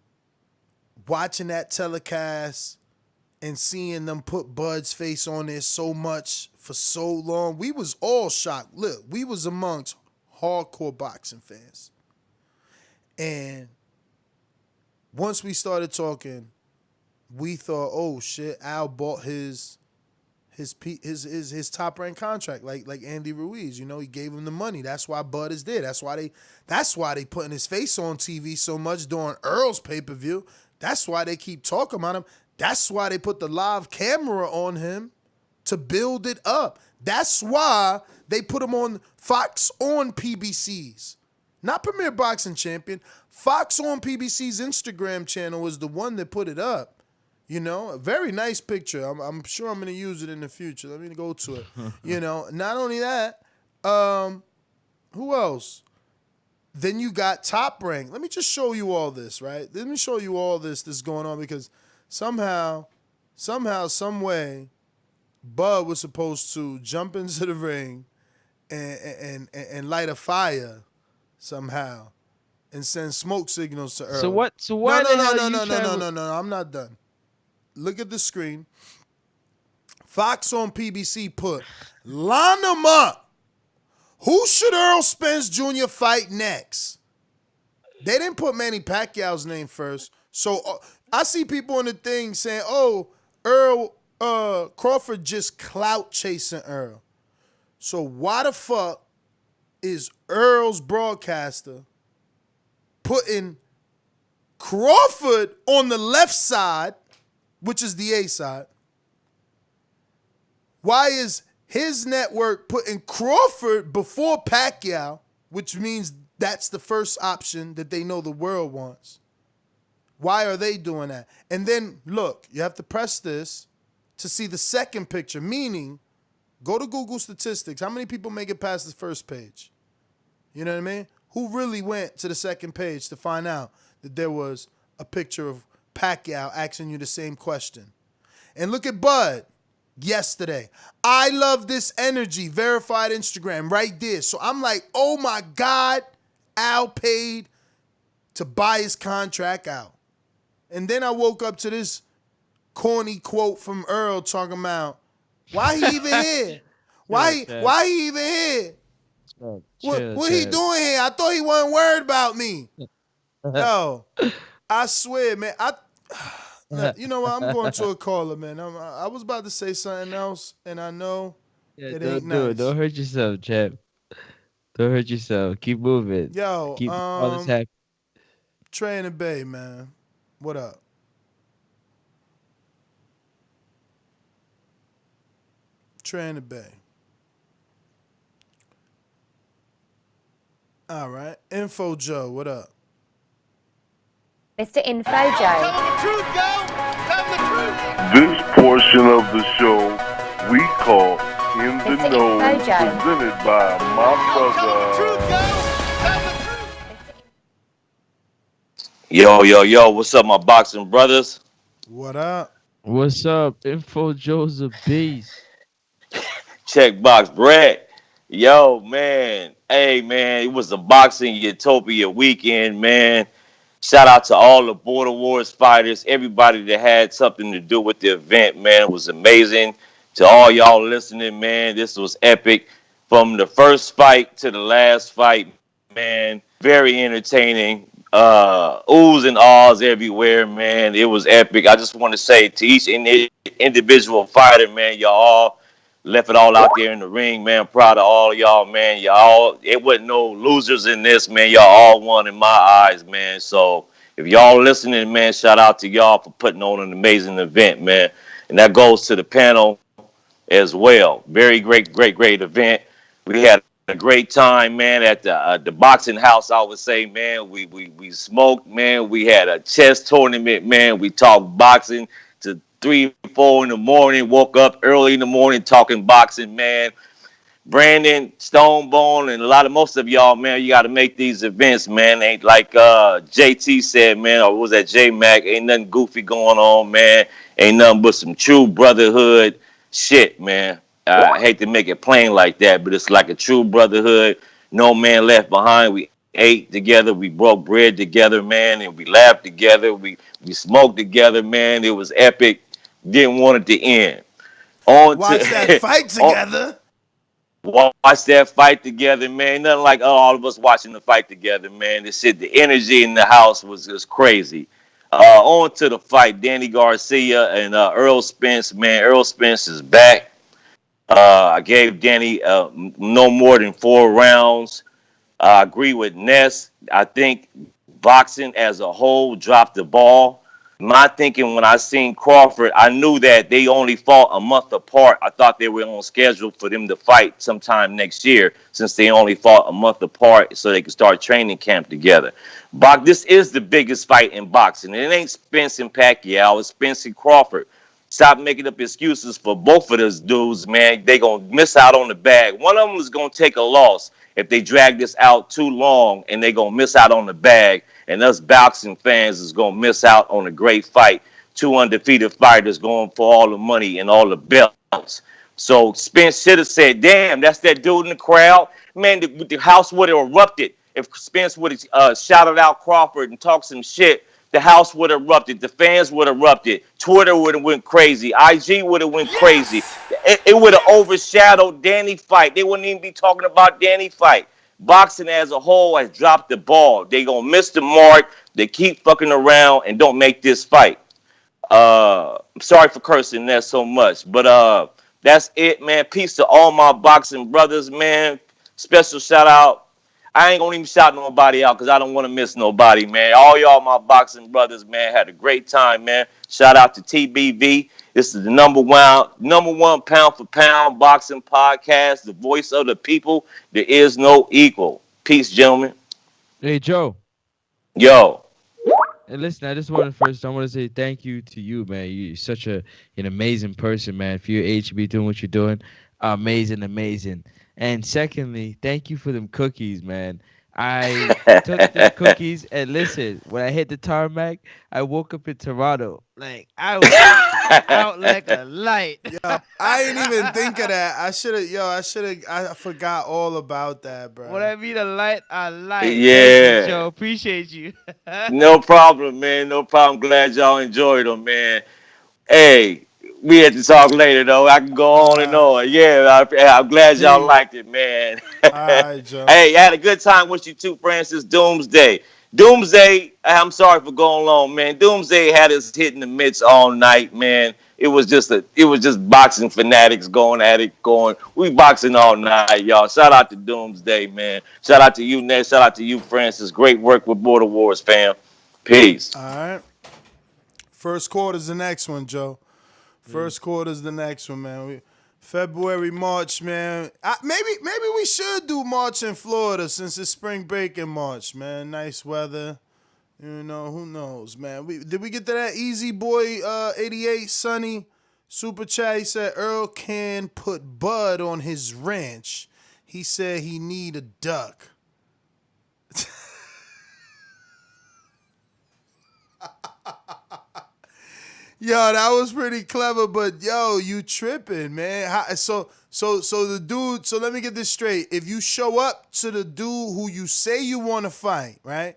watching that telecast, and seeing them put Bud's face on there so much for so long, we was all shocked. Look, we was amongst hardcore boxing fans, and once we started talking, we thought, oh shit, Al bought his top rank contract like Andy Ruiz. You know, he gave him the money. That's why Bud is there. That's why they putting his face on TV so much during Earl's pay-per-view. That's why they keep talking about him. That's why they put the live camera on him to build it up. That's why they put him on Fox on PBC's. Not Premier Boxing Champion. Fox on PBC's Instagram channel was the one that put it up. You know, a very nice picture. I'm sure I'm going to use it in the future. Let me go to it. You know, not only that, who else? Then you got Top Rank. Let me just show you all this, right? Let me show you all this that's going on, because somehow, some way, Bud was supposed to jump into the ring and light a fire somehow and send smoke signals to Earl. So what? No. I'm not done. Look at the screen. Fox on PBC put, line them up. Who should Errol Spence Jr. fight next? They didn't put Manny Pacquiao's name first. So I see people in the thing saying, oh, Crawford just clout chasing Earl. So why the fuck is Earl's broadcaster putting Crawford on the left side, which is the A side? Why is his network putting Crawford before Pacquiao, which means that's the first option that they know the world wants? Why are they doing that? And then, look, you have to press this to see the second picture, meaning go to Google Statistics. How many people make it past the first page? You know what I mean? Who really went to the second page to find out that there was a picture of Pacquiao asking you the same question? And look at Bud yesterday. I love this energy, verified Instagram right there. So I'm like, oh my God, Al paid to buy his contract out. And then I woke up to this corny quote from Earl talking about, why he even here? Why he even here? What he doing here? I thought he wasn't worried about me. Yo, I swear, man. You know what? I'm going to a caller, man. I was about to say something else, and I know it ain't nice. Don't hurt yourself, chap. Don't hurt yourself. Keep moving. Yo, keep all this happy. Trey in the Bay, man. What up? Trey in the Bay. All right. Info Joe, what up? Mr. Info Joe. This portion of the show we call In the Mr. Know, Info Joe. presented by my brother. Yo, what's up, my boxing brothers? What up? What's up? Info Joe's a beast. Check box, Brad. Yo, man. Hey, man, it was a boxing utopia weekend, man. Shout out to all the Border Wars fighters, everybody that had something to do with the event, man. It was amazing. To all y'all listening, man, this was epic. From the first fight to the last fight, man, very entertaining. Oohs and ahs everywhere, man. It was epic. I just want to say to each individual fighter, man, y'all all left it all out there in the ring, man. Proud of all of y'all, man. Y'all, it wasn't no losers in this, man. Y'all all won in my eyes, man. So if y'all listening, man, shout out to y'all for putting on an amazing event, man. And that goes to the panel as well. Very great event. We had a great time, man, at the boxing house, I would say, man. We smoked, man. We had a chess tournament, man. We talked boxing to 3, 4 in the morning. Woke up early in the morning talking boxing, man. Brandon, Stonebone, and most of y'all, man, you got to make these events, man. Ain't like JT said, man, or was that J Mac? Ain't nothing goofy going on, man. Ain't nothing but some true brotherhood shit, man. I hate to make it plain like that, but it's like a true brotherhood. No man left behind. We ate together, we broke bread together, man, and we laughed together. We smoked together, man. It was epic. Didn't want it to end. Watch that fight together. Watch that fight together, man. Nothing like all of us watching the fight together, man. This shit, the energy in the house was just crazy. On to the fight, Danny Garcia and Errol Spence, man. Errol Spence is back. I gave Danny no more than 4 rounds. I agree with Ness. I think boxing as a whole dropped the ball. My thinking when I seen Crawford, I knew that they only fought a month apart. I thought they were on schedule for them to fight sometime next year since they only fought a month apart so they could start training camp together. This is the biggest fight in boxing. It ain't Spence and Pacquiao. It's Spence and Crawford. Stop making up excuses for both of those dudes, man. They going to miss out on the bag. One of them is going to take a loss if they drag this out too long, and they going to miss out on the bag. And us boxing fans is going to miss out on a great fight. 2 undefeated fighters going for all the money and all the belts. So Spence should have said, damn, that's that dude in the crowd. Man, the house would have erupted if Spence would have shouted out Crawford and talked some shit. The house would have erupted. The fans would have erupted. Twitter would have went crazy. IG would have went crazy. It would have overshadowed Danny fight. They wouldn't even be talking about Danny fight. Boxing as a whole has dropped the ball. They gonna miss the mark. They keep fucking around and don't make this fight. I'm sorry for cursing that so much, but that's it, man. Peace to all my boxing brothers, man. Special shout out. I ain't gonna even shout nobody out because I don't want to miss nobody, man. All y'all my boxing brothers, man, had a great time, man. Shout out to TBV. This is the number one pound for pound boxing podcast, the voice of the people. There is no equal. Peace, gentlemen. Hey, Joe. Yo. Hey, listen, I want to say thank you to you, man. You're such an amazing person, man. For your age to be doing what you're doing, amazing. And secondly, thank you for them cookies, man. I took the cookies, and listen, when I hit the tarmac, I woke up in Toronto. Like, I was out like a light. Yo, I didn't even think of that. I forgot all about that, bro. When I mean a light, I light. Yeah. Thank you, Joe. Appreciate you. No problem, man. No problem. Glad y'all enjoyed them, man. Hey, we had to talk later, though. I can go on and on. Yeah, I'm glad y'all liked it, man. All right, Joe. Hey, I had a good time with you too, Francis. Doomsday, I'm sorry for going long, man. Doomsday had us hitting the mitts all night, man. It was just boxing fanatics going at it, we boxing all night, y'all. Shout out to Doomsday, man. Shout out to you, Ned. Shout out to you, Francis. Great work with Border Wars, fam. Peace. All right. First quarter's the next one, Joe. First quarter's the next one, man. February, March, man. Maybe we should do March in Florida since it's spring break in March, man. Nice weather. You know, who knows, man. Did we get to that Easy Boy 88 Sunny super chat? He said Earl can put Bud on his ranch. He said he need a duck. Yo, that was pretty clever, but yo, you tripping, man. So the dude, so let me get this straight. If you show up to the dude who you say you want to fight, right?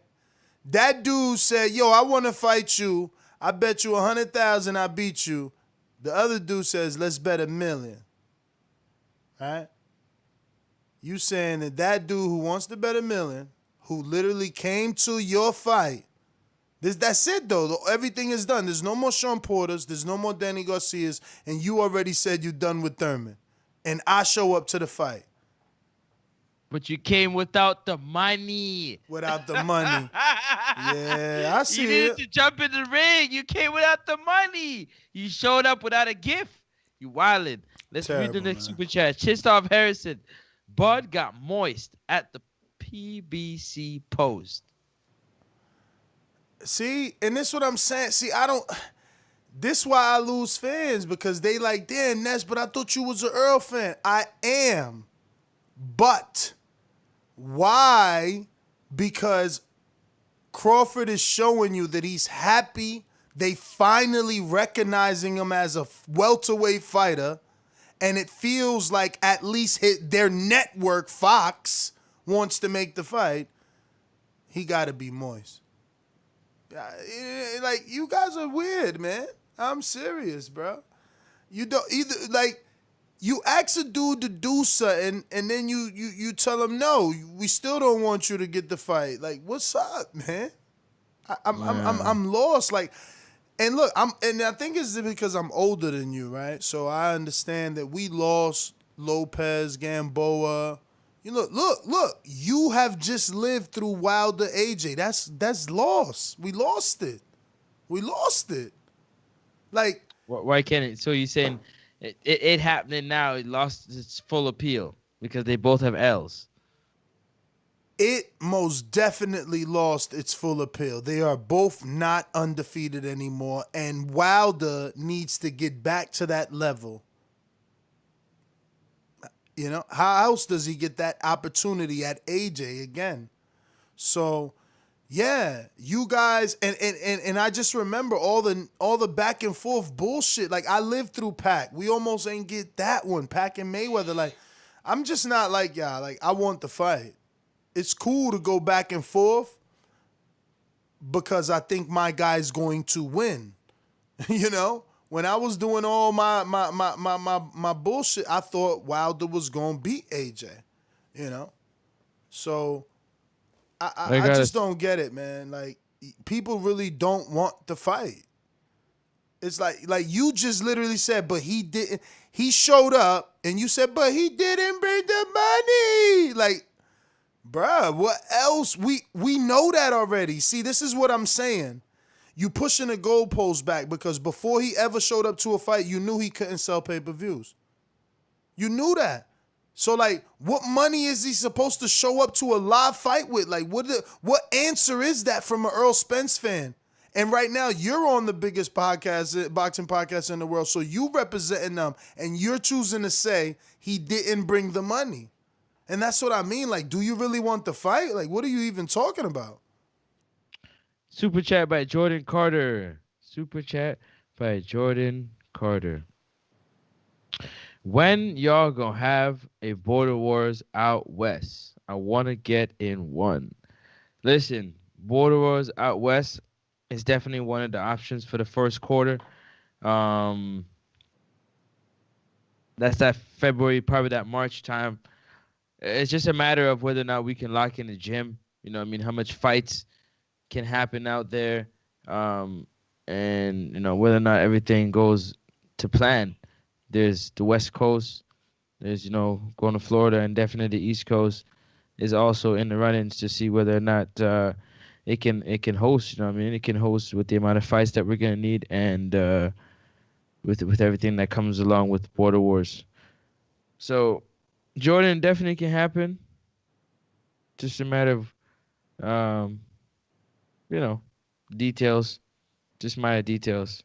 That dude said, yo, I want to fight you. I bet you 100,000 I beat you. The other dude says, let's bet $1 million. Right? You saying that dude who wants to bet $1 million, who literally came to your fight, that's it, though. Everything is done. There's no more Sean Porters. There's no more Danny Garcias. And you already said you're done with Thurman. And I show up to the fight. But you came without the money. Without the money. Yeah, I see you needed to jump in the ring. You came without the money. You showed up without a gift. You wildin'. Let's read the next super chat. Chistoff Harrison. Bud got moist at the PBC post. See, and this is what I'm saying. See, this why I lose fans, because they like, damn, Ness, but I thought you was an Earl fan. I am. But why? Because Crawford is showing you that he's happy. They finally recognizing him as a welterweight fighter. And it feels like at least their network, Fox, wants to make the fight. He got to be moist. Like, you guys are weird, man. I'm serious, bro. You don't either, like, you ask a dude to do something, and then you tell him no. We still don't want you to get the fight. Like, what's up, man? I'm lost. Like, and look, I think it's because I'm older than you, right? So I understand that we lost Lopez, Gamboa. You look. You have just lived through Wilder, AJ. That's lost. We lost it. Like, why can't it? So you're saying it happening now? It lost its full appeal because they both have L's. It most definitely lost its full appeal. They are both not undefeated anymore, and Wilder needs to get back to that level. You know, how else does he get that opportunity at AJ again? So, yeah, you guys, and I just remember all the back and forth bullshit. Like, I lived through Pac. We almost ain't get that one, Pac and Mayweather. Like, I'm just not like y'all. Like, I want the fight. It's cool to go back and forth because I think my guy's going to win. You know, when I was doing all my bullshit, I thought Wilder was gonna beat AJ. You know, so I just don't get it, man. Like, people really don't want the fight. It's like you just literally said, but he didn't. He showed up, and you said, but he didn't bring the money. Like, bruh, what else? We know that already. See, this is what I'm saying. You pushing the goalpost back because before he ever showed up to a fight, you knew he couldn't sell pay-per-views. You knew that. So, like, what money is he supposed to show up to a live fight with? Like, what answer is that from an Errol Spence fan? And right now, you're on the biggest boxing podcast in the world, so you representing them, and you're choosing to say he didn't bring the money. And that's what I mean. Like, do you really want the fight? Like, what are you even talking about? Super chat by Jordan Carter. When y'all gonna have a Border Wars out west? I want to get in one. Listen, Border Wars out west is definitely one of the options for the first quarter. That's that February, probably that March time. It's just a matter of whether or not we can lock in the gym. You know what I mean? How much fights can happen out there. And, you know, whether or not everything goes to plan. There's the West Coast. There's, you know, going to Florida, and definitely the East Coast is also in the run-ins to see whether or not it can host. You know what I mean? It can host with the amount of fights that we're going to need and with everything that comes along with Border Wars. So, Jordan definitely can happen. Just a matter of, you know, details. Just my details.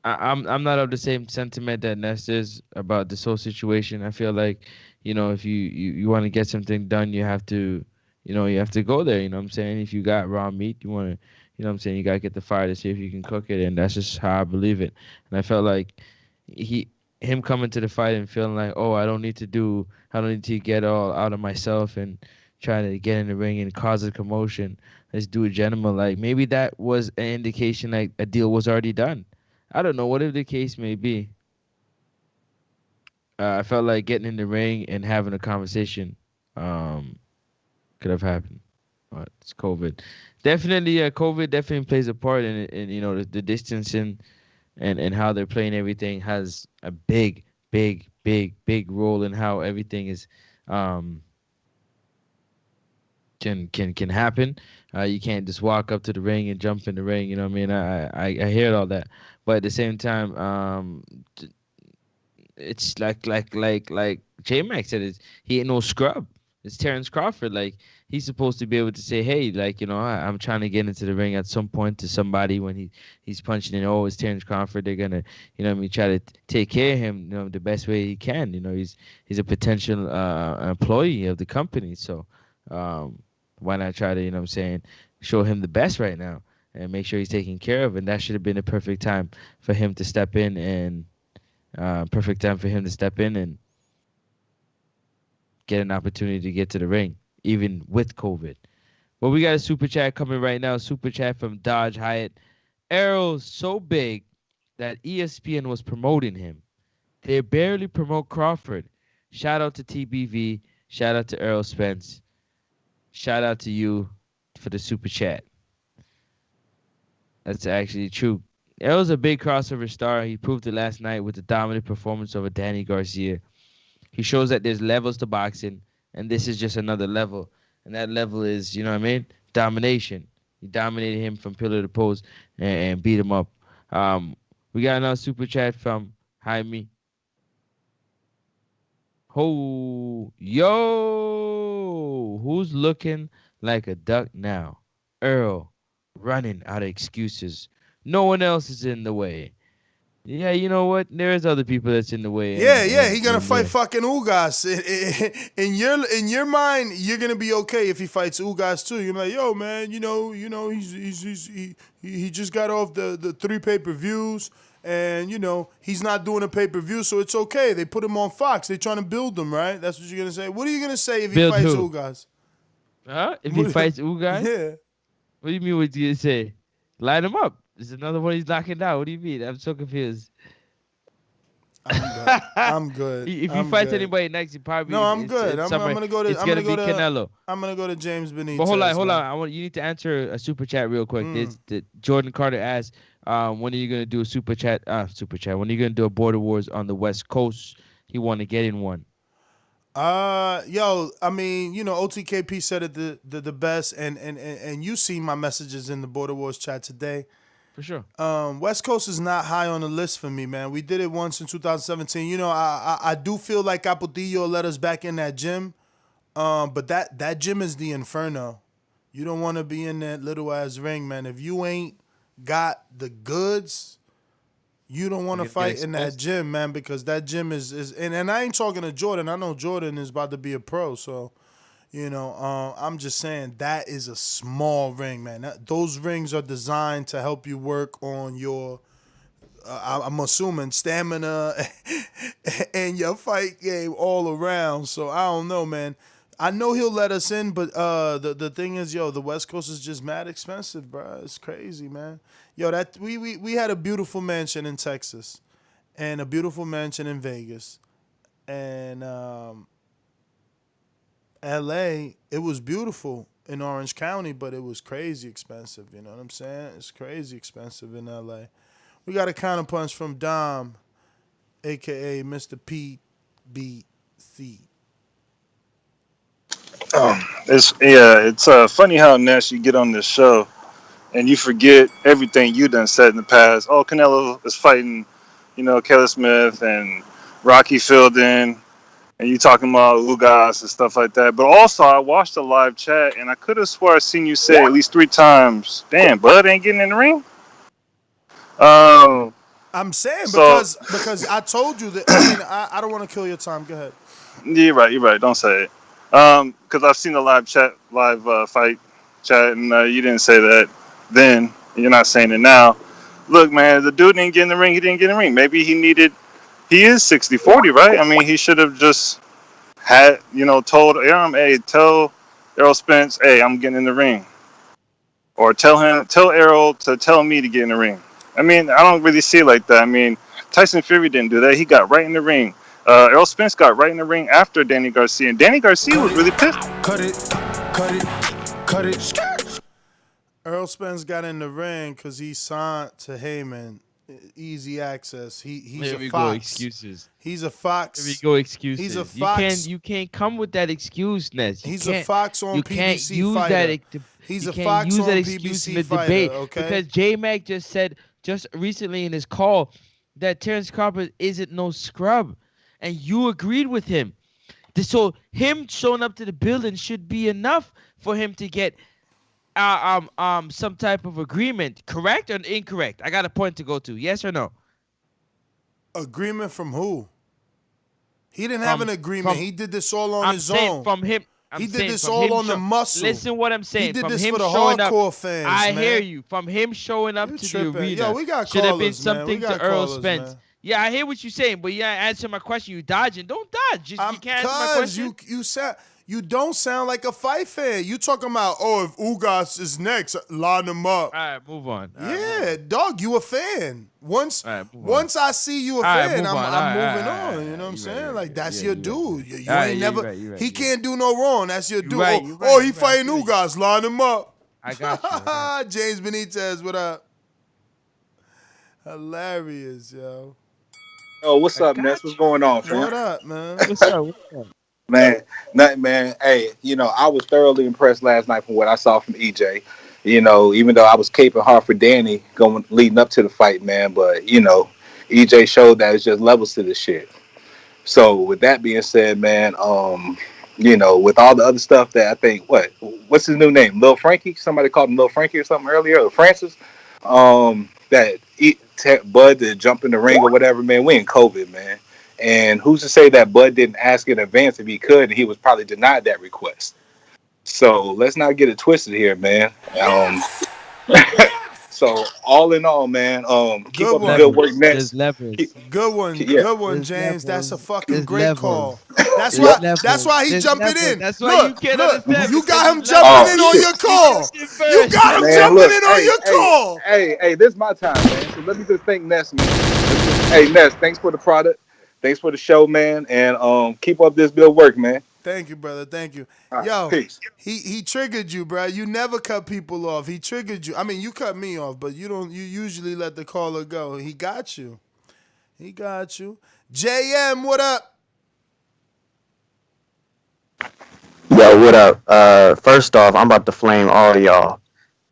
I'm not of the same sentiment that Ness is about this whole situation. I feel like, you know, if you want to get something done, you have to, you know, you have to go there. You know what I'm saying? If you got raw meat, you want to, you know what I'm saying, you got to get the fire to see if you can cook it. And that's just how I believe it. And I felt like him coming to the fight and feeling like, oh, I don't need to get all out of myself and trying to get in the ring and cause a commotion. Let's do a gentleman. Like, maybe that was an indication like a deal was already done. I don't know, whatever the case may be. I felt like getting in the ring and having a conversation could have happened. But it's COVID. Definitely, COVID definitely plays a part in it. And, you know, the distancing and how they're playing everything has a big role in how everything is can happen. You can't just walk up to the ring and jump in the ring. You know what I mean? I hear all that, but at the same time, it's like J Max said, he ain't no scrub. It's Terrence Crawford. Like, he's supposed to be able to say, hey, like, I'm trying to get into the ring at some point to somebody when he's punching in. Oh, it's Terrence Crawford. They're gonna, try to take care of him, the best way he can. He's a potential employee of the company. So why not try to, show him the best right now and make sure he's taken care of. And that should have been a perfect time for him to step in and get an opportunity to get to the ring, even with COVID. Well, we got a super chat coming right now. Super chat from Dodge Hyatt. Errol's so big that ESPN was promoting him. They barely promote Crawford. Shout out to TBV. Shout out to Errol Spence. Shout out to you for the super chat. That's actually true. Errol's a big crossover star. He proved it last night with the dominant performance over Danny Garcia. He shows that there's levels to boxing, and this is just another level. And that level is, domination. He dominated him from pillar to post and beat him up. We got another super chat from Jaime. Who's looking like a duck now? Earl, running out of excuses. No one else is in the way. Yeah, you know what? There's other people that's in the way. Yeah, he gonna fight fucking Ugas. In your mind, you're gonna be okay if he fights Ugas too. You're like, yo, man, he just got off the 3 pay-per-views, and he's not doing a pay-per-view, so it's okay. They put him on Fox. They trying to build him, right? That's what you're gonna say. What are you gonna say if he fights Ugas? Huh? If he fights Ugas? Yeah. What do you mean? What you gonna say? Light him up. There's another one he's knocking down. What do you mean? I'm so confused. I'm good. If he fights anybody next, he probably I'm good. I'm gonna go to. It's gonna be Canelo. I'm gonna go to James Benitez. But hold on. You need to answer a super chat real quick. Jordan Carter asked, when are you gonna do a super chat? When are you gonna do a Border Wars on the West Coast? He want to get in one. OTKP said it the best, and you see my messages in the Border Wars chat today. For sure. West Coast is not high on the list for me, man. We did it once in 2017. I do feel like Capotillo let us back in that gym, but that gym is the inferno. You don't want to be in that little ass ring, man. If you ain't got the goods, you don't want to fight in that gym, man, because that gym is and I ain't talking to Jordan. I know Jordan is about to be a pro, so I'm just saying that is a small ring, man. Those rings are designed to help you work on your, I'm assuming, stamina and your fight game all around. So I don't know, man. I know he'll let us in, but the thing is, the West Coast is just mad expensive, bro. It's crazy, man. That we had a beautiful mansion in Texas and a beautiful mansion in Vegas. And LA, it was beautiful in Orange County, but it was crazy expensive. You know what I'm saying? It's crazy expensive in LA. We got a counterpunch from Dom, aka Mr. PBC. It's funny how Ness you get on this show and you forget everything you done said in the past. Oh, Canelo is fighting, Kelly Smith and Rocky Fielding. And you talking about Ugas and stuff like that. But also, I watched the live chat, and I could have swore I seen you say at least 3 times, damn, Bud ain't getting in the ring? I'm saying because I told you that, I don't want to kill your time. Go ahead. You're right. Don't say it. Because I've seen the live fight chat, and you didn't say that then. You're not saying it now. Look, man, the dude didn't get in the ring. He didn't get in the ring. Maybe he is 60-40, right? I mean, he should have just told Aaron, hey, tell Errol Spence, hey, I'm getting in the ring. Or tell Errol to tell me to get in the ring. I mean, I don't really see it like that. I mean, Tyson Fury didn't do that. He got right in the ring. Errol Spence got right in the ring after Danny Garcia. And Danny Garcia was really pissed. Cut it. Errol Spence got in the ring because he signed to Heyman. Easy access. He's a fox. Go excuses. He's a fox. There we go excuses. He's a fox. You can't come with that excuse, Ness. He's a fox on PBC fighter. He's a fox use on that excuse PBC in the fighter. Debate okay. Because J-Mac just said recently in his call that Terrence Crawford isn't no scrub, and you agreed with him. So him showing up to the building should be enough for him to get some type of agreement. Correct or incorrect? I got a point to go to. Yes or no? Agreement from who? He didn't have an agreement. He did this all on his own. From him. He did this all on the muscle. Listen what I'm saying. He did from this him for the showing hardcore up, fans, I man. hear you. From him showing up to the arena. Yo, we got should have been callers, man. something We got to Errol callers, Spence. man. Yeah, I hear what you're saying, but you answer my question. You dodging. Don't dodge. You can't answer my question. You don't sound like a fight fan. You talking about, if Ugas is next, line him up. All right, move on. Dog, you a fan. Once I see you a fan, I'm moving on. You know what I'm saying? Like, that's your dude. You ain't never. He can't do no wrong. That's your dude. He fighting Ugas. Line him up. I got you. James Benitez, what up? Hilarious, yo. Oh, what's up, Ness? What's going on, fam? What up, man? What's up? Man, nothing, man. Hey, I was thoroughly impressed last night from what I saw from EJ. Even though I was caping hard for Danny leading up to the fight, man, but EJ showed that it's just levels to this shit. So with that being said, man, with all the other stuff that I think, what's his new name? Lil Frankie? Somebody called him Lil Frankie or something earlier, or Francis. Bud to jump in the ring or whatever, man. We in COVID, man. And who's to say that Bud didn't ask in advance if he could, and he was probably denied that request. So let's not get it twisted here, man. So all in all, man, keep up the good work, Ness. Good one, James. That's a fucking great call. That's why he jumping in. That's why you can't understand. You got him jumping in on your call. You got him jumping in on your call. Hey, this is my time, man. So let me just thank Ness, man. Hey, Ness, thanks for the product. Thanks for the show, man. And keep up this good work, man. Thank you, brother. Thank you. Right, yo, peace. He triggered you, bro. You never cut people off. He triggered you. I mean, you cut me off, but you don't. You usually let the caller go. He got you. He got you. JM, what up? Yo, what up? First off, I'm about to flame all y'all.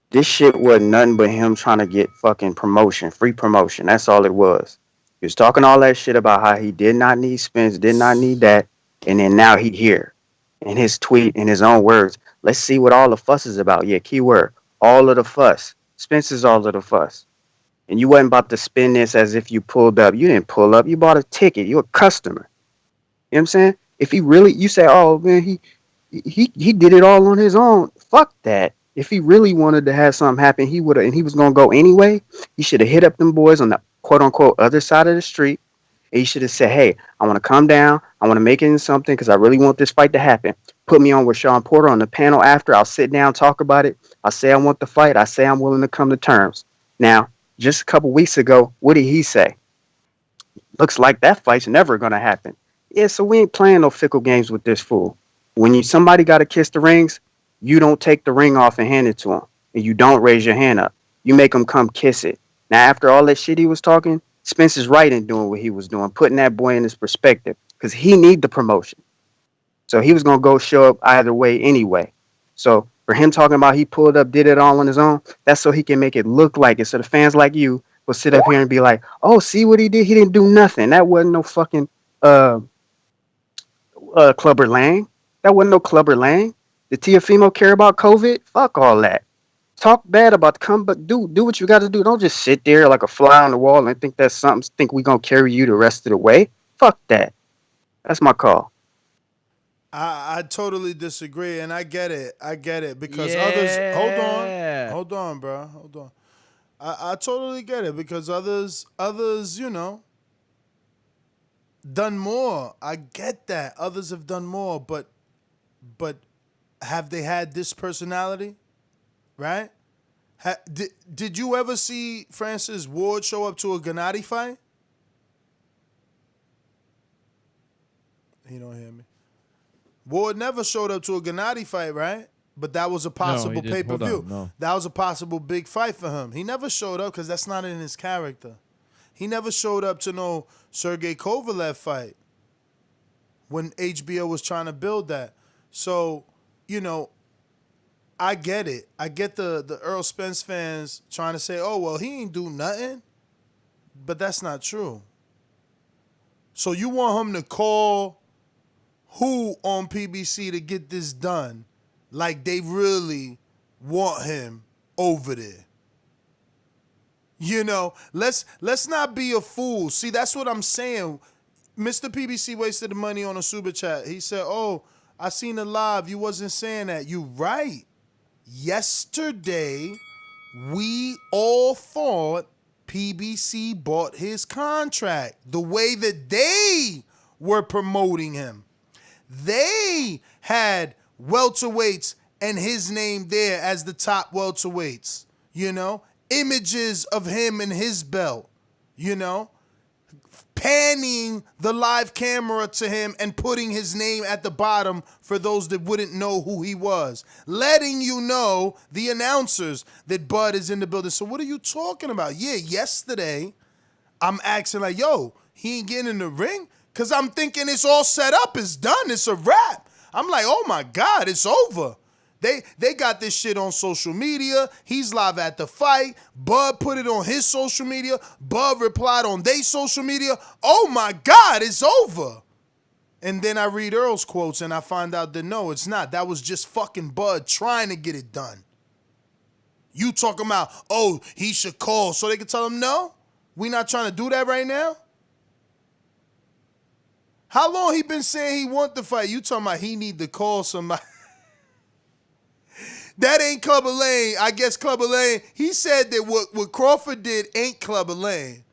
This shit wasn't nothing but him trying to get fucking promotion, free promotion. That's all it was. He was talking all that shit about how he did not need Spence, did not need that, and then now he here. In his tweet, in his own words, let's see what all the fuss is about. Yeah, keyword, all of the fuss. Spence is all of the fuss. And you wasn't about to spin this as if you pulled up. You didn't pull up. You bought a ticket. You're a customer. You know what I'm saying? If he really, you say, oh man, he did it all on his own. Fuck that. If he really wanted to have something happen, he would have, and he was gonna go anyway. He should have hit up them boys on the quote unquote other side of the street. And he should have said, hey, I want to come down. I want to make it into something because I really want this fight to happen. Put me on with Sean Porter on the panel after. I'll sit down, talk about it. I'll say I want the fight. I say I'm willing to come to terms. Now, just a couple weeks ago, what did he say? Looks like that fight's never going to happen. Yeah, so we ain't playing no fickle games with this fool. When somebody got to kiss the rings, you don't take the ring off and hand it to him. And you don't raise your hand up. You make him come kiss it. Now, after all that shit he was talking, Spence is right in doing what he was doing, putting that boy in his perspective because he need the promotion. So he was going to go show up either way anyway. So for him talking about he pulled up, did it all on his own, that's so he can make it look like it. So the fans like you will sit up here and be like, oh, see what he did? He didn't do nothing. That wasn't no fucking Clubber Lang. That wasn't no Clubber Lang. Did Teofimo care about COVID? Fuck all that. Talk bad about but do what you got to do. Don't just sit there like a fly on the wall and think that's something. Think we gonna carry you the rest of the way? Fuck that. That's my call. I totally disagree, and I get it. Because others. Hold on, bro. Hold on. I totally get it because others, done more. I get that others have done more, but have they had this personality? Right? Did you ever see Francis Ward show up to a Gennady fight? He don't hear me. Ward never showed up to a Gennady fight, right? But that was a possible pay-per-view. No. That was a possible big fight for him. He never showed up because that's not in his character. He never showed up to no Sergey Kovalev fight when HBO was trying to build that. So, I get it. I get the Errol Spence fans trying to say, oh, well, he ain't do nothing. But that's not true. So you want him to call who on PBC to get this done like they really want him over there. You know, let's not be a fool. See, that's what I'm saying. Mr. PBC wasted the money on a super chat. He said, "Oh, I seen it live. You wasn't saying that." You right. Yesterday, we all thought PBC bought his contract the way that they were promoting him. They had welterweights and his name there as the top welterweights, you know? Images of him and his belt, you know? Panning the live camera to him and putting his name at the bottom for those that wouldn't know who he was. Letting you know, the announcers, that Bud is in the building. So what are you talking about? Yeah, yesterday, I'm asking like, yo, he ain't getting in the ring? Because I'm thinking it's all set up. It's done. It's a wrap. I'm like, oh, my God, it's over. They got this shit on social media. He's live at the fight. Bud put it on his social media. Bud replied on their social media. Oh, my God, it's over. And then I read Earl's quotes, and I find out that no, it's not. That was just fucking Bud trying to get it done. You talking about, oh, he should call so they can tell him no? We not trying to do that right now? How long he been saying he want the fight? You talking about he need to call somebody? That ain't Clubber Lane. I guess Clubber Lane, he said that what Crawford did ain't Clubber Lane.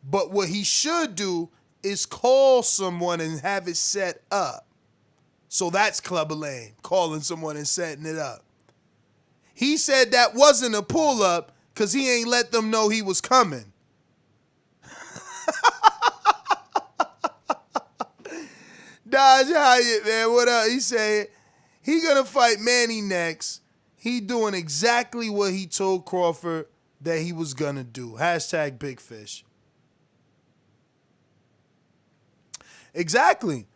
But what he should do is call someone and have it set up. So that's Clubber Lane, calling someone and setting it up. He said that wasn't a pull-up because he ain't let them know he was coming. Dodge Hyatt, man, what up? He said he gonna fight Manny next. He doing exactly what he told Crawford that he was gonna do. Hashtag Big Fish. Exactly.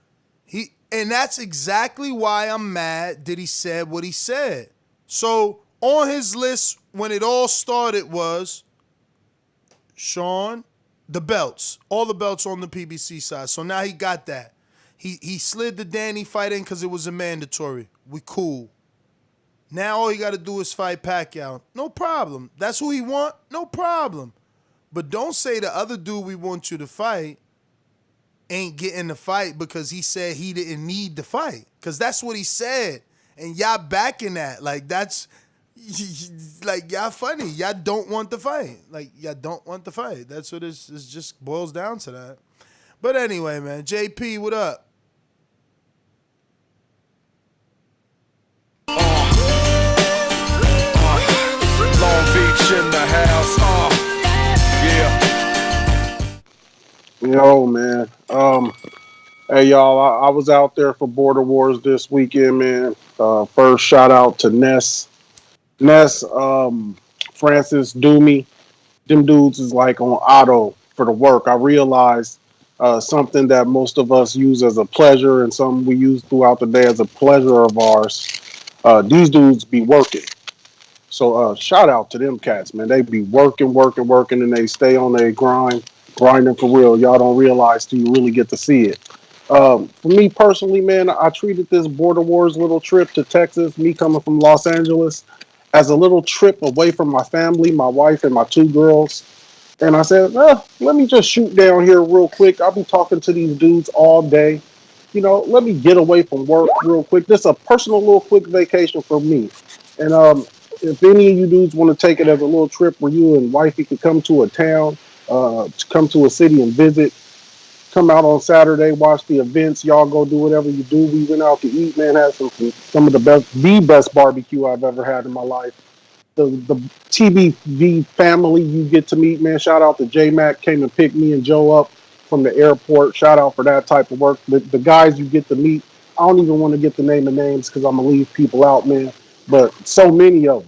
And that's exactly why I'm mad that he said what he said. So on his list when it all started was Sean, the belts, all the belts on the PBC side. So now he got that. He slid the Danny fight in because it was a mandatory. We cool. Now all he got to do is fight Pacquiao. No problem. That's who he want? No problem. But don't say the other dude we want you to fight ain't getting the fight because he said he didn't need the fight. Because that's what he said. And y'all backing that. Like, that's, like, y'all funny. Y'all don't want the fight. Like, y'all don't want the fight. That's what it just boils down to that. But anyway, man, JP, what up? Long Beach in the house. Yeah. Yo, man. Hey, y'all. I was out there for Border Wars this weekend, man. First shout out to Ness, Francis, Doomy. Them dudes is like on auto for the work. I realized something that most of us use as a pleasure and something we use throughout the day as a pleasure of ours. These dudes be working. So shout out to them cats, man. They be working, and they stay on their grinding for real. Y'all don't realize till you really get to see it. For me personally, man, I treated this Border Wars little trip to Texas, me coming from Los Angeles, as a little trip away from my family, my wife, and my two girls. And I said, let me just shoot down here real quick. I'll be talking to these dudes all day. You know, let me get away from work real quick. Just a personal little quick vacation for me. And if any of you dudes want to take it as a little trip where you and wifey could come to a town, come to a city and visit, come out on Saturday, watch the events, y'all go do whatever you do. We went out to eat, man, had some of the best barbecue I've ever had in my life. The TBV family you get to meet, man. Shout out to J Mac, came and picked me and Joe up from the airport. Shout out for that type of work. The guys you get to meet, I don't even want to get the name of names because I'm gonna leave people out, man. But so many of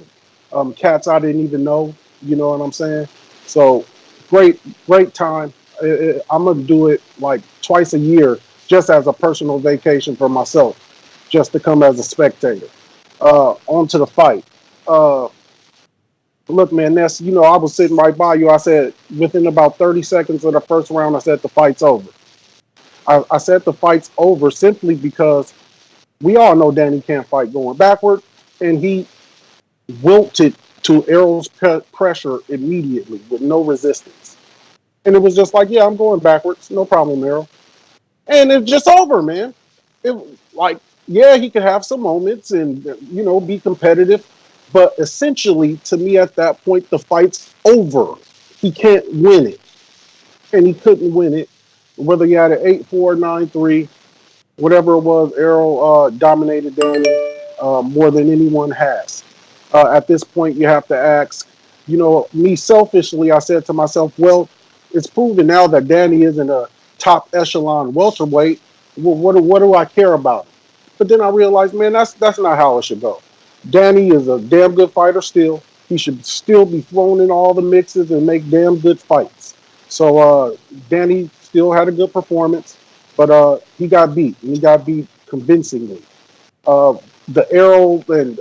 them, cats I didn't even know. You know what I'm saying? So great time. I'm gonna do it like twice a year, just as a personal vacation for myself, just to come as a spectator. On to the fight. Look, man, that's, I was sitting right by you. I said, within about 30 seconds of the first round, I said, the fight's over. I said the fight's over simply because we all know Danny can't fight going backward, and he wilted to Errol's pressure immediately with no resistance. And it was just like, yeah, I'm going backwards, no problem, Errol. And it's just over, man. It like, yeah, he could have some moments and be competitive, but essentially, to me, at that point, the fight's over. He can't win it, and he couldn't win it. Whether he had an 8-4, 9-3, whatever it was, Errol dominated Danny more than anyone has. At this point, you have to ask, me selfishly, I said to myself, well, it's proven now that Danny isn't a top echelon welterweight. Well, what do I care about him? But then I realized, man, that's not how it should go. Danny is a damn good fighter still. He should still be thrown in all the mixes and make damn good fights. So Danny still had a good performance, but he got beat, and he got beat convincingly. The Errol and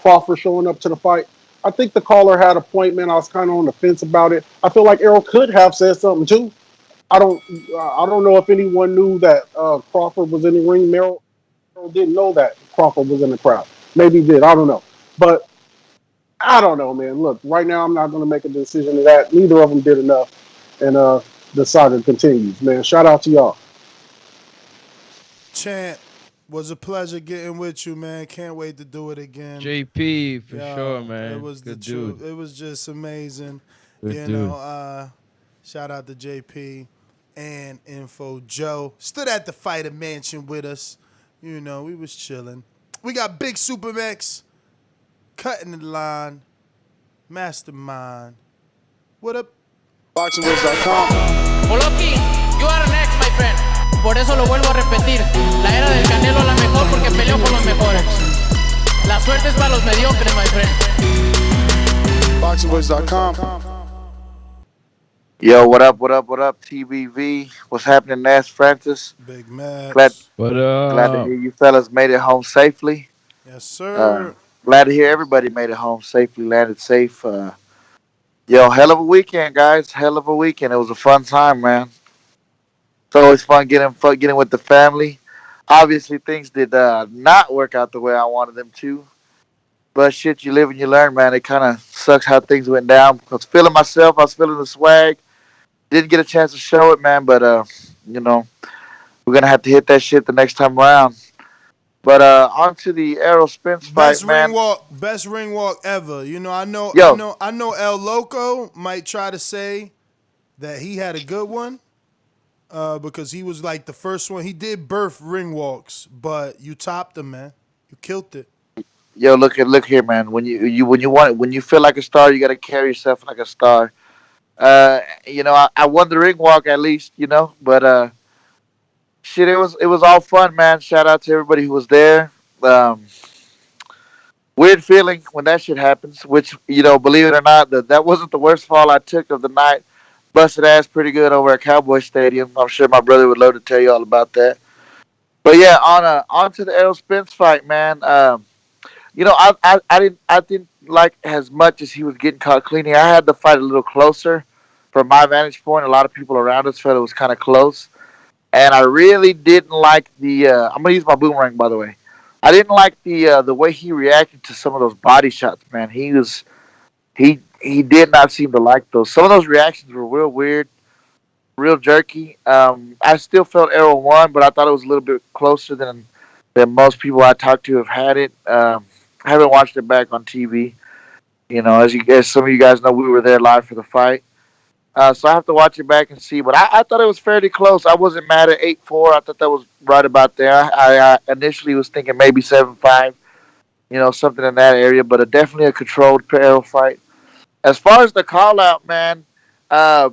Crawford showing up to the fight, I think the caller had a point, man. I was kind of on the fence about it. I feel like Errol could have said something too. I don't know if anyone knew that Crawford was in the ring. Errol didn't know that Crawford was in the crowd. Maybe he did. I don't know. But I don't know, man. Look, right now I'm not going to make a decision to that. Neither of them did enough, and the saga continues, man. Shout out to y'all. Champ, was a pleasure getting with you, man. Can't wait to do it again. JP for Yo, sure, man. It was Good the dude. truth. It was just amazing. Good dude. Shout out to JP and Info Joe. Stood at the Fighter Mansion with us. We was chilling. We got Big Supermax cutting the line. Mastermind. What up? BoxingWords.com. Oloki, you are next, my friend. Por eso lo vuelvo a repetir. La era del Canelo la mejor porque peleó con los mejores. La suerte es para los mediocres, my friend. BoxingWords.com. Yo, what up, TBV? What's happening, Nash Francis? Big Max. What Glad to up? hear you fellas made it home safely. Yes, sir. Glad to hear everybody made it home safely, landed safe. Hell of a weekend, guys. Hell of a weekend. It was a fun time, man. It's always fun getting with the family. Obviously, things did not work out the way I wanted them to. But shit, you live and you learn, man. It kind of sucks how things went down. I was feeling myself. I was feeling the swag. Didn't get a chance to show it, man. But, we're going to have to hit that shit the next time around. But on to the Errol Spence fight, man. Best ring walk ever. I know El Loco might try to say that he had a good one because he was like the first one. He did birth ring walks, but you topped him, man. You killed it. Yo, look here, man. When you feel like a star, you got to carry yourself like a star. I won the ring walk at least, but shit, it was all fun, man. Shout out to everybody who was there. Weird feeling when that shit happens, which, believe it or not, that wasn't the worst fall I took of the night. Busted ass pretty good over at Cowboy Stadium. I'm sure my brother would love to tell you all about that. But yeah, on to the Errol Spence fight, man. I didn't like as much as he was getting caught cleaning. I had the fight a little closer from my vantage point. A lot of people around us felt it was kind of close. And I really didn't like I'm gonna use my boomerang, by the way. I didn't like the way he reacted to some of those body shots, man. He did not seem to like those. Some of those reactions were real weird, real jerky. I still felt Errol won, but I thought it was a little bit closer than most people I talked to have had it. I haven't watched it back on TV. As some of you guys know, we were there live for the fight. So I have to watch it back and see. But I thought it was fairly close. I wasn't mad at 8-4. I thought that was right about there. I initially was thinking maybe 7-5, something in that area. But definitely a controlled Errol fight. As far as the call out, man, I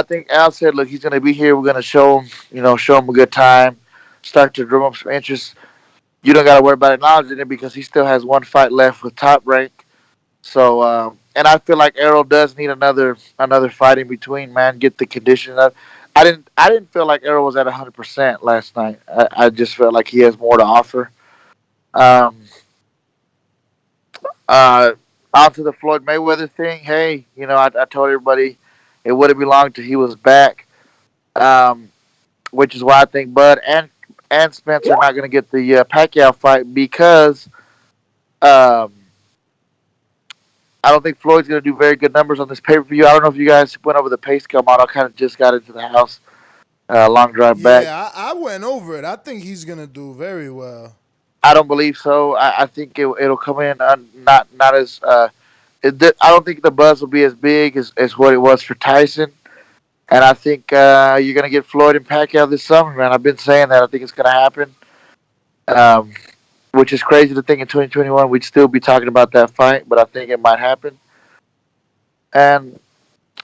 think Al said, look, he's going to be here. We're going to show him a good time, start to drum up some interest. You don't got to worry about acknowledging it because he still has one fight left with Top Rank. So, and I feel like Errol does need another fight in between, man. Get the condition up. I didn't feel like Errol was at 100% last night. I just felt like he has more to offer. On to the Floyd Mayweather thing. Hey, I told everybody it wouldn't be long till he was back. which is why I think Bud and Spence are not going to get the Pacquiao fight because um, I don't think Floyd's going to do very good numbers on this pay per view. I don't know if you guys went over the pay scale model. I kind of just got into the house, long drive back. Yeah, I went over it. I think he's gonna do very well. I don't believe so. I think it'll come in not as. I don't think the buzz will be as big as what it was for Tyson. And I think you're going to get Floyd and Pacquiao this summer, man. I've been saying that. I think it's going to happen. Which is crazy to think in 2021 we'd still be talking about that fight, but I think it might happen. And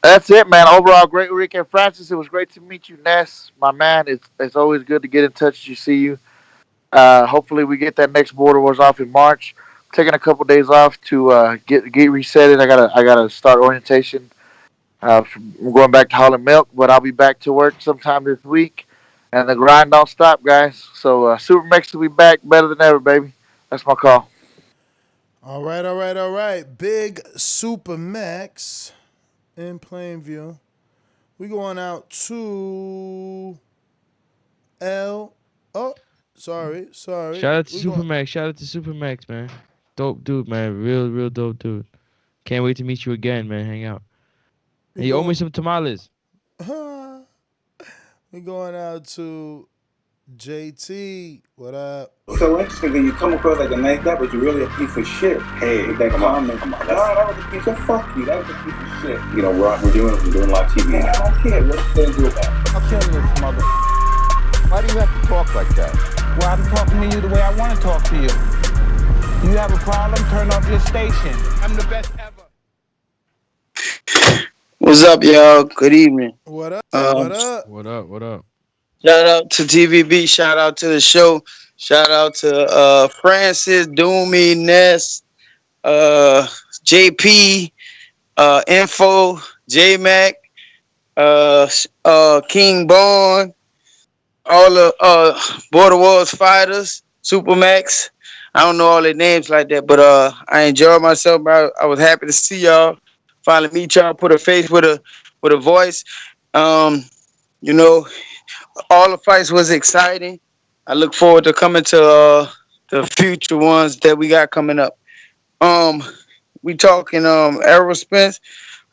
that's it, man. Overall, great weekend. Francis, it was great to meet you. Ness, my man, it's always good to get in touch to see you. Hopefully we get that next Border Wars off in March. I'm taking a couple days off to get resetted. I gotta start orientation. I'm going back to hauling milk, but I'll be back to work sometime this week. And the grind don't stop, guys. So Super Mex will be back better than ever, baby. That's my call. All right. Big Super Max in Plainview. We going out to L. Oh, sorry. Shout out to Supermax, man. Dope dude, man. Real dope dude. Can't wait to meet you again, man. Hang out. And you owe me some tamales. We going out to JT. What up? So interesting when you come across like a nice guy, but you're really a piece of shit. Hey, with that comment. Come on. No, that was a piece of fuck you. That was a piece of shit. You know, we're doing live TV. Man, I don't care. What you gonna do about it? I'll kill this mother. Why do you have to talk like that? Well, I'm talking to you the way I want to talk to you. You have a problem? Turn off your station. I'm the best ever. What's up, y'all? Good evening. What up? What up? Shout out to TVB. Shout out to the show. Shout out to Francis, Doomy, Ness, JP, Info, J-Mac, King Bond, all the Border Wars fighters, Supermax. I don't know all their names like that, but I enjoyed myself. I was happy to see y'all. Finally meet y'all, put a face with a voice. You know, all the fights was exciting. I look forward to coming to the future ones that we got coming up. We talking Errol Spence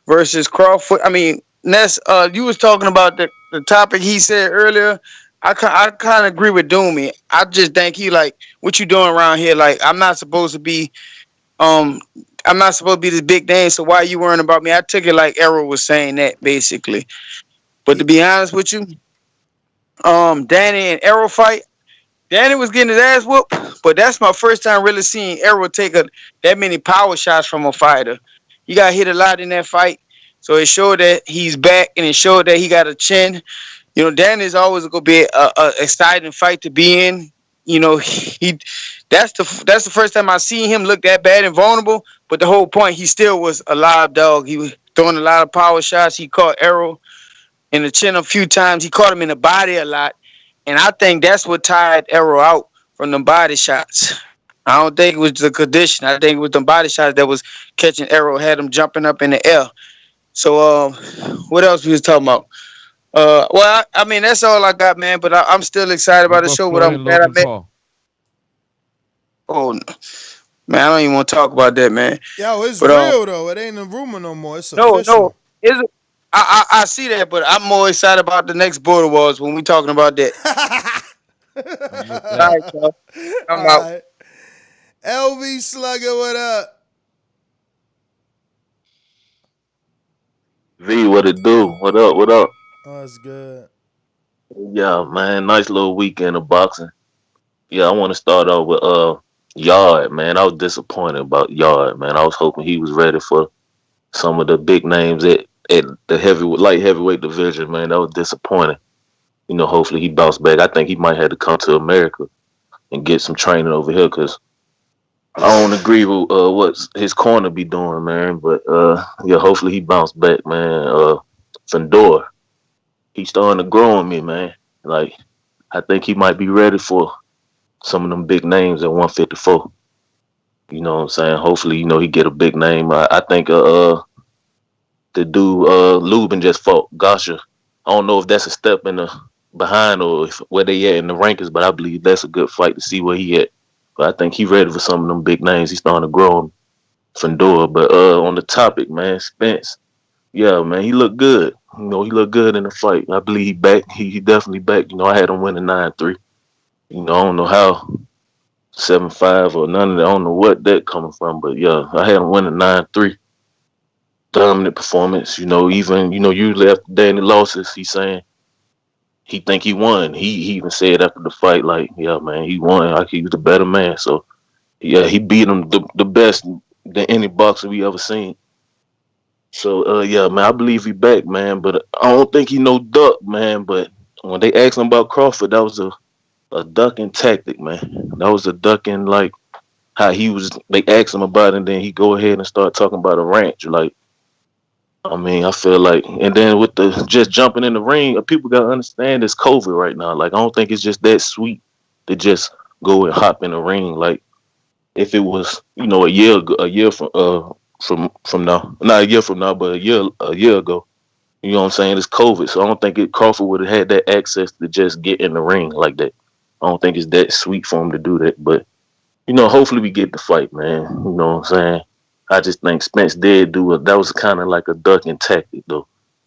versus Crawford. I mean, Ness, you was talking about the topic he said earlier. I kind of agree with Doomy. I just think he like, what you doing around here? Like, I'm not supposed to be this big name, so why are you worrying about me? I took it like Errol was saying that, basically. But to be honest with you, Danny and Errol fight, Danny was getting his ass whooped, but that's my first time really seeing Errol take that many power shots from a fighter. He got hit a lot in that fight, so it showed that he's back, and it showed that he got a chin. You know, Danny's always going to be a exciting fight to be in. You know, that's the first time I seen him look that bad and vulnerable. But the whole point, he still was a live dog. He was throwing a lot of power shots. He caught Errol in the chin a few times. He caught him in the body a lot. And I think that's what tired Errol out from the body shots. I don't think it was the condition. I think it was the body shots that was catching Errol, had him jumping up in the air. So what else we was talking about? Well, I mean, that's all I got, man. But I'm still excited about the show. But I'm glad I met. Oh, man, I don't even want to talk about that, man. Yo, it's real though. It ain't a rumor no more. It's official. No. I see that, but I'm more excited about the next Border Wars when we talking about that. All right, y'all. I'm out. Right. LV Slugger, what up? V, what it do? What up? Oh, it's good. Yeah, man, nice little weekend of boxing. Yeah, I want to start off with Yard, man. I was disappointed about Yard, man. I was hoping he was ready for some of the big names at the light heavyweight division, man. That was disappointing. You know, hopefully he bounced back. I think he might have to come to America and get some training over here, because I don't agree with what his corner be doing, man. But yeah, hopefully he bounced back, man. Fandor, he's starting to grow on me, man. Like, I think he might be ready for some of them big names at 154. You know what I'm saying? Hopefully, you know, he get a big name. I think the dude Lubin just fought Garcia. I don't know if that's a step in the behind or where they at in the rankings, but I believe that's a good fight to see where he at. But I think he ready for some of them big names. He's starting to grow on Fandora. But on the topic, man, Spence, yeah, man, he looked good. You know, he looked good in the fight. I believe he back. He definitely back. You know, I had him winning 9-3. You know, I don't know how 7-5 or none of that. I don't know what that coming from, but yeah, I had him winning 9-3. Dominant performance. You know, even usually after Danny losses, he's saying he think he won. He even said after the fight, like, yeah, man, he won. Like he was the better man. So yeah, he beat him the best than any boxer we ever seen. So yeah, man, I believe he back, man. But I don't think he no duck, man. But when they asked him about Crawford, that was a ducking tactic, man. That was a ducking, like how he was. They asked him about it, and then he go ahead and start talking about a ranch. Like, I mean, I feel like, and then with the just jumping in the ring, people gotta understand it's COVID right now. Like, I don't think it's just that sweet to just go and hop in the ring. Like, if it was, a year ago, from now, not a year from now, but a year ago. You know what I'm saying? It's COVID, so I don't think Crawford would have had that access to just get in the ring like that. I don't think it's that sweet for him to do that. But hopefully we get the fight, man. You know what I'm saying? I just think Spence did do it. That was kind of like a ducking tactic, though.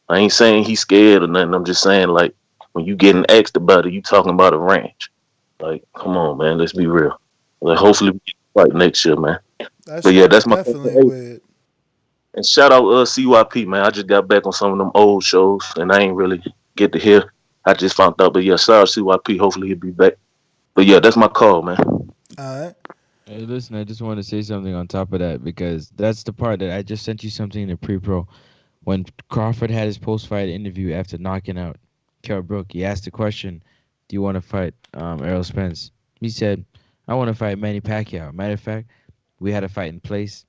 I ain't saying he's scared or nothing. I'm just saying, like, when you getting asked about it, you talking about a ranch. Like, come on, man. Let's be real. Like, hopefully we get the fight next year, man. That But shit yeah, was that's my definitely hey, weird. and shout out CYP, man. I just got back on some of them old shows, and I ain't really get to hear. I just found out, but yeah, shout out CYP. Hopefully he'll be back. But yeah, that's my call, man. All right. Hey, listen, I just want to say something on top of that because that's the part that I just sent you something in the pre-pro. When Crawford had his post-fight interview after knocking out Kell Brook, he asked the question, "Do you want to fight Errol Spence?" He said, "I want to fight Manny Pacquiao." Matter of fact, we had a fight in place.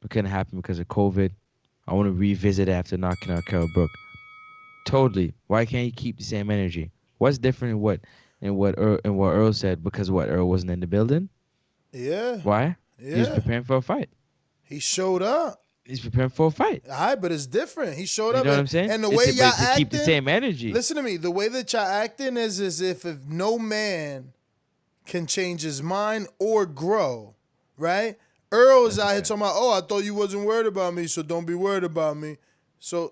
It couldn't happen because of COVID. I want to revisit it after knocking out Kell Brook. Totally. Why can't he keep the same energy? What's different in what Earl said? Because what, Earl wasn't in the building? Yeah. Why? Yeah. He was preparing for a fight. He showed up. He's preparing for a fight. All right, but it's different. He showed You up. know what I'm saying? And the It's way to- y'all to acting, keep the same energy. Listen to me. The way that y'all acting is as if no man can change his mind or grow, right? Earl is out here talking about, I thought you wasn't worried about me, so don't be worried about me. So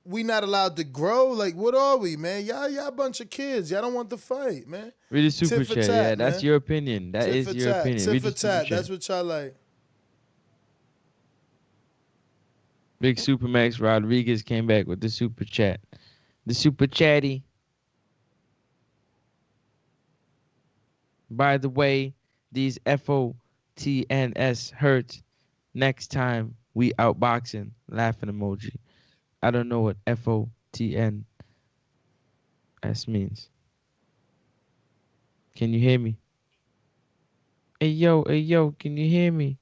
we not allowed to grow? Like, what are we, man? Y'all a bunch of kids. Y'all don't want to fight, man. Read the super Tit for chat. tat, Yeah, that's man. your opinion. That Tit is for your tat. opinion. Tit Read for the super tat. chat. That's what y'all like. Big Supermax Rodriguez came back with the super chat. The super chatty. By the way, these FOTNS hurt. Next time we outboxing. Laughing emoji. I don't know what FOTNS means. Can you hear me? Hey yo, can you hear me?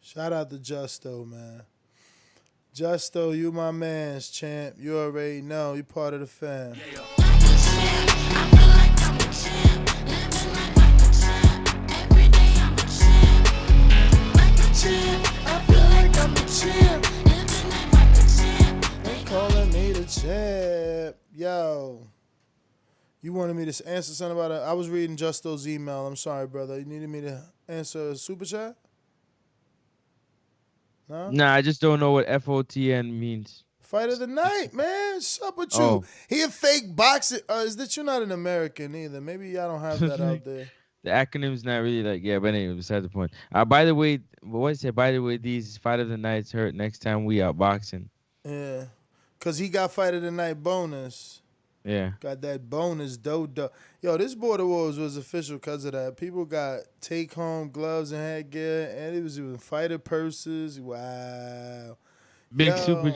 Shout out to Justo, man. Justo, you my man's champ. You already know. You part of the fam. They calling me the champ. Yo. You wanted me to answer something about it? I was reading Justo's email. I'm sorry, brother. You needed me to answer a super chat? No? Nah, I just don't know what FOTN means. Fight of the night, man. What's up with you? Oh. He a fake boxer. Is that you're not an American either? Maybe y'all don't have that out there. The acronym's not really like, yeah, but anyway, besides the point. By the way, what I said, by the way, these fight of the nights hurt next time we outboxing. Yeah. Because he got fight of the night bonus. Yeah. Got that bonus, dough. Yo, this Border Wars was official because of that. People got take-home gloves and headgear, and it was even fighter purses. Wow. Big Yo.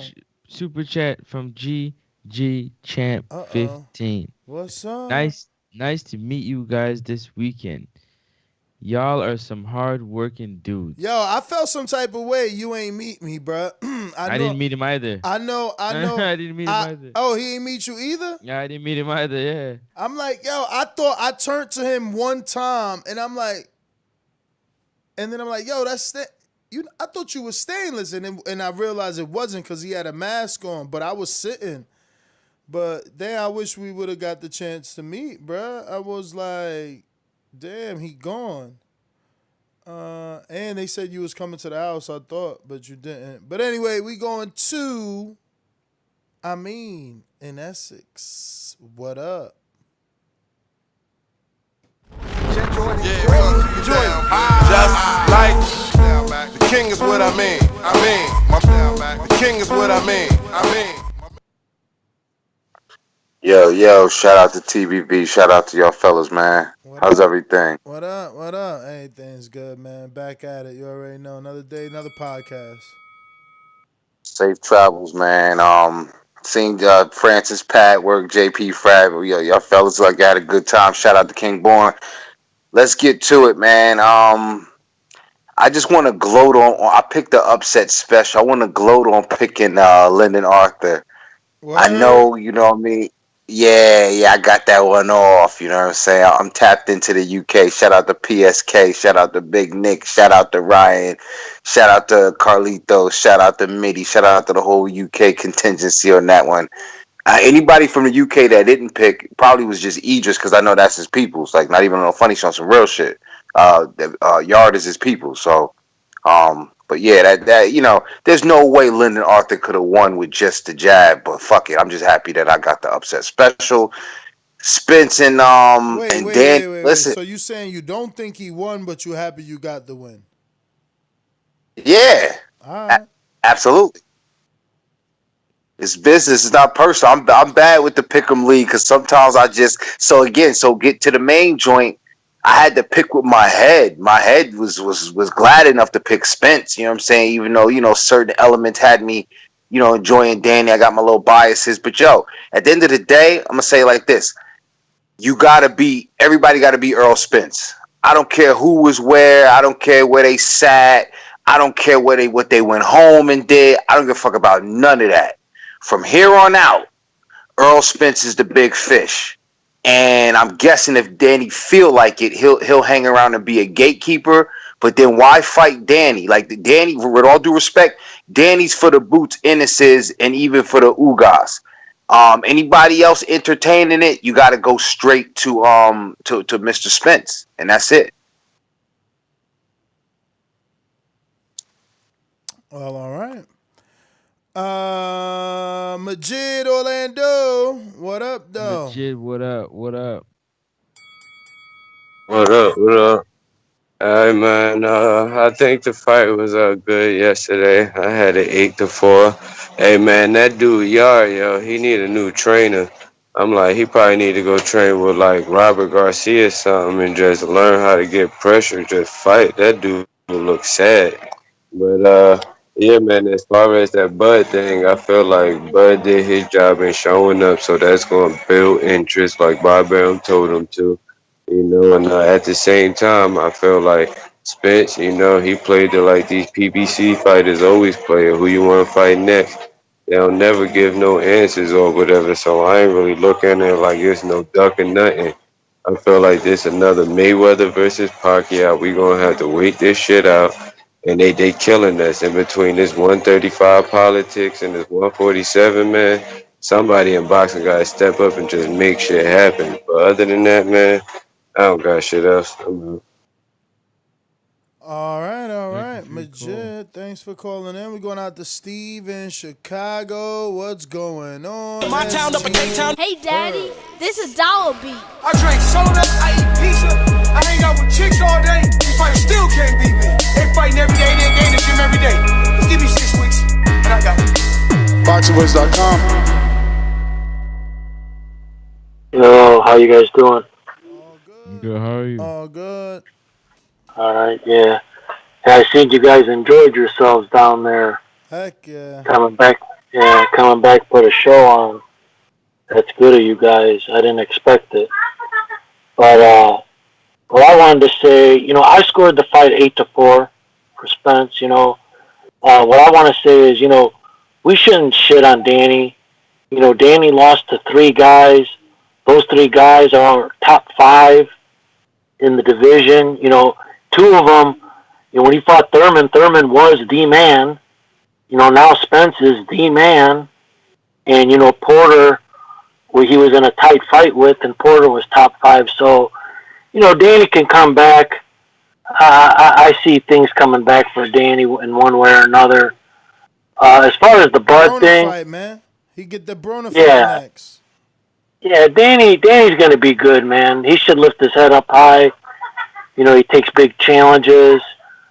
super chat from GG Champ 15. What's up? Nice to meet you guys this weekend. Y'all are some hard-working dudes. Yo, I felt some type of way. You ain't meet me, bruh. I didn't meet him either. I know. I didn't meet him either. Oh, he ain't meet you either? Yeah, I didn't meet him either, yeah. I'm like, yo, I thought I turned to him one time, and I'm like, And then I'm like, yo, that's you. I thought you were stainless, and I realized it wasn't because he had a mask on. But I was sitting. But damn, I wish we would have got the chance to meet, bruh. I was like, damn, he gone. And they said you was coming to the house, I thought, but you didn't. But anyway, we going to, in Essex. What up? Just like the king is what I mean. The king is what I mean. Yo, shout out to TBB. Shout out to y'all fellas, man. How's everything? What up? Everything's good, man. Back at it. You already know. Another day, another podcast. Safe travels, man. Seen Francis Pat work, JP Frag. Yo, y'all fellas like had a good time. Shout out to King Born. Let's get to it, man. I just want to gloat on. I picked the upset special. I want to gloat on picking Lyndon Arthur. I know, you know what I mean. Yeah, I got that one off. You know what I'm saying? I'm tapped into the UK. Shout out to PSK. Shout out to Big Nick. Shout out to Ryan. Shout out to Carlito. Shout out to Mitty. Shout out to the whole UK contingency on that one. Anybody from the UK that didn't pick probably was just Idris because I know that's his people. It's like not even on a funny show, on some real shit. Yard is his people. So, but yeah, that you know, there's no way Lyndon Arthur could have won with just the jab. But fuck it, I'm just happy that I got the upset special. Spence and Dan. Listen, So you saying you don't think he won, but you happy you got the win? Yeah, absolutely. It's business. It's not personal. I'm bad with the pick'em league because sometimes I just so get to the main joint. I had to pick with my head. My head was glad enough to pick Spence. You know what I'm saying? Even though certain elements had me, enjoying Danny. I got my little biases, but at the end of the day, I'm gonna say it like this: everybody got to be Errol Spence. I don't care who was where. I don't care where they sat. I don't care what they went home and did. I don't give a fuck about none of that. From here on out, Errol Spence is the big fish. And I'm guessing if Danny feel like it, he'll hang around and be a gatekeeper. But then why fight Danny? Like Danny, with all due respect, Danny's for the Boots Innises and even for the Ugas. Anybody else entertaining it, you got to go straight to Mr. Spence, and that's it. Well, all right. Majid Orlando, what up, though? Majid, what up? What up? Alright, man. I think the fight was good yesterday. I had it 8-4. Hey, man, that dude Yard, he need a new trainer. I'm like, he probably need to go train with like Robert Garcia or something and just learn how to get pressure, just fight. That dude look sad. But yeah, man, as far as that Bud thing, I feel like Bud did his job in showing up, so that's going to build interest like Bob Bam told him to, and at the same time, I feel like Spence, he played the like these PBC fighters always play, who you want to fight next. They'll never give no answers or whatever, so I ain't really looking at it like it's no duck or nothing. I feel like this another Mayweather versus Pacquiao. We going to have to wait this shit out. And they killing us in between this 135 politics and this 147, man. Somebody in boxing got to step up and just make shit happen. But other than that, man, I don't got shit else. All right. Majid, thanks for calling in. We're going out to Steve in Chicago. What's going on? My town up in K-Town. Hey, Daddy, this is Dollar Beat. I drink soda, I eat pizza, I hang out with chicks all day. These fighters still can't beat me. They fighting every day, they in the gym every day. Just give me 6 weeks, and I got it. BoxingVoice.com. Yo, how you guys doing? Good, how are you? All good. All right, yeah. I seen you guys enjoyed yourselves down there. Heck yeah. Coming back put a show on. That's good of you guys. I didn't expect it. But what I wanted to say, I scored the fight 8-4 for Spence, What I want to say is, we shouldn't shit on Danny. Danny lost to 3 guys. Those 3 guys are top 5 in the division. 2 of them, when he fought Thurman, Thurman was the man. Now Spence is the man, and Porter, where he was in a tight fight with, and Porter was top 5. So, Danny can come back. I see things coming back for Danny in one way or another. As far as the Bud Brona thing, fight, man. He get the Brona yeah, fight next. yeah, Danny's gonna be good, man. He should lift his head up high. He takes big challenges.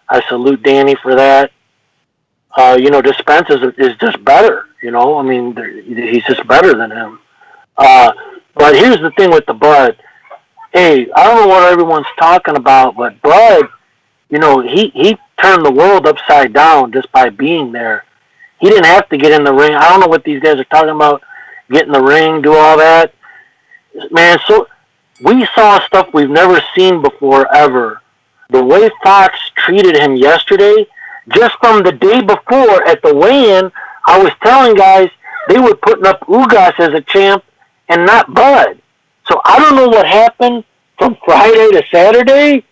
I salute Danny for that. This Spence is just better. I mean, he's just better than him. But here's the thing with the Bud. Hey, I don't know what everyone's talking about, but Bud, he turned the world upside down just by being there. He didn't have to get in the ring. I don't know what these guys are talking about. Get in the ring, do all that. Man, so we saw stuff we've never seen before, ever. The way Fox treated him yesterday, just from the day before at the weigh-in, I was telling guys they were putting up Ugas as a champ and not Bud. So I don't know what happened from Friday to Saturday,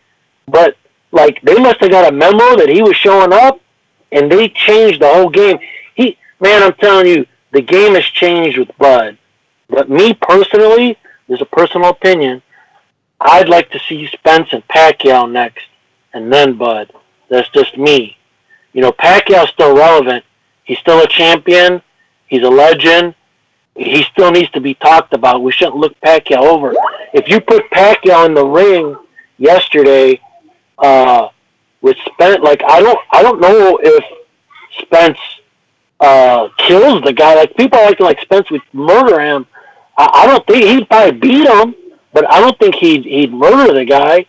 but they must have got a memo that he was showing up, and they changed the whole game. Man, I'm telling you, the game has changed with Bud. But me personally, there's a personal opinion. I'd like to see Spence and Pacquiao next, and then Bud. That's just me. Pacquiao's still relevant. He's still a champion. He's a legend. He still needs to be talked about. We shouldn't look Pacquiao over. If you put Pacquiao in the ring yesterday with Spence, I don't know if Spence kills the guy. People are acting like Spence would murder him. I don't think he'd probably beat him, but I don't think he'd murder the guy.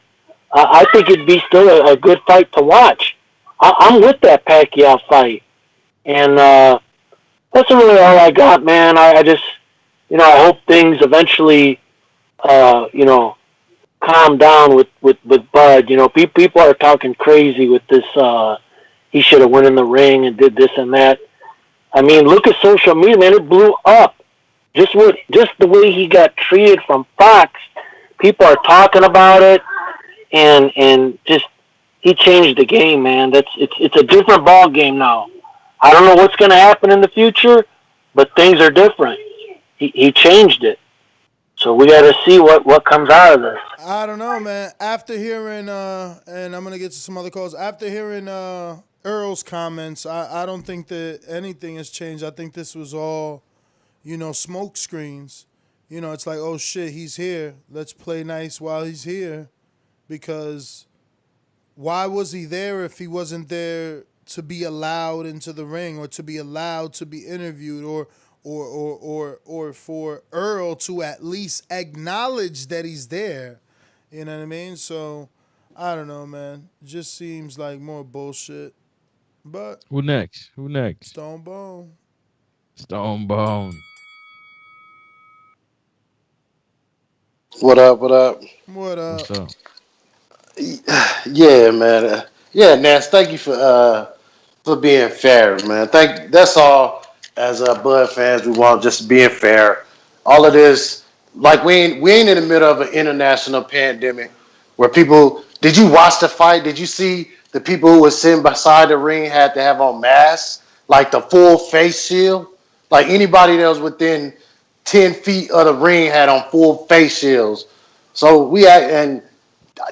I think it'd be still a good fight to watch. I'm with that Pacquiao fight, and that's really all I got, man. I just, I hope things eventually, calm down with Bud. People are talking crazy with this. He should have went in the ring and did this and that. I mean, look at social media, man. It blew up. Just the way he got treated from Fox. People are talking about it, and just he changed the game, man. It's a different ball game now. I don't know what's going to happen in the future, but things are different. He changed it. So we got to see what comes out of this. I don't know, man. After hearing, and I'm going to get to some other calls. After hearing Earl's comments, I don't think that anything has changed. I think this was all, smoke screens. It's like, oh, shit, he's here. Let's play nice while he's here. Because why was he there if he wasn't there to be allowed into the ring or to be allowed to be interviewed or for Earl to at least acknowledge that he's there? You know what I mean? So, I don't know, man. It just seems like more bullshit. But Who next? Stone Bone. Stone Bone. What up? What up? What up? What's up? Yeah, man. Yeah, Nance. Thank you for being fair, man. That's all. As Bud fans, we want just being fair. All of this, we ain't in the middle of an international pandemic where people. Did you watch the fight? Did you see the people who were sitting beside the ring had to have on masks, like the full face shield? Like anybody that was within 10 feet of the ring had on full face shields. So and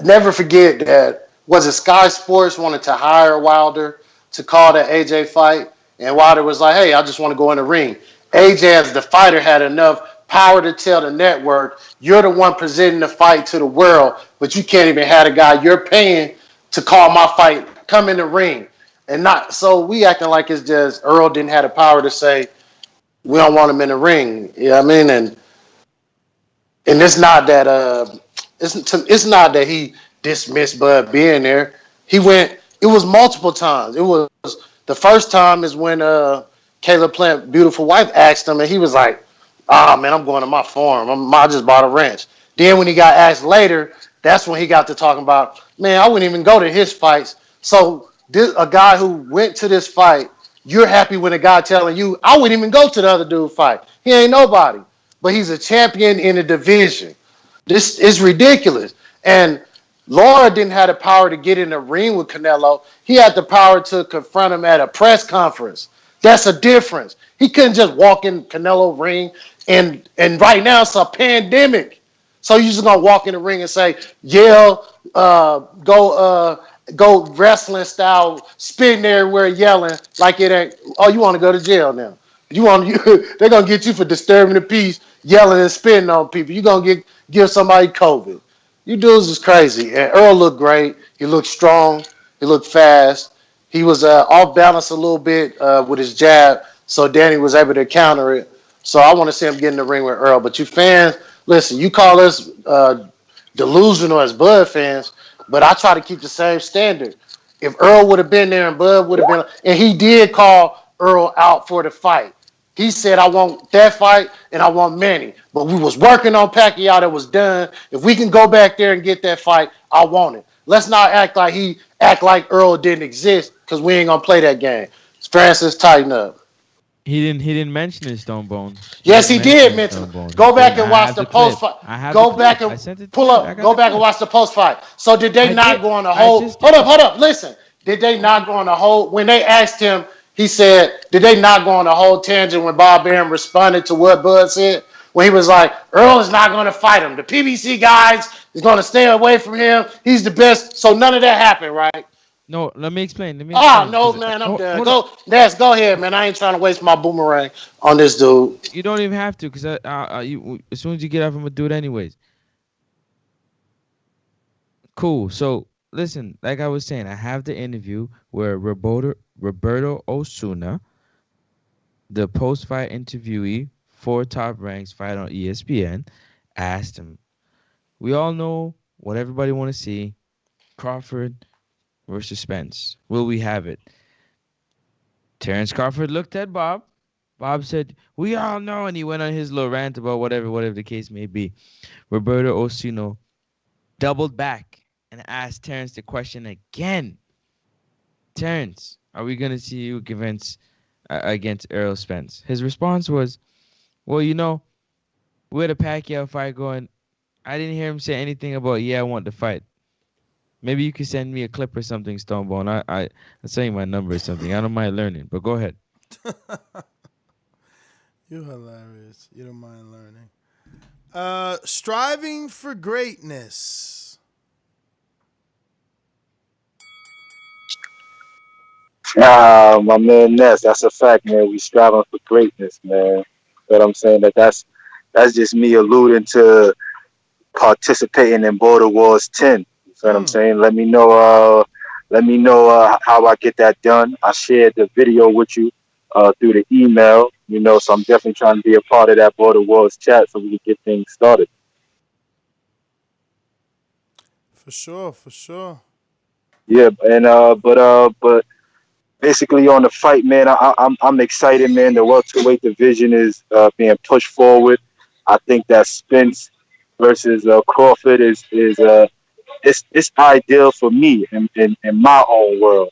never forget that, was it Sky Sports wanted to hire Wilder to call that AJ fight? And Wilder was like, hey, I just want to go in the ring. AJ, as the fighter, had enough power to tell the network, you're the one presenting the fight to the world, but you can't even have a guy you're paying to call my fight, come in the ring. And not so we acting like it's just Earl didn't have the power to say, we don't want him in the ring. You know what I mean? And it's not that it's not that he dismissed Bud being there. He went. It was multiple times. It was the first time is when Caleb Plant, beautiful wife, asked him, and he was like, "Ah, man, I'm going to my farm. I just bought a ranch." Then when he got asked later, that's when he got to talking about, "Man, I wouldn't even go to his fights." So a guy who went to this fight, you're happy when a guy telling you, "I wouldn't even go to the other dude fight. He ain't nobody, but he's a champion in a division." This is ridiculous. And Laura didn't have the power to get in the ring with Canelo. He had the power to confront him at a press conference. That's a difference. He couldn't just walk in Canelo ring and right now it's a pandemic. So you just gonna walk in the ring and say, yell, go wrestling style, spitting everywhere, yelling like it ain't. Oh, you want to go to jail now? They're gonna get you for disturbing the peace, yelling and spitting on people. You're gonna give somebody COVID. You dudes is crazy. And Earl looked great. He looked strong. He looked fast. He was off balance a little bit with his jab, so Danny was able to counter it. So I want to see him get in the ring with Earl. But you fans, listen, you call us delusional as Bud fans, but I try to keep the same standard. If Earl would have been there and Bud would have been, and he did call Earl out for the fight. He said, I want that fight and I want Manny. But we was working on Pacquiao that was done. If we can go back there and get that fight, I want it. Let's not act like Earl didn't exist because we ain't gonna play that game. Francis, tighten up. He didn't mention his Stone Bone. Yes, he did mention it. Go back and watch the post fight. Go back and pull up. Go back and watch the post fight. So did they not go on a whole? Hold up. Listen. Did they not go on a whole? When they asked him, he said, did they not go on a whole tangent when Bob Arum responded to what Bud said? When he was like, Earl is not going to fight him. The PBC guys is going to stay away from him. He's the best. So none of that happened, right? No, let me explain. No, man, I'm done. Go ahead, man. I ain't trying to waste my boomerang on this dude. You don't even have to, because as soon as you get off, I'm gonna do it anyways. Cool. So listen, like I was saying, I have the interview where Roberto Osuna, the post-fight interviewee for Top Ranks Fight on ESPN, asked him, we all know what everybody want to see, Crawford versus Spence. Will we have it? Terrence Crawford looked at Bob. Bob said, we all know, and he went on his little rant about whatever the case may be. Roberto Osuna doubled back and asked Terrence the question again. Terrence, are we going to see you against Errol Spence? His response was, well, we had a Pacquiao fight going. I didn't hear him say anything about, I want the fight. Maybe you could send me a clip or something, Stonebone. I'll send you my number or something. I don't mind learning, but go ahead. You're hilarious. You don't mind learning. Striving for greatness. My man Ness, that's a fact, man. We striving for greatness, man. You know what I'm saying? That's just me alluding to participating in Border Wars 10. You know what I'm saying? Let me know how I get that done. I shared the video with you through the email, so I'm definitely trying to be a part of that Border Wars chat so we can get things started. For sure. Yeah, and but basically on the fight, man, I'm excited, man. The welterweight division is being pushed forward. I think that Spence versus Crawford is it's ideal for me in my own world.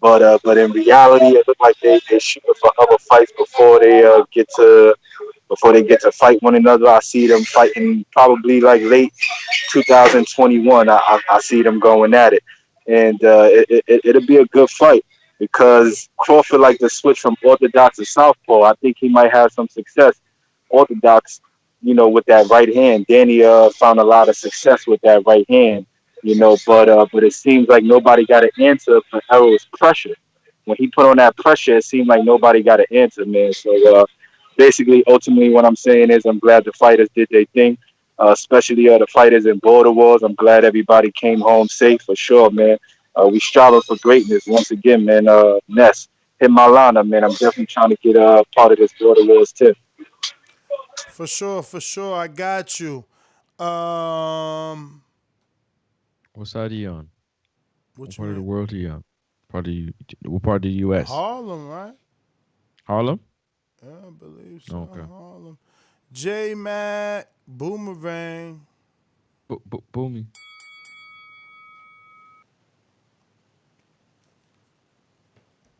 But in reality, it looks like they're shooting for other fights before they get to fight one another. I see them fighting probably like late 2021. I see them going at it, and it'll be a good fight because Crawford like to switch from orthodox to southpaw. I think he might have some success orthodox, with that right hand. Danny found a lot of success with that right hand. But it seems like nobody got an answer for Errol's pressure. When he put on that pressure, it seemed like nobody got an answer, man. So basically, ultimately, what I'm saying is I'm glad the fighters did their thing, especially the fighters in Border Wars. I'm glad everybody came home safe for sure, man. We striving for greatness once again, man. Ness, hit my line up, man. I'm definitely trying to get part of this Border Wars too. For sure. I got you. What side are you on? What part of the world are you on? What part of the U.S.? Harlem, right? Harlem? Yeah, I believe so. Okay. Harlem. J-Mac, Boomerang. Boomy.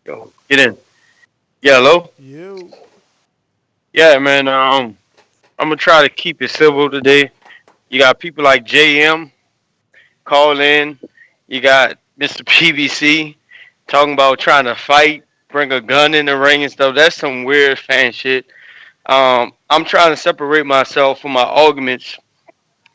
Yo, get in. Yeah, hello? You. Yeah, man, I'm going to try to keep it civil today. You got people like JM. call in. You got Mr. PBC talking about trying to fight, bring a gun in the ring and stuff. That's some weird fan shit. I'm trying to separate myself from my arguments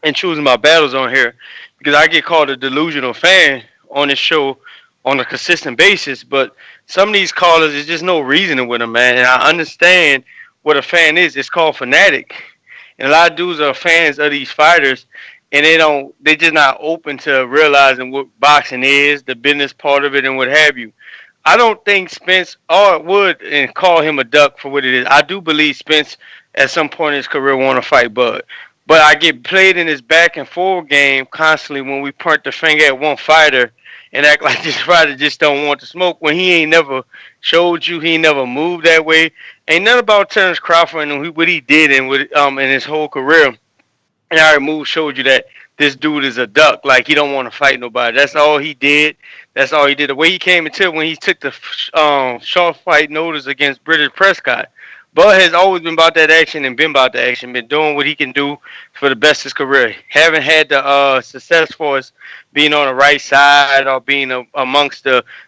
and choosing my battles on here because I get called a delusional fan on this show on a consistent basis. But some of these callers, there's just no reasoning with them, man. And I understand what a fan is. It's called fanatic. And a lot of dudes are fans of these fighters, and they just not open to realizing what boxing is, the business part of it, and what have you. I don't think Spence or would and call him a duck for what it is. I do believe Spence at some point in his career want to fight Bud. But I get played in this back and forth game constantly when we point the finger at one fighter and act like this fighter just don't want to smoke when he ain't never showed you, he ain't never moved that way. Ain't nothing about Terrence Crawford and what he did in his whole career. And our move showed you that this dude is a duck. Like, he don't want to fight nobody. That's all he did. That's all he did. The way he came into it when he took the short fight notice against British Prescott. Bud has always been about that action and been about the action, been doing what he can do for the best of his career. Haven't had the success for us being on the right side or being amongst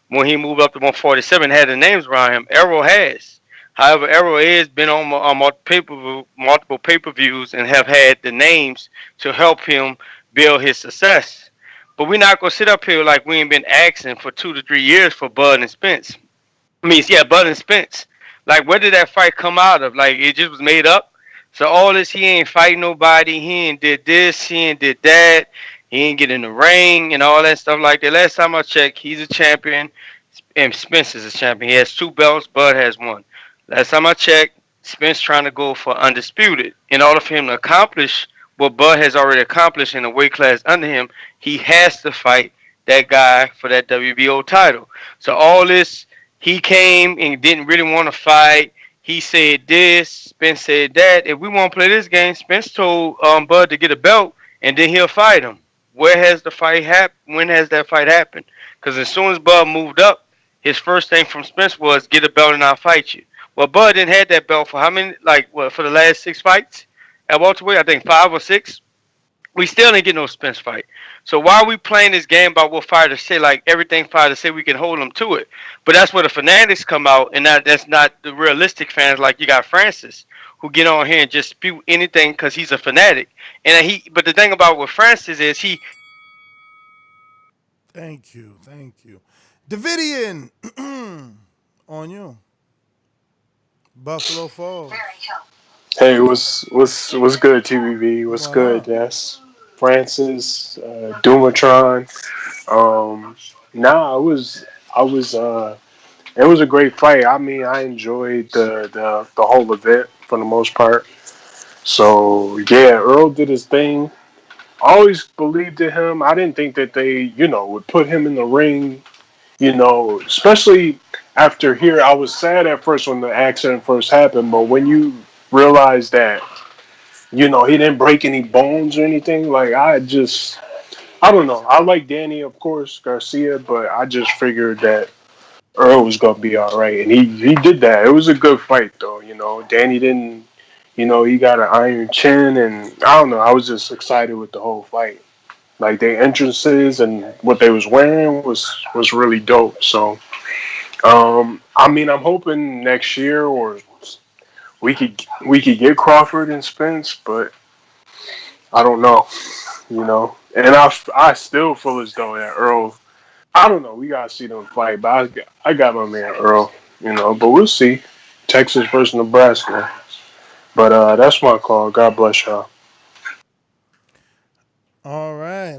when he moved up to 147, had the names around him. Errol has. However, Errol has been on multiple pay-per-views and have had the names to help him build his success. But we're not going to sit up here like we ain't been asking for 2 to 3 years for Bud and Spence. Bud and Spence. Like, where did that fight come out of? Like, it just was made up? So all this, he ain't fighting nobody. He ain't did this. He ain't did that. He ain't get in the ring and all that stuff like that. Last time I checked, he's a champion and Spence is a champion. He has 2 belts. Bud has 1. Last time I checked, Spence trying to go for undisputed. In order for him to accomplish what Bud has already accomplished in the weight class under him, he has to fight that guy for that WBO title. So all this, he came and didn't really want to fight. He said this, Spence said that. If we want to play this game, Spence told Bud to get a belt and then he'll fight him. Where has the fight happened? When has that fight happened? Because as soon as Bud moved up, his first thing from Spence was get a belt and I'll fight you. Well, Bud didn't have that belt for how many? For the last 6 fights at welterweight? I think 5 or 6. We still didn't get no Spence fight. So why are we playing this game about what fighters say? Like, everything fighters say, we can hold them to it. But that's where the fanatics come out, and that's not the realistic fans. Like, you got Francis, who get on here and just spew anything because he's a fanatic. But the thing about with Francis is Thank you. Davidian, on you. Buffalo Falls. Hey, what's good, TVV? What's good? Yes, Francis, Dumatron. Nah, I was. It was a great fight. I mean, I enjoyed the whole event for the most part. So yeah, Earl did his thing. I always believed in him. I didn't think that they, would put him in the ring. Especially after here, I was sad at first when the accident first happened, but when you realize that, he didn't break any bones or anything, like, I don't know. I like Danny, of course, Garcia, but I just figured that Earl was going to be all right, and he did that. It was a good fight, though, Danny didn't, he got an iron chin, and I don't know. I was just excited with the whole fight. Like, their entrances and what they was wearing was really dope. So, I mean, I'm hoping next year or we could get Crawford and Spence, but I don't know, And I still feel as though that Earl, I don't know. We gotta see them fight, but I got my man Earl, But we'll see. Texas versus Nebraska. But that's my call. God bless y'all. All right.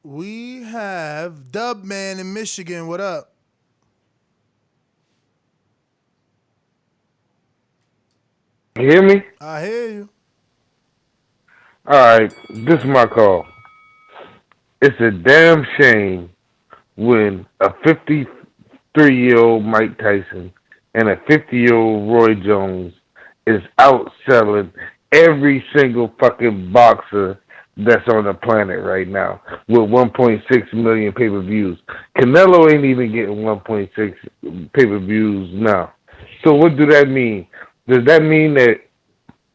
We have Dubman in Michigan. What up? You hear me? I hear you. All right, this is my call. It's a damn shame when a 53-year-old Mike Tyson and a 50-year-old Roy Jones is outselling every single fucking boxer that's on the planet right now with 1.6 million pay-per-views. Canelo ain't even getting 1.6 pay-per-views now. So what do that mean? Does that mean that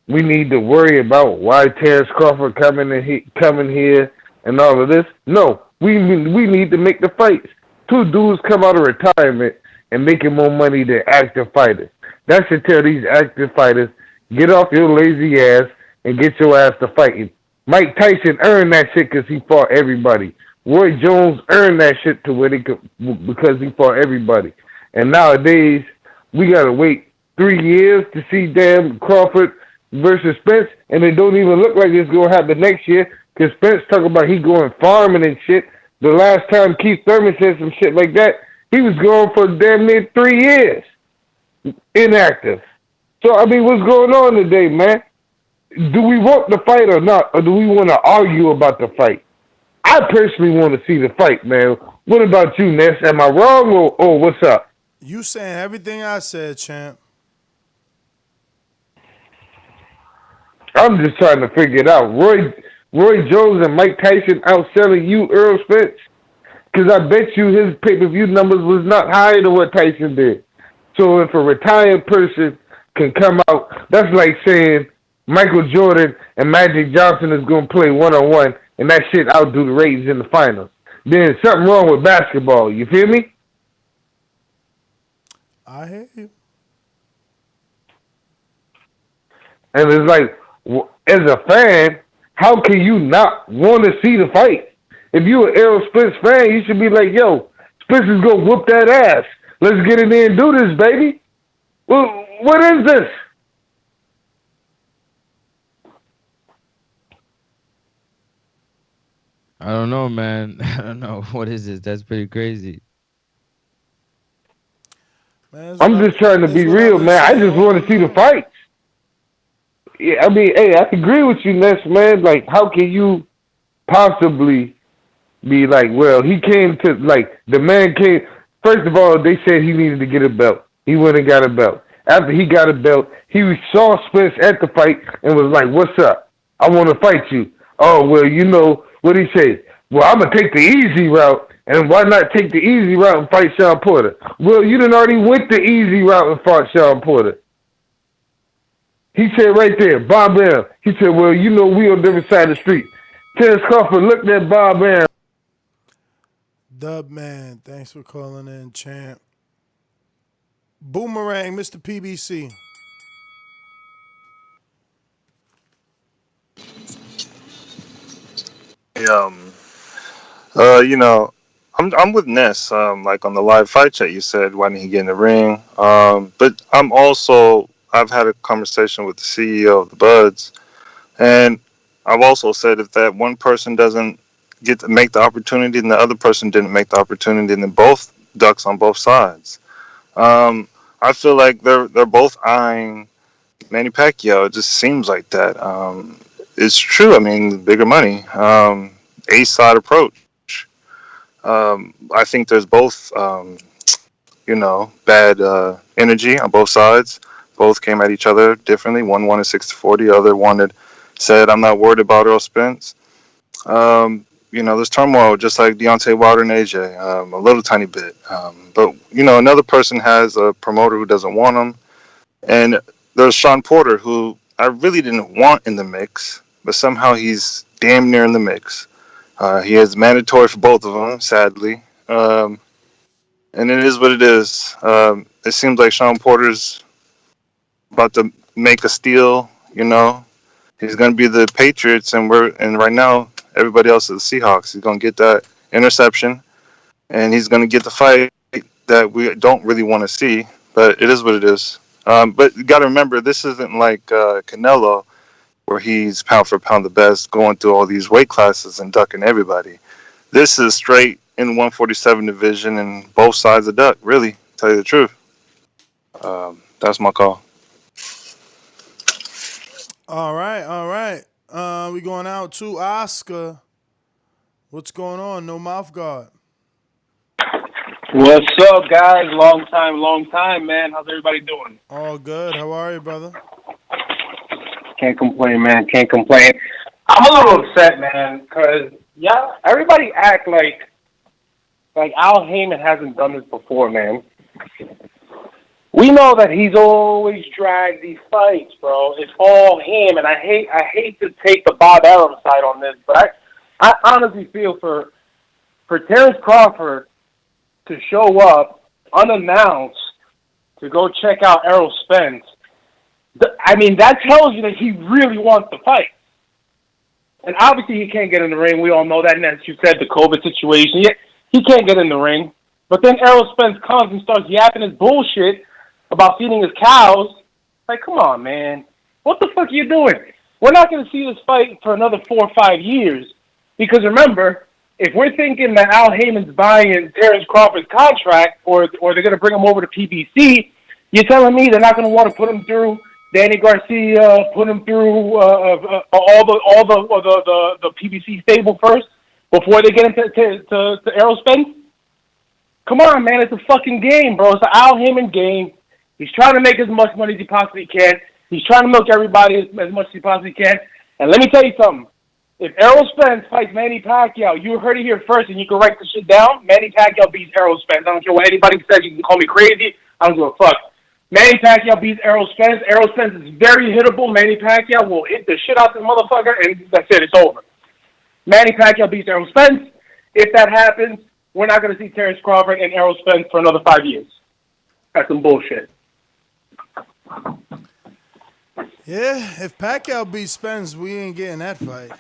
we need to worry about why Terrence Crawford coming here and all of this. No, we need to make the fights. Two dudes come out of retirement and making more money than active fighters. That should tell these active fighters, get off your lazy ass and get your ass to fighting. Mike Tyson earned that shit because he fought everybody. Roy Jones earned that shit to where because he fought everybody. And nowadays, we gotta wait 3 years to see damn Crawford versus Spence, and it don't even look like it's gonna happen next year because Spence talking about he going farming and shit. The last time Keith Thurman said some shit like that, he was going for damn near 3 years inactive. So I mean, what's going on today, man? Do we want the fight or not, or do we want to argue about the fight? I personally want to see the fight, man. What about you, Ness? Am I wrong or what's up? You saying everything I said, champ. I'm just trying to figure it out. Roy Jones and Mike Tyson outselling you, Errol Spence? Because I bet you his pay-per-view numbers was not higher than what Tyson did. So if a retired person can come out, that's like saying Michael Jordan and Magic Johnson is going to play one-on-one, and that shit outdo the ratings in the finals. Then something wrong with basketball. You feel me? I hear you. And it's like, as a fan, how can you not want to see the fight? If you're an Errol Spence fan, you should be like, yo, Spence is going to whoop that ass. Let's get in there and do this, baby. Well, what is this? I don't know, man. I don't know. What is this? That's pretty crazy. Man, I'm just trying to be real, man. I just want to see the fights. Yeah, I mean, hey, I agree with you, Ness, man. Like, how can you possibly be like, well, he came to, like, the man came. First of all, they said he needed to get a belt. He went and got a belt. After he got a belt, he saw Spence at the fight and was like, what's up? I want to fight you. Oh, well, you know, what he say? Well, I'm going to take the easy route. And why not take the easy route and fight Sean Porter? Well, you done already went the easy route and fought Sean Porter. He said right there, Bob Arum. He said, well, you know, we on different side of the street. Terrence Crawford looked at Bob Arum. Dub man, thanks for calling in, champ. Boomerang, Mr. PBC. You know, I'm with Ness. Like on the live fight chat, you said why didn't he get in the ring? But I've had a conversation with the CEO of the Buds, and I've also said if that one person doesn't get to make the opportunity, and the other person didn't make the opportunity, and then both ducks on both sides. I feel like they're both eyeing Manny Pacquiao. It just seems like that. It's true. I mean, bigger money. Ace side approach. I think there's both, bad energy on both sides. Both came at each other differently. One wanted 60-40. The other wanted said, I'm not worried about Errol Spence. There's turmoil just like Deontay Wilder and AJ, a little tiny bit. But another person has a promoter who doesn't want him. And there's Sean Porter, who I really didn't want in the mix, but somehow he's damn near in the mix. He is mandatory for both of them, sadly. And it is what it is. It seems like Sean Porter's about to make a steal, He's going to be the Patriots, and right now, everybody else is the Seahawks. He's going to get that interception, and he's going to get the fight that we don't really want to see, but it is what it is. But you got to remember, this isn't like Canelo, where he's pound for pound the best, going through all these weight classes and ducking everybody. This is straight in 147 division, and both sides of duck, really, tell you the truth. That's my call. All right. We going out to Oscar. What's going on? No mouth guard. What's up, guys? Long time, man. How's everybody doing? All good. How are you, brother? Can't complain, man. Can't complain. I'm a little upset, man, because everybody act like Al Heyman hasn't done this before, man. We know that he's always dragged these fights, bro. It's all him, and I hate to take the Bob Arum side on this, but I honestly feel for Terrence Crawford to show up unannounced to go check out Errol Spence. I mean, that tells you that he really wants to fight. And obviously he can't get in the ring. We all know that. And as you said, the COVID situation, he can't get in the ring. But then Errol Spence comes and starts yapping his bullshit about feeding his cows. Like, come on, man. What the fuck are you doing? We're not going to see this fight for another 4 or 5 years. Because remember, if we're thinking that Al Heyman's buying Terrence Crawford's contract or they're going to bring him over to PBC, you're telling me they're not going to want to put him through Danny Garcia, put him through all the PBC stable first before they get into Errol Spence? Come on, man. It's a fucking game, bro. It's an Al Heyman game. He's trying to make as much money as he possibly can. He's trying to milk everybody as much as he possibly can. And let me tell you something. If Errol Spence fights Manny Pacquiao, you heard it here first, and you can write the shit down. Manny Pacquiao beats Errol Spence. I don't care what anybody says. You can call me crazy. I don't give a fuck. Manny Pacquiao beats Errol Spence. Errol Spence is very hittable. Manny Pacquiao will hit the shit out of the motherfucker, and that's it. It's over. Manny Pacquiao beats Errol Spence. If that happens, we're not going to see Terrence Crawford and Errol Spence for another 5 years. That's some bullshit. Yeah, if Pacquiao beats Spence, we ain't getting that fight.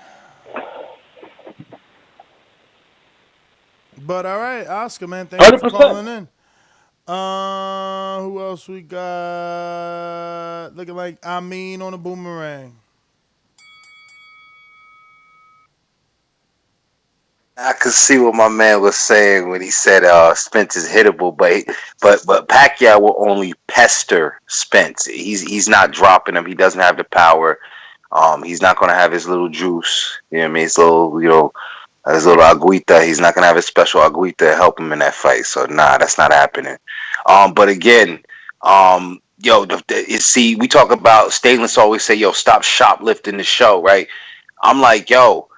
But all right, Oscar, man, thank you for 100%. calling in. Who else we got? Looking like Amin on a boomerang. I could see what my man was saying when he said Spence is hittable, but Pacquiao will only pester Spence. He's not dropping him. He doesn't have the power. He's not going to have his little juice. You know what I mean? His little, his little agüita. He's not going to have his special agüita to help him in that fight. So nah, that's not happening. But again, see, we talk about Stainless always say, yo, stop shoplifting the show, right? I'm like, yo,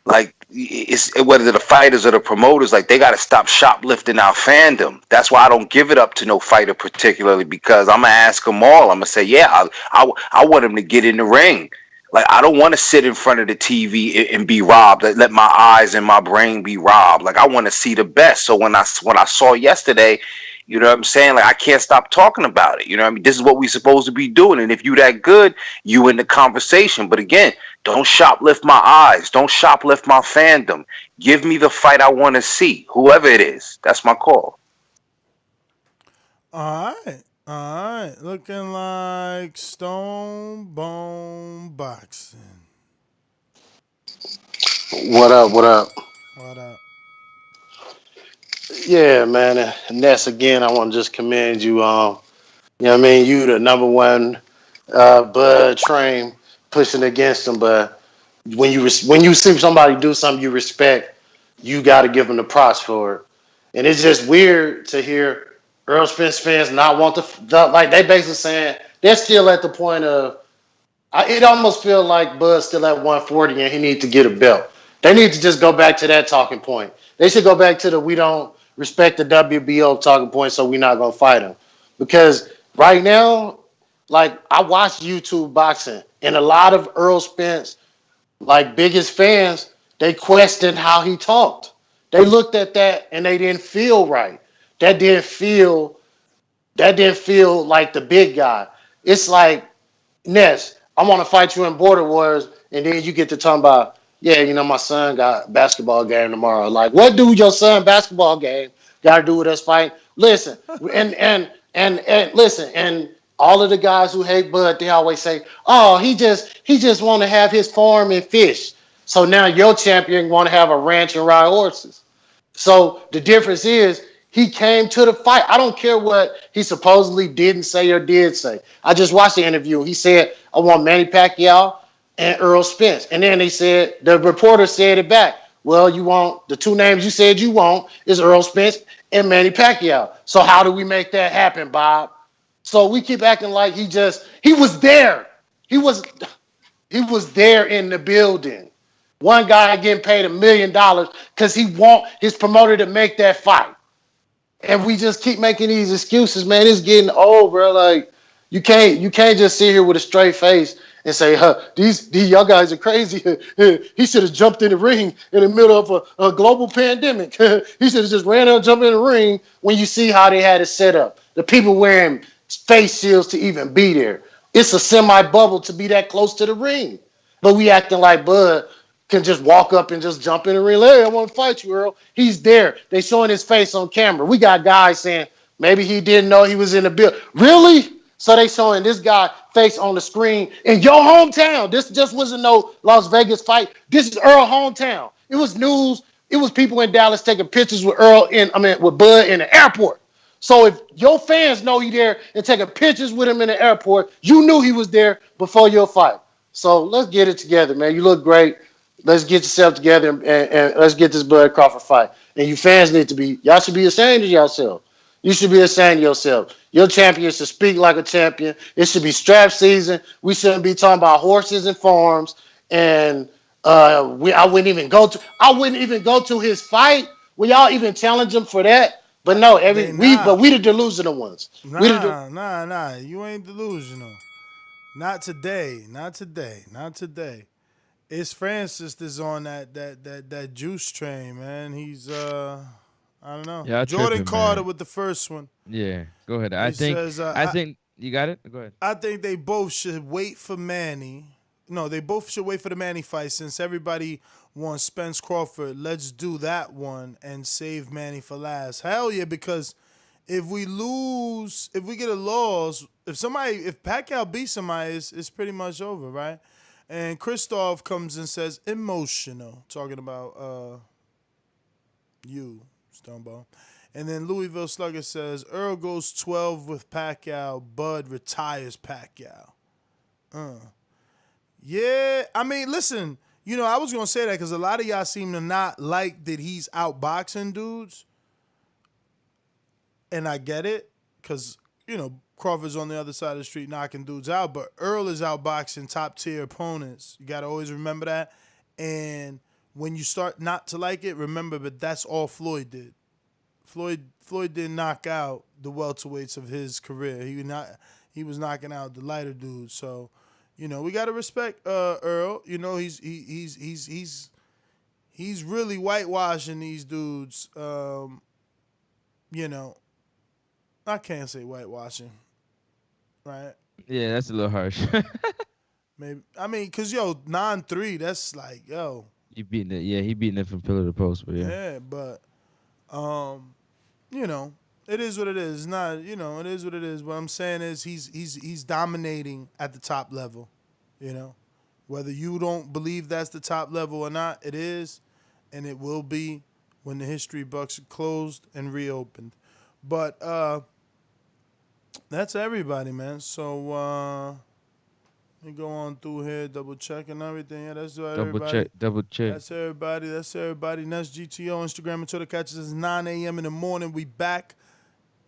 like, it's whether the fighters or the promoters, like, they got to stop shoplifting our fandom. That's why I don't give it up to no fighter particularly, because I'm gonna ask them all. I'm gonna say, yeah, I want him to get in the ring. Like, I don't want to sit in front of the TV and be robbed. Let my eyes and my brain be robbed. Like, I want to see the best. So when I saw yesterday, you know what I'm saying? Like, I can't stop talking about it. You know what I mean? This is what we're supposed to be doing. And if you that good, you in the conversation. But again, don't shoplift my eyes. Don't shoplift my fandom. Give me the fight I want to see, whoever it is. That's my call. All right. Looking like Stone Bone Boxing. What up? What up? Yeah, man. And that's, again, I want to just commend you. You know what I mean? You the number one Bud Train pushing against them, but when you see somebody do something you respect, you got to give them the props for it. And it's just weird to hear Errol Spence fans not want like, they basically saying they're still at the point of, it almost feels like Bud's still at 140 and he needs to get a belt. They need to just go back to that talking point. They should go back to the we don't respect the WBO talking point, so we're not going to fight him. Because right now, like, I watch YouTube boxing, and a lot of Errol Spence, like, biggest fans, they questioned how he talked. They looked at that and they didn't feel right. That didn't feel like the big guy. It's like, Ness, I want to fight you in Border Wars, and then you get to talk about, yeah, my son got a basketball game tomorrow. Like, what do your son basketball game got to do with us fighting? Listen, and listen, and all of the guys who hate Bud, they always say, oh, he just want to have his farm and fish. So now your champion want to have a ranch and ride horses. So the difference is he came to the fight. I don't care what he supposedly didn't say or did say. I just watched the interview. He said, I want Manny Pacquiao and Errol Spence. And then the reporter said it back. Well, you want the two names you said you want is Errol Spence and Manny Pacquiao. So how do we make that happen, Bob? So we keep acting like he was there. He was there in the building. One guy getting paid $1 million because he want his promoter to make that fight. and we just keep making these excuses, man. It's getting old, bro. Like you can't just sit here with a straight face and say, these young guys are crazy. He should have jumped in the ring in the middle of a global pandemic. He should have just ran out and jumped in the ring when you see how they had it set up. The people wearing face shields to even be there. It's a semi bubble to be that close to the ring. But we acting like Bud can just walk up and just jump in the ring. Hey, I want to fight you, Earl. He's there. They showing his face on camera. We got guys saying maybe he didn't know he was in the bill. Really? So they showing this guy face on the screen in your hometown. This just wasn't no Las Vegas fight. This is Earl hometown. It was news. It was people in Dallas taking pictures with with Bud in the airport. So if your fans know he there and taking pictures with him in the airport, you knew he was there before your fight. So let's get it together, man. You look great. Let's get yourself together and let's get this Bud Crawford fight. And you fans need to y'all should be ashamed of yourself. You should be ashamed of yourself. Your champion should speak like a champion. It should be strap season. We shouldn't be talking about horses and farms. And I wouldn't even go to his fight. Will y'all even challenge him for that? But no, They not. we the delusional ones. Nah. You ain't delusional. Not today. Not today. Not today. It's Francis that's on that juice train, man. He's I don't know. Yeah, Jordan tripping, Carter man. with the first one. Yeah, go ahead. He says, I think you got it. Go ahead. I think they both should wait for Manny. No, they both should wait for the Manny fight since everybody wants Spence Crawford. Let's do that one and save Manny for last. Hell yeah, because if we get a loss, if Pacquiao beats somebody, it's pretty much over, right? And Christoph comes and says emotional, talking about you, Stoneball. And then Louisville Slugger says Earl goes 12 with Pacquiao, Bud retires Pacquiao. Yeah, I mean, listen, I was going to say that because a lot of y'all seem to not like that he's outboxing dudes. And I get it because, Crawford's on the other side of the street knocking dudes out, but Earl is outboxing top-tier opponents. You got to always remember that. And when you start not to like it, remember, but that's all Floyd did. Floyd didn't knock out the welterweights of his career. He was knocking out the lighter dudes. So, we gotta respect Earl. He's really whitewashing these dudes. I can't say whitewashing, right? Yeah, that's a little harsh. Maybe cause 9-3. That's like You beating it? Yeah, he beating it from pillar to post. But yeah. Yeah, but it is what it is. It's not, it is what it is. What I'm saying is he's dominating at the top level. Whether you don't believe that's the top level or not, it is, and it will be when the history books are closed and reopened. But that's everybody, man. So let me go on through here, double checking everything. Yeah, that's everybody. Double check. That's everybody. Nest GTO, Instagram and Twitter catches us 9 a.m. in the morning. We back.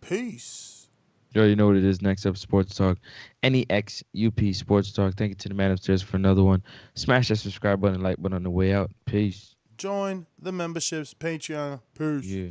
Peace. Yo, you know what it is. Next up, Sports Talk. NEXUP Sports Talk. Thank you to the man upstairs for another one. Smash that subscribe button and like button on the way out. Peace. Join the memberships, Patreon. Peace. Yeah.